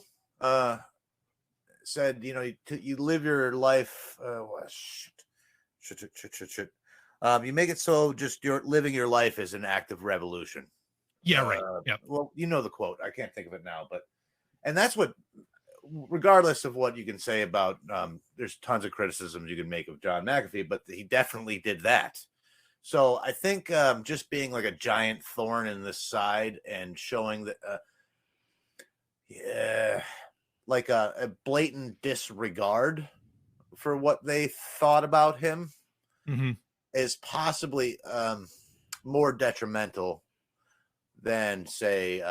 said you live your life. You make it so just you're living your life is an act of revolution. Yeah, right. Yeah. Well, the quote. I can't think of it now, and that's what, regardless of what you can say about, there's tons of criticisms you can make of John McAfee, but he definitely did that. So I think just being like a giant thorn in the side and showing that, like a blatant disregard for what they thought about him is possibly more detrimental than, say,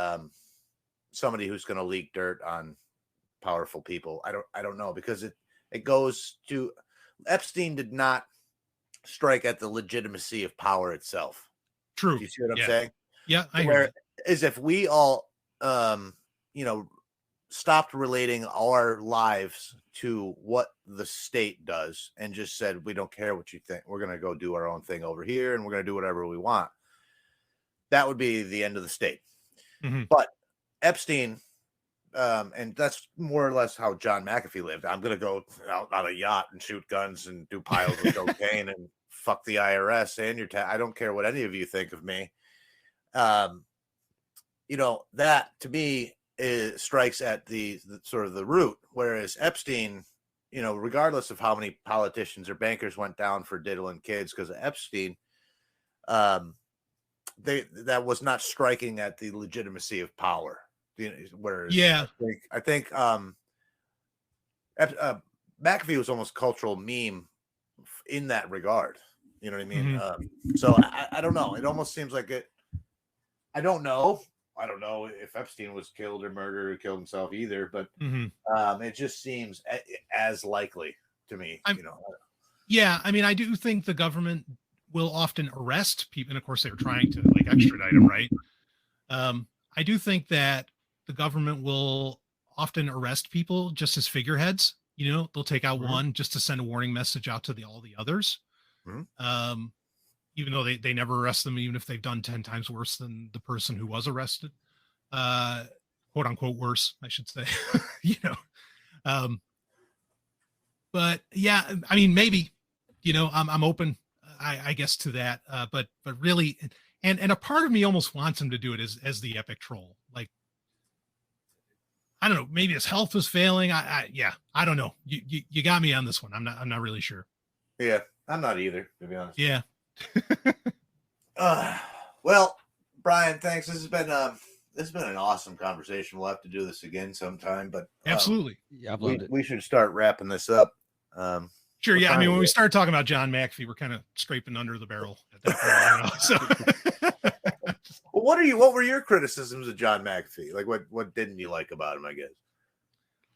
somebody who's going to leak dirt on powerful people. I don't know, because it goes to, Epstein did not strike at the legitimacy of power itself. True. Do you see what I'm saying? Yeah, I hear is if we all stopped relating our lives to what the state does and just said, we don't care what you think, we're going to go do our own thing over here and we're going to do whatever we want, that would be the end of the state. But Epstein, and that's more or less how John McAfee lived. I'm going to go out on a yacht and shoot guns and do piles of cocaine and fuck the IRS and your I don't care what any of you think of me. That to me strikes at the sort of the root, whereas Epstein regardless of how many politicians or bankers went down for diddling kids because of Epstein, that was not striking at the legitimacy of power. Whereas, I think McAfee was almost cultural meme in that regard. You know what I mean? Mm-hmm. So I don't know. It almost seems like it. I don't know if Epstein was killed or murdered or killed himself either, but it just seems as likely to me. Yeah, I mean, I do think the government will often arrest people, and of course, they were trying to like extradite him, right? I do think that the government will often arrest people just as figureheads. They'll take out one just to send a warning message out to all the others. Even though they never arrest them, even if they've done 10 times worse than the person who was arrested, quote unquote worse, I should say. But yeah, I mean, maybe, I'm open, I guess, to that. But really, and a part of me almost wants him to do it as the epic troll. Like, I don't know, maybe his health was failing. I don't know. You got me on this one. I'm not really sure. Yeah, I'm not either, to be honest. Yeah. Well, Brian, thanks. This has been an awesome conversation. We'll have to do this again sometime, but absolutely. Yeah, I've loved it. We should start wrapping this up. Sure. Yeah. I mean, when we started talking about John McAfee, we're kind of scraping under the barrel at that point. So, well, what were your criticisms of John McAfee? Like, what didn't you like about him, I guess?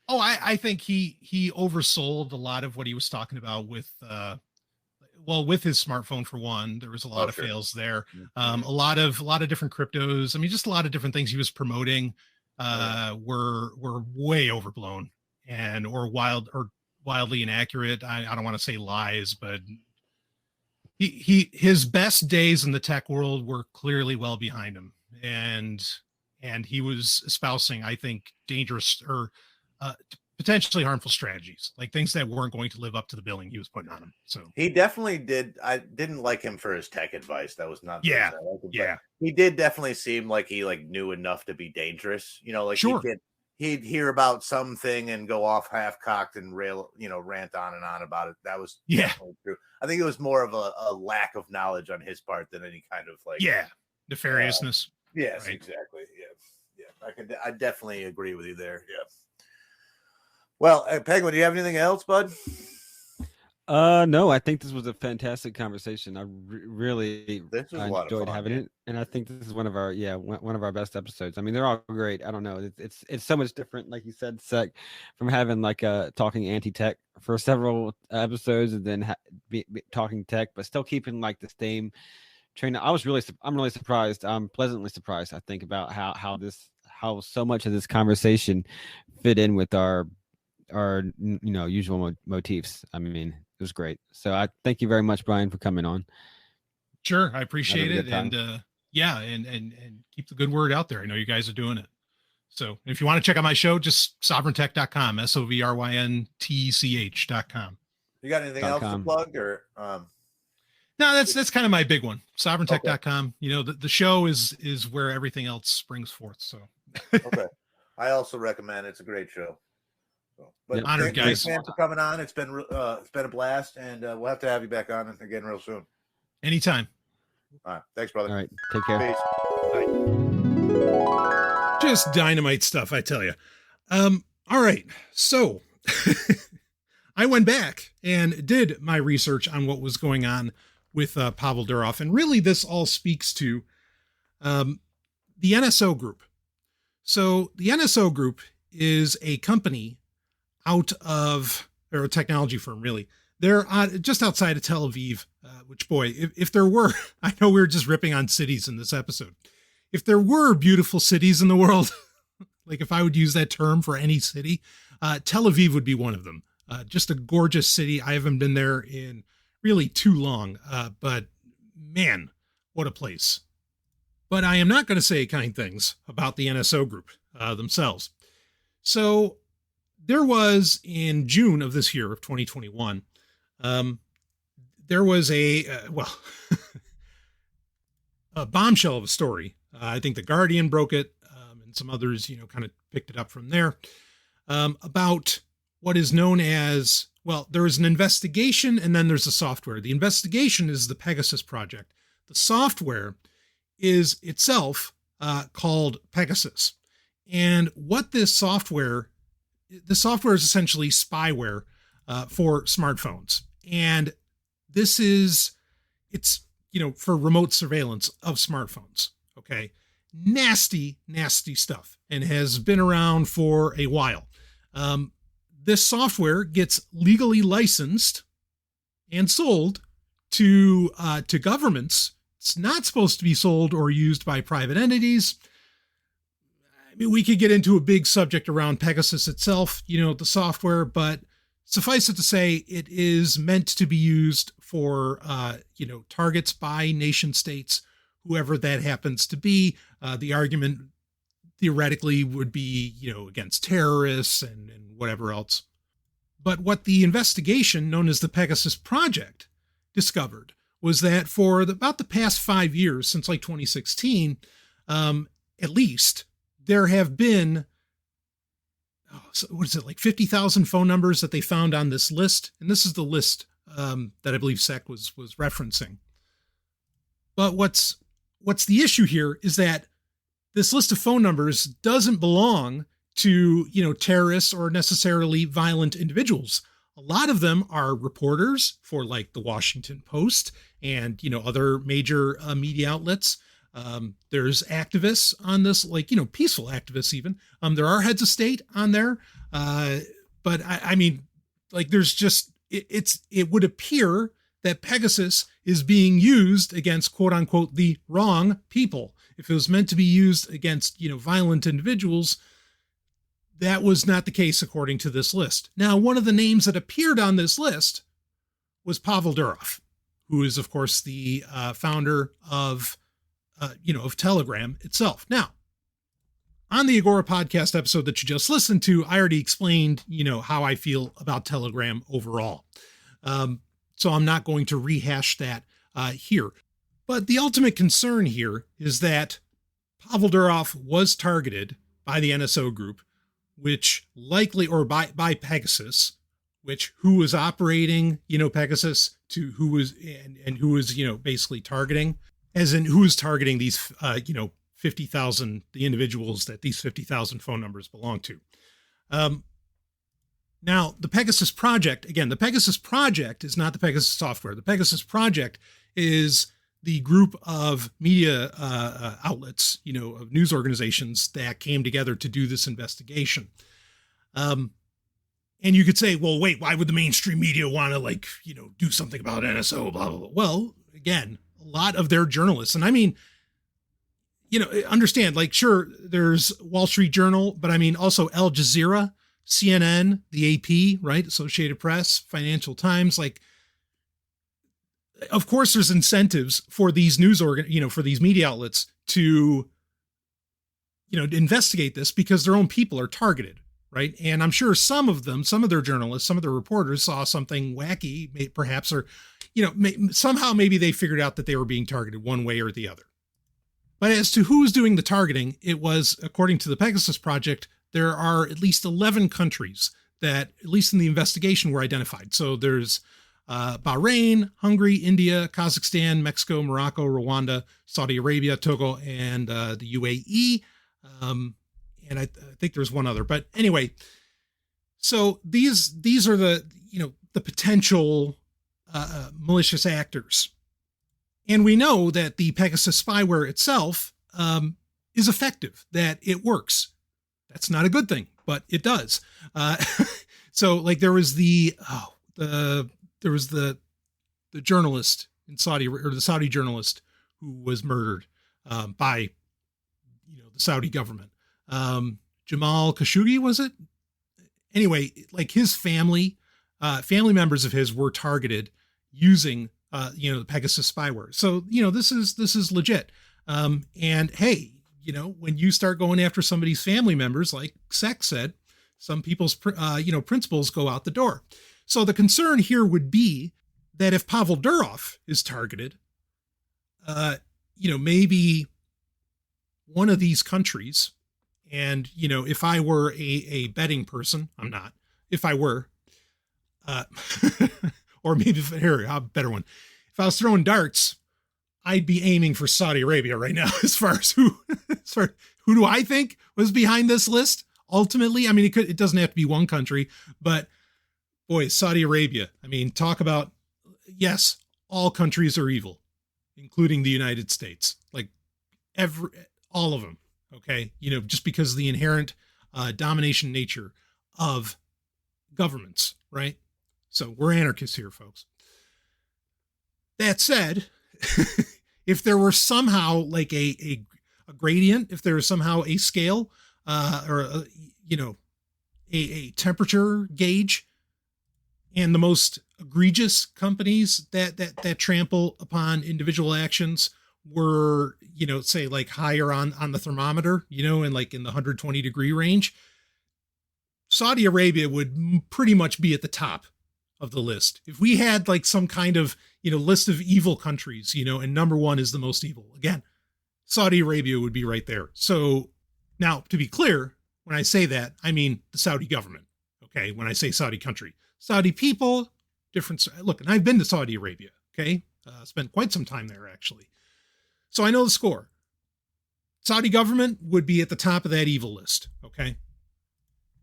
Oh, I think he oversold a lot of what he was talking about with his smartphone, for one. There was a lot of fails there. A lot of different cryptos. I mean, just a lot of different things he was promoting were way overblown or wildly inaccurate. I don't want to say lies, but his best days in the tech world were clearly well behind him, and he was espousing, I think, dangerous or potentially harmful strategies, like things that weren't going to live up to the billing he was putting on him. So he definitely did. I didn't like him for his tech advice. That was not. Yeah. He did definitely seem like he knew enough to be dangerous. Sure. He'd hear about something and go off half cocked and rant on and on about it. That was definitely true. I think it was more of a lack of knowledge on his part than any kind of nefariousness. Yes, right. Exactly. Yeah. I definitely agree with you there. Yeah. Well, Penguin, do you have anything else, bud? No, I think this was a fantastic conversation. I really enjoyed having it, and I think this is one of our best episodes. I mean, they're all great. I don't know, it's so much different, like you said, Sec, from having talking anti-tech for several episodes and then talking tech, but still keeping the same train. I'm really surprised. I'm pleasantly surprised, I think, about how so much of this conversation fit in with our usual motifs. I mean, it was great. So I thank you very much, Brian, for coming on. Sure, I appreciate it, and and keep the good word out there. I know you guys are doing it. So if you want to check out my show, just sovryntech.com, SOVRYNTECH.com. You got anything else to plug, or no? That's kind of my big one. Sovryntech.com. The show is where everything else springs forth. So okay, I also recommend. It's a great show. But honored, guys. Thanks for coming on. It's been a blast, and we'll have to have you back on again real soon. Anytime. All right, thanks, brother. All right, take care. Peace. Bye. Just dynamite stuff, I tell you. All right, so I went back and did my research on what was going on with Pavel Durov, and really, this all speaks to the NSO Group. So the NSO Group is a company or a technology firm, really. They're just outside of Tel Aviv, which, boy, if there were, I know we were just ripping on cities in this episode. If there were beautiful cities in the world, like if I would use that term for any city, Tel Aviv would be one of them. Just a gorgeous city. I haven't been there in really too long, but man, what a place. But I am not going to say kind things about the NSO Group themselves. So there was, in June of this year, of 2021, there was a bombshell of a story. I think The Guardian broke it, and some others, kind of picked it up from there, about what is known as, well, there is an investigation and then there's a software. The investigation is the Pegasus project. The software is itself called Pegasus. And what the software is essentially spyware for smartphones. And it's for remote surveillance of smartphones. Okay. Nasty, nasty stuff, and has been around for a while. This software gets legally licensed and sold to governments. It's not supposed to be sold or used by private entities. I mean, we could get into a big subject around Pegasus itself, the software, but suffice it to say, it is meant to be used for, targets by nation states, whoever that happens to be. The argument theoretically would be, against terrorists and whatever else. But what the investigation known as the Pegasus Project discovered was that for about the past 5 years, since like 2016, at least, there have been, 50,000 phone numbers that they found on this list. And this is the list that I believe SEC was referencing. But what's the issue here is that this list of phone numbers doesn't belong to, terrorists or necessarily violent individuals. A lot of them are reporters for like the Washington Post and, other major media outlets. There's activists on this, peaceful activists even. There are heads of state on there. But I mean, there's just, it would appear that Pegasus is being used against quote unquote the wrong people. If it was meant to be used against, violent individuals, that was not the case according to this list. Now, one of the names that appeared on this list was Pavel Durov, who is of course the founder of Telegram itself. Now, on the Agora Podcast episode that you just listened to, I already explained, how I feel about Telegram overall. So I'm not going to rehash that here. But the ultimate concern here is that Pavel Durov was targeted by the NSO group, which likely, or by Pegasus, who was operating, Pegasus to who was, and who was, basically targeting, as in who is targeting these, 50,000, the individuals that these 50,000 phone numbers belong to. Now, the Pegasus Project, again, the Pegasus Project is not the Pegasus software. The Pegasus Project is the group of media outlets, of news organizations that came together to do this investigation. And you could say, well, wait, why would the mainstream media want to do something about NSO, blah, blah, blah. Well, again, a lot of their journalists, and I mean, understand, sure, there's Wall Street Journal, but I mean, also Al Jazeera, CNN, the AP, right? Associated Press, Financial Times, of course, there's incentives for these for these media outlets to, investigate this because their own people are targeted, right? And I'm sure some of their journalists, some of their reporters saw something wacky, perhaps, or, somehow maybe they figured out that they were being targeted one way or the other. But as to who's doing the targeting, it was, according to the Pegasus Project, there are at least 11 countries that, at least in the investigation, were identified. So there's Bahrain, Hungary, India, Kazakhstan, Mexico, Morocco, Rwanda, Saudi Arabia, Togo, and the UAE. And I think there's one other. But anyway, so these are the potential malicious actors. And we know that the Pegasus spyware itself is effective, that it works. That's not a good thing, but it does. So there was the journalist in Saudi, or the Saudi journalist who was murdered by the Saudi government. Jamal Khashoggi, was it? Anyway, his family members of his were targeted using the Pegasus spyware. So, this is legit. And hey, when you start going after somebody's family members, like Sec said, some people's, principles go out the door. So the concern here would be that if Pavel Durov is targeted, maybe one of these countries, and, if I were a betting person, I'm not, if I were, uh, or maybe here, a better one. If I was throwing darts, I'd be aiming for Saudi Arabia right now. As far as who do I think was behind this list? Ultimately, I mean, it doesn't have to be one country, but boy, Saudi Arabia. I mean, talk about, yes, all countries are evil, including the United States, like all of them. Okay. Just because of the inherent domination nature of governments, right? So we're anarchists here, folks. That said, if there were somehow like a gradient, if there was somehow a scale, or a temperature gauge, and the most egregious companies that trample upon individual actions were, say like higher on the thermometer, and like in the 120-degree range, Saudi Arabia would pretty much be at the top of the list. If we had like some kind of, list of evil countries, and number one is the most evil, again, Saudi Arabia would be right there. So now, to be clear, when I say that, I mean the Saudi government. Okay. When I say Saudi country, Saudi people, different. Look, and I've been to Saudi Arabia. Okay. Spent quite some time there, actually. So I know the score. Saudi government would be at the top of that evil list. Okay.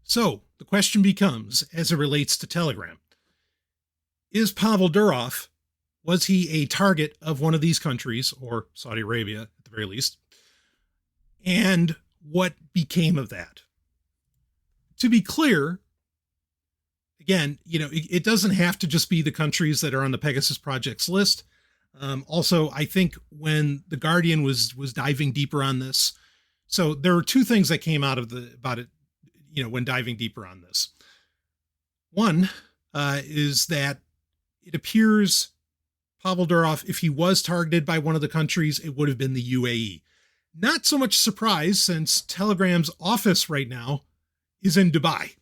So the question becomes, as it relates to Telegram, is Pavel Durov, was he a target of one of these countries, or Saudi Arabia at the very least? And what became of that? To be clear, again, it doesn't have to just be the countries that are on the Pegasus Project's list. Also, I think when The Guardian was diving deeper on this, so there were two things that came out about it, when diving deeper on this. One is that it appears Pavel Durov, if he was targeted by one of the countries, it would have been the UAE. Not so much surprise, since Telegram's office right now is in Dubai,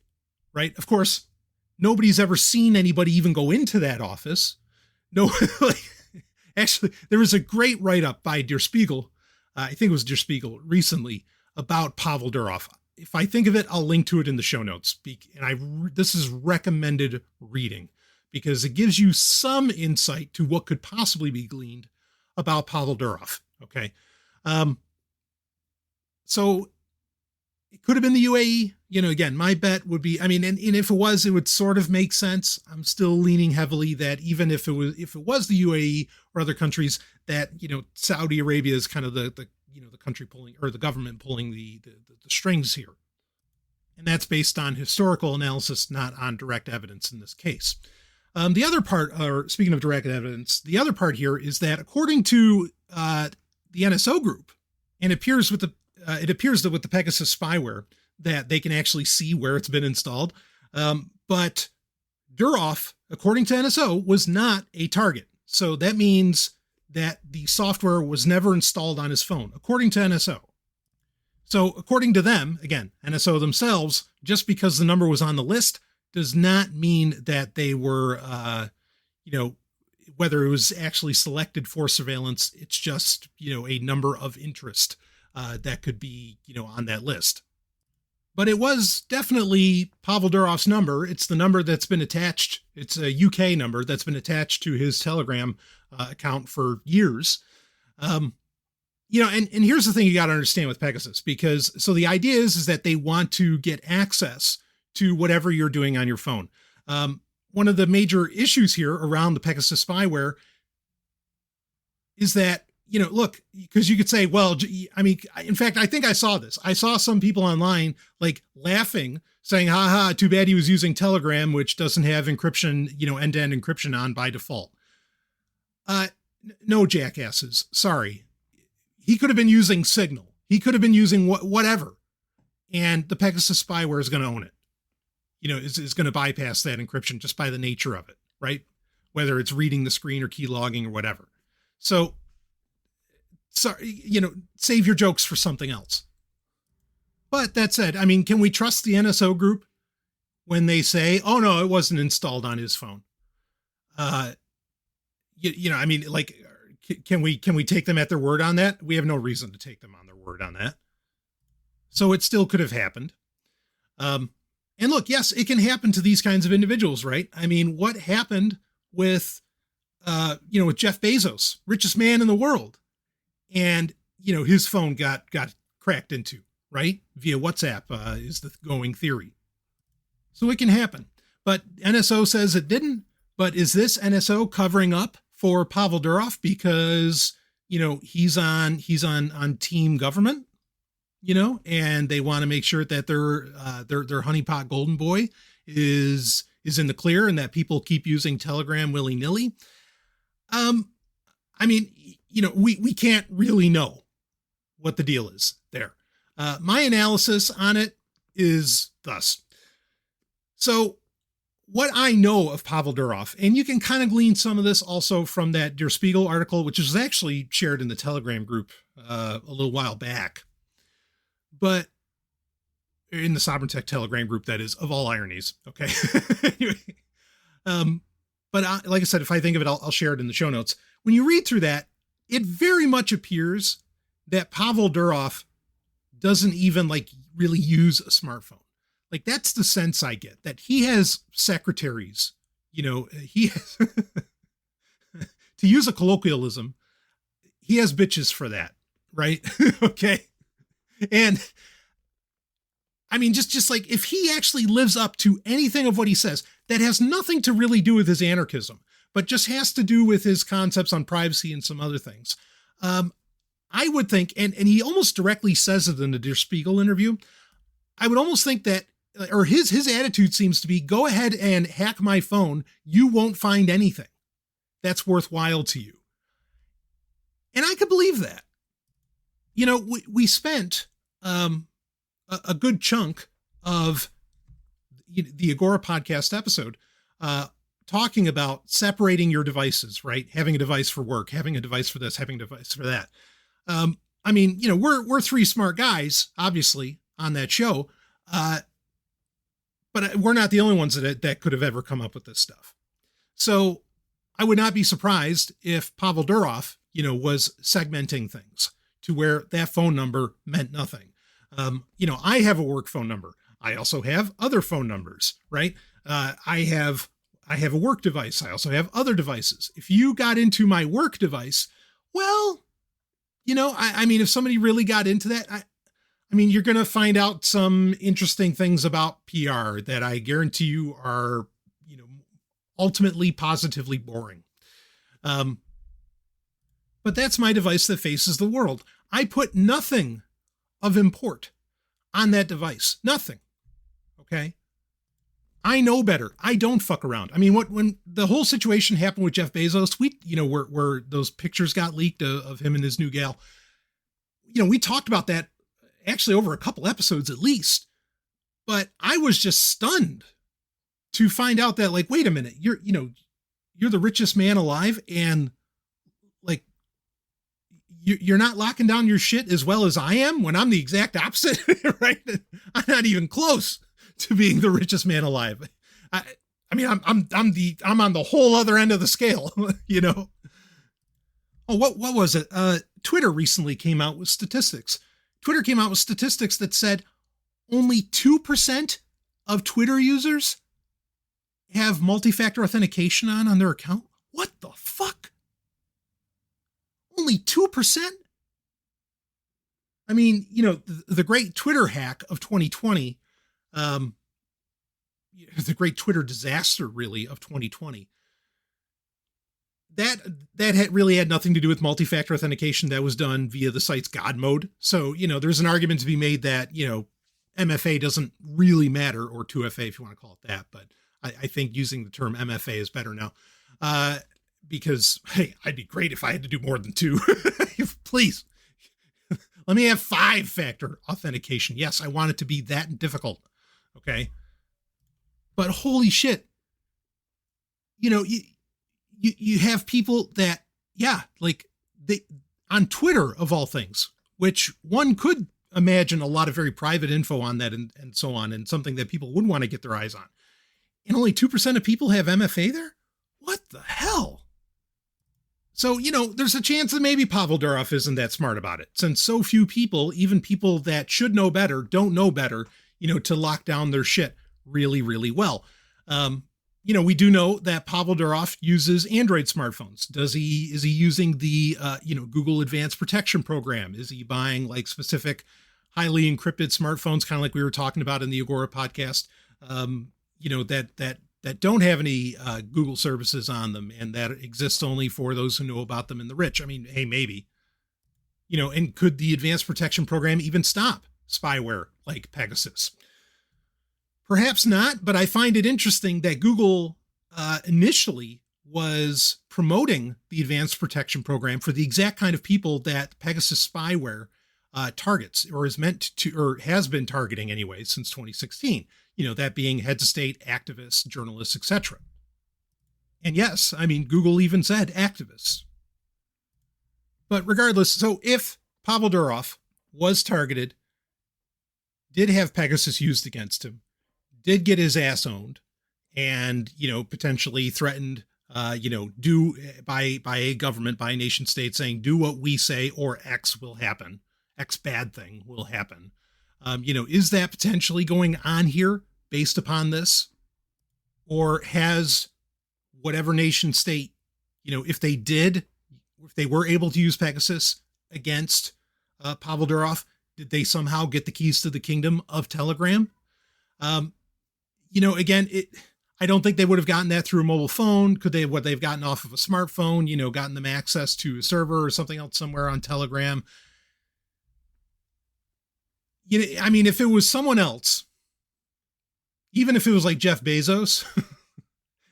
right? Of course, nobody's ever seen anybody even go into that office. No, actually, there was a great write-up by Der Spiegel, I think it was Der Spiegel recently, about Pavel Durov. If I think of it, I'll link to it in the show notes. And this is recommended reading because it gives you some insight to what could possibly be gleaned about Pavel Durov. Okay. So it could have been the UAE. Again, my bet would be, and if it was, it would sort of make sense. I'm still leaning heavily that even if it was the UAE or other countries, that, Saudi Arabia is kind of the country pulling, or the government pulling the strings here. And that's based on historical analysis, not on direct evidence in this case. The other part, or speaking of direct evidence, the other part here is that according to the NSO group, and it appears that with the Pegasus spyware that they can actually see where it's been installed. But Durov, according to NSO, was not a target. So that means that the software was never installed on his phone, according to NSO. So according to them, again, NSO themselves, just because the number was on the list does not mean that they were, whether it was actually selected for surveillance. It's just, a number of interest that could be, on that list. But it was definitely Pavel Durov's number. It's the number that's been attached. It's a UK number that's been attached to his Telegram account for years. And here's the thing you got to understand with Pegasus, so the idea is that they want to get access to whatever you're doing on your phone. One of the major issues here around the Pegasus spyware is that, look, because you could say, well, in fact, I think I saw this. I saw some people online like laughing, saying, haha, too bad he was using Telegram, which doesn't have encryption, end-to-end encryption on by default. No, jackasses. Sorry. He could have been using Signal. He could have been using whatever. And the Pegasus spyware is going to own it. Is going to bypass that encryption just by the nature of it, right? Whether it's reading the screen or key logging or whatever. So, sorry, save your jokes for something else. But that said, can we trust the NSO group when they say, oh no, it wasn't installed on his phone? Can we take them at their word on that? We have no reason to take them on their word on that. So it still could have happened. And look, yes, it can happen to these kinds of individuals, right? I mean, what happened with, with Jeff Bezos, richest man in the world, and his phone got cracked into, right? Via WhatsApp is the going theory. So it can happen, but NSO says it didn't. But is this NSO covering up for Pavel Durov because he's on team government, and they want to make sure that their honeypot golden boy is in the clear and that people keep using Telegram willy-nilly? I mean, we can't really know what the deal is there. My analysis on it is thus. So what I know of Pavel Durov, and you can kind of glean some of this also from that Der Spiegel article, which was actually shared in the Telegram group a little while back, but in the Sovryn Tech Telegram group, that is, of all ironies. Okay. Anyway, but like I said, if I think of it, I'll share it in the show notes. When you read through that, it very much appears that Pavel Durov doesn't even really use a smartphone. That's the sense I get, that he has secretaries, he has, to use a colloquialism, he has bitches for that. Right. Okay. And I mean, just if he actually lives up to anything of what he says, that has nothing to really do with his anarchism, but just has to do with his concepts on privacy and some other things. I would think, and he almost directly says it in the Der Spiegel interview, I would almost think that, or his attitude seems to be, go ahead and hack my phone. You won't find anything that's worthwhile to you. And I could believe that. We spent a good chunk of the Agora podcast episode talking about separating your devices, right? Having a device for work, having a device for this, having a device for that. I mean, we're three smart guys, obviously, on that show. But we're not the only ones that could have ever come up with this stuff. So I would not be surprised if Pavel Durov, was segmenting things to where that phone number meant nothing. I have a work phone number. I also have other phone numbers, right? I have a work device. I also have other devices. If you got into my work device, well, I mean, if somebody really got into that, I mean, you're going to find out some interesting things about PR that I guarantee you are, ultimately positively boring. But that's my device that faces the world. I put nothing of import on that device. Nothing. Okay. I know better. I don't fuck around. I mean, when the whole situation happened with Jeff Bezos, where those pictures got leaked of him and his new gal, we talked about that actually over a couple episodes at least, but I was just stunned to find out that, wait a minute, you're the richest man alive, and you're not locking down your shit as well as I am, when I'm the exact opposite, right? I'm not even close to being the richest man alive. I mean, I'm on the whole other end of the scale, Oh, what was it? Twitter recently came out with statistics. Twitter came out with statistics that said only 2% of Twitter users have multi-factor authentication on their account. What the fuck? Only 2%? I mean, the great Twitter hack of 2020, the great Twitter disaster, really, of 2020, that really had nothing to do with multi-factor authentication. That was done via the site's God mode. So, there's an argument to be made that, MFA doesn't really matter, or 2FA if you want to call it that. But I think using the term MFA is better now. Because, hey, I'd be great if I had to do more than 2. Please, let me have 5-factor authentication. Yes, I want it to be that difficult. Okay. But holy shit, you have people that, they on Twitter of all things, which one could imagine a lot of very private info on that and so on, and something that people would want to get their eyes on. And only 2% of people have MFA there? What the hell? So, there's a chance that maybe Pavel Durov isn't that smart about it, since so few people, even people that should know better, don't know better, to lock down their shit really, really well. We do know that Pavel Durov uses Android smartphones. Is he using the, Google Advanced Protection Program? Is he buying like specific highly encrypted smartphones, kind of like we were talking about in the Agora podcast, that don't have any Google services on them and that exist only for those who know about them and the rich? I mean, hey, maybe, and could the Advanced Protection Program even stop spyware like Pegasus? Perhaps not, but I find it interesting that Google initially was promoting the Advanced Protection Program for the exact kind of people that Pegasus spyware targets, or is meant to, or has been targeting anyway since 2016. That being heads of state, activists, journalists, etc. And yes, I mean, Google even said activists. But regardless, so if Pavel Durov was targeted, did have Pegasus used against him, did get his ass owned, and, potentially threatened, do by a government, by a nation state saying, do what we say or X will happen. X bad thing will happen. Is that potentially going on here based upon this? Or has whatever nation state, if they were able to use Pegasus against Pavel Durov, did they somehow get the keys to the kingdom of Telegram? Again, I don't think they would have gotten that through a mobile phone. Could they, what they've gotten off of a smartphone, gotten them access to a server or something else somewhere on Telegram? If it was someone else, even if it was like Jeff Bezos,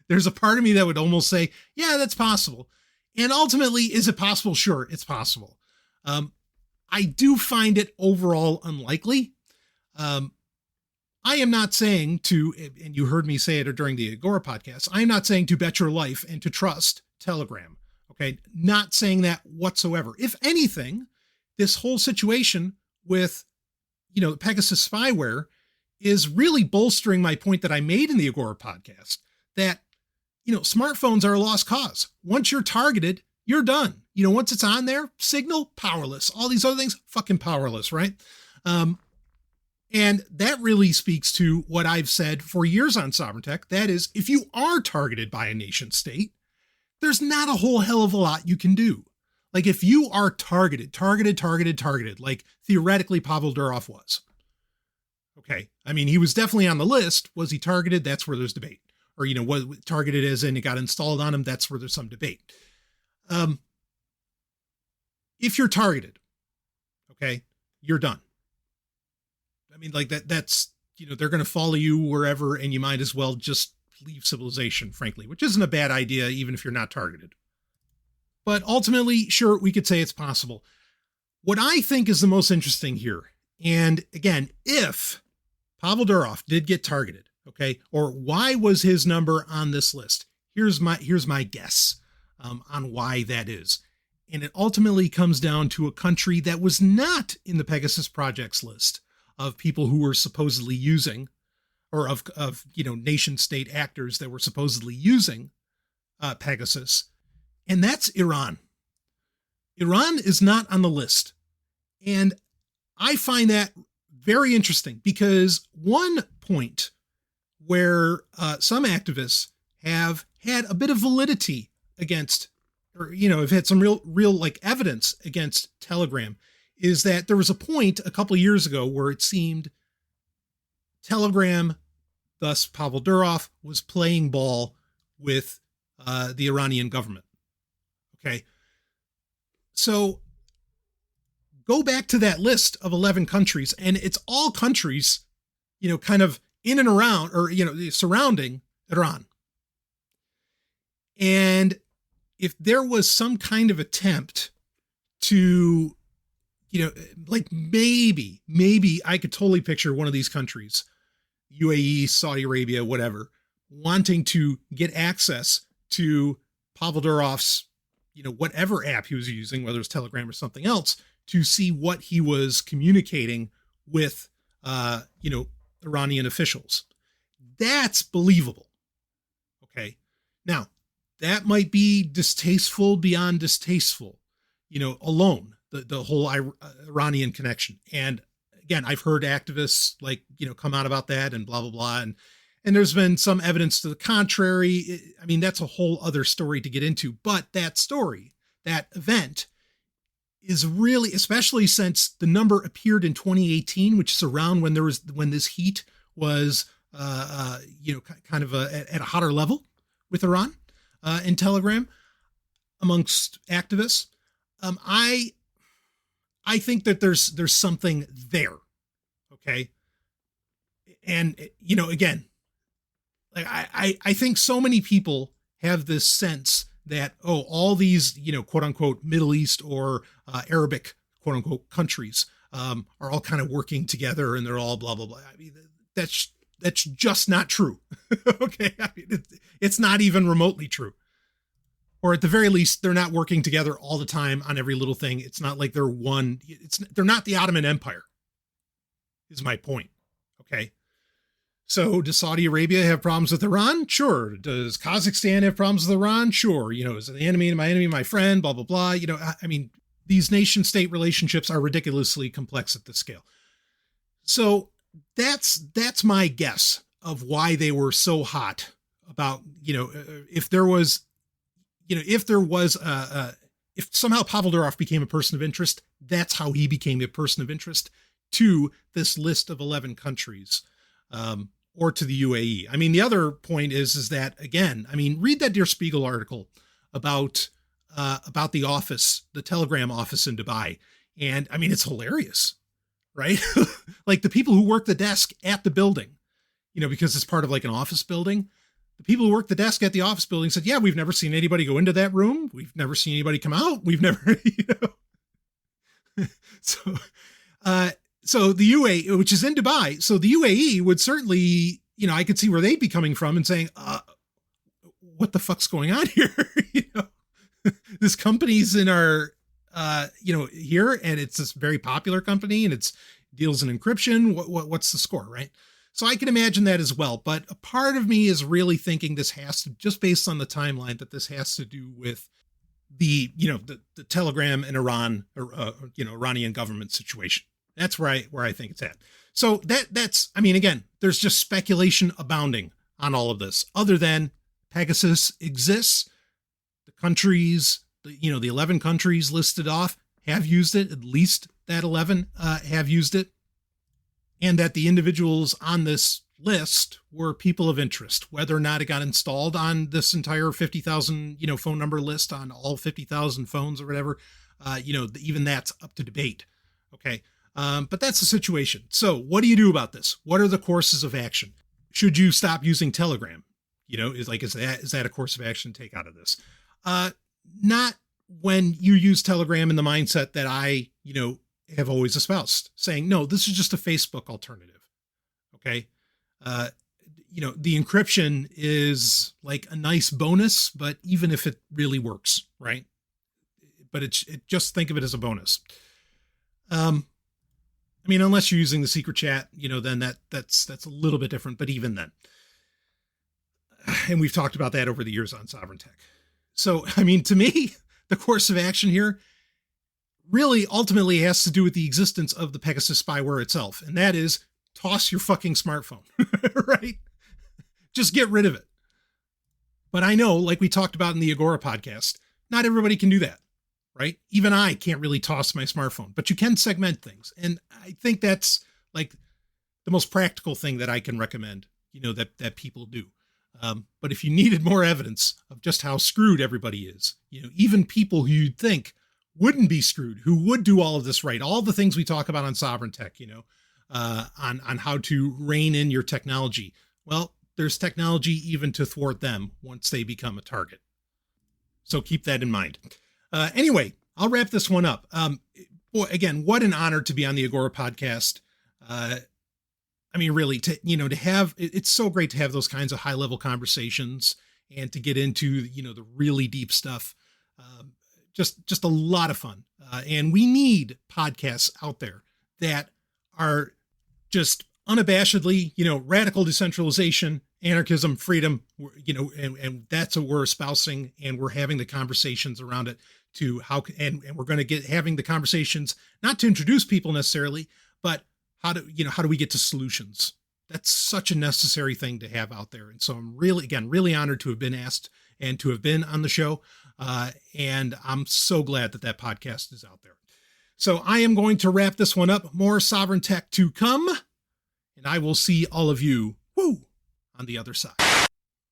there's a part of me that would almost say, yeah, that's possible. And ultimately, is it possible? Sure, it's possible. I do find it overall unlikely. I am not saying to, and you heard me say it during the Agora podcast, I am not saying to bet your life and to trust Telegram. Okay. Not saying that whatsoever. If anything, this whole situation with, the Pegasus spyware is really bolstering my point that I made in the Agora podcast that, smartphones are a lost cause. Once you're targeted, you're done. Once it's on there, Signal, powerless. All these other things, fucking powerless, right? And that really speaks to what I've said for years on Sovryn Tech. That is, if you are targeted by a nation state, there's not a whole hell of a lot you can do. Like if you are targeted, like theoretically Pavel Durov was. Okay. I mean, he was definitely on the list. Was he targeted? That's where there's debate. Or, what targeted as in it got installed on him. That's where there's some debate. If you're targeted, okay, you're done. I mean, like that's, they're going to follow you wherever, and you might as well just leave civilization, frankly, which isn't a bad idea, even if you're not targeted. But ultimately, sure, we could say it's possible. What I think is the most interesting here, and again, if Pavel Durov did get targeted, okay, or why was his number on this list? Here's my guess on why that is. And it ultimately comes down to a country that was not in the Pegasus projects list of people who were supposedly using, or of nation state actors that were supposedly using Pegasus. And that's Iran. Iran is not on the list. And I find that very interesting because one point where some activists have had a bit of validity against, or, have had some real like evidence against Telegram, is that there was a point a couple of years ago where it seemed Telegram, thus Pavel Durov, was playing ball with the Iranian government. Okay. So go back to that list of 11 countries, and it's all countries, kind of in and around, or, surrounding Iran. And if there was some kind of attempt to, like maybe I could totally picture one of these countries, UAE, Saudi Arabia, whatever, wanting to get access to Pavel Durov's, whatever app he was using, whether it's Telegram or something else, to see what he was communicating with, Iranian officials. That's believable. Okay. Now, that might be distasteful beyond distasteful, alone, the whole Iranian connection. And again, I've heard activists come out about that and blah, blah, blah. And And there's been some evidence to the contrary. I mean, that's a whole other story to get into, but that story, that event is really, especially since the number appeared in 2018, which is around when this heat was, kind of at a hotter level with Iran and Telegram amongst activists. I think that there's something there. Okay. And, again, like I think so many people have this sense that, all these, quote unquote, Middle East or Arabic, quote unquote, countries are all kind of working together and they're all blah, blah, blah. I mean, that's just not true. Okay. I mean, it's not even remotely true. Or at the very least, they're not working together all the time on every little thing. It's not like they're they're not the Ottoman Empire, is my point. Okay. So does Saudi Arabia have problems with Iran? Sure. Does Kazakhstan have problems with Iran? Sure. Is the enemy my friend, blah, blah, blah. I mean, these nation state relationships are ridiculously complex at this scale. So that's my guess of why they were so hot about, if somehow Pavel Durov became a person of interest, that's how he became a person of interest to this list of 11 countries. Or to the UAE. I mean, the other point is that, again, I mean, read that Der Spiegel article about the office, the Telegram office in Dubai. And I mean, it's hilarious, right? Like the people who work the desk at the building, because it's part of like an office building. The people who work the desk at the office building said, yeah, we've never seen anybody go into that room. We've never seen anybody come out. We've never, So the UAE, which is in Dubai, so the UAE would certainly, I could see where they'd be coming from and saying, what the fuck's going on here? This company's in our, here, and it's this very popular company and it's deals in encryption. What's the score, right? So I can imagine that as well. But a part of me is really thinking this has to, just based on the timeline, that this has to do with the Telegram and Iran, Iranian government situation. That's where I think it's at. So that's, I mean, again, there's just speculation abounding on all of this, other than Pegasus exists. The countries, the 11 countries listed off have used it. At least that 11 have used it. And that the individuals on this list were people of interest. Whether or not it got installed on this entire 50,000, phone number list on all 50,000 phones or whatever, even that's up to debate. Okay. But that's the situation. So what do you do about this? What are the courses of action? Should you stop using Telegram? Is that a course of action to take out of this? Not when you use Telegram in the mindset that I, have always espoused, saying, no, this is just a Facebook alternative. Okay. The encryption is like a nice bonus, but even if it really works, right? But just think of it as a bonus. I mean, unless you're using the secret chat, then that's a little bit different, but even then. And we've talked about that over the years on Sovryn Tech. So, I mean, to me, the course of action here really ultimately has to do with the existence of the Pegasus spyware itself. And that is toss your fucking smartphone, right? Just get rid of it. But I know, like we talked about in the Agora podcast, not everybody can do that. Right? Even I can't really toss my smartphone, but you can segment things. And I think that's like the most practical thing that I can recommend, that people do. But if you needed more evidence of just how screwed everybody is, even people who you'd think wouldn't be screwed, who would do all of this right, all the things we talk about on Sovryn Tech, on how to rein in your technology. Well, there's technology even to thwart them once they become a target. So keep that in mind. Anyway, I'll wrap this one up. Boy, again, what an honor to be on the Agora podcast. I mean, really, to have, it's so great to have those kinds of high level conversations and to get into, the really deep stuff. Just a lot of fun. And we need podcasts out there that are just unabashedly, radical decentralization, anarchism, freedom, and that's what we're espousing. And we're having the conversations around it to how, and we're going to having the conversations, not to introduce people necessarily, but how do we get to solutions That's such a necessary thing to have out there. And so I'm really honored to have been asked and to have been on the show. And I'm so glad that podcast is out there. So I am going to wrap this one up. More Sovryn Tech to come. And I will see all of you on the other side.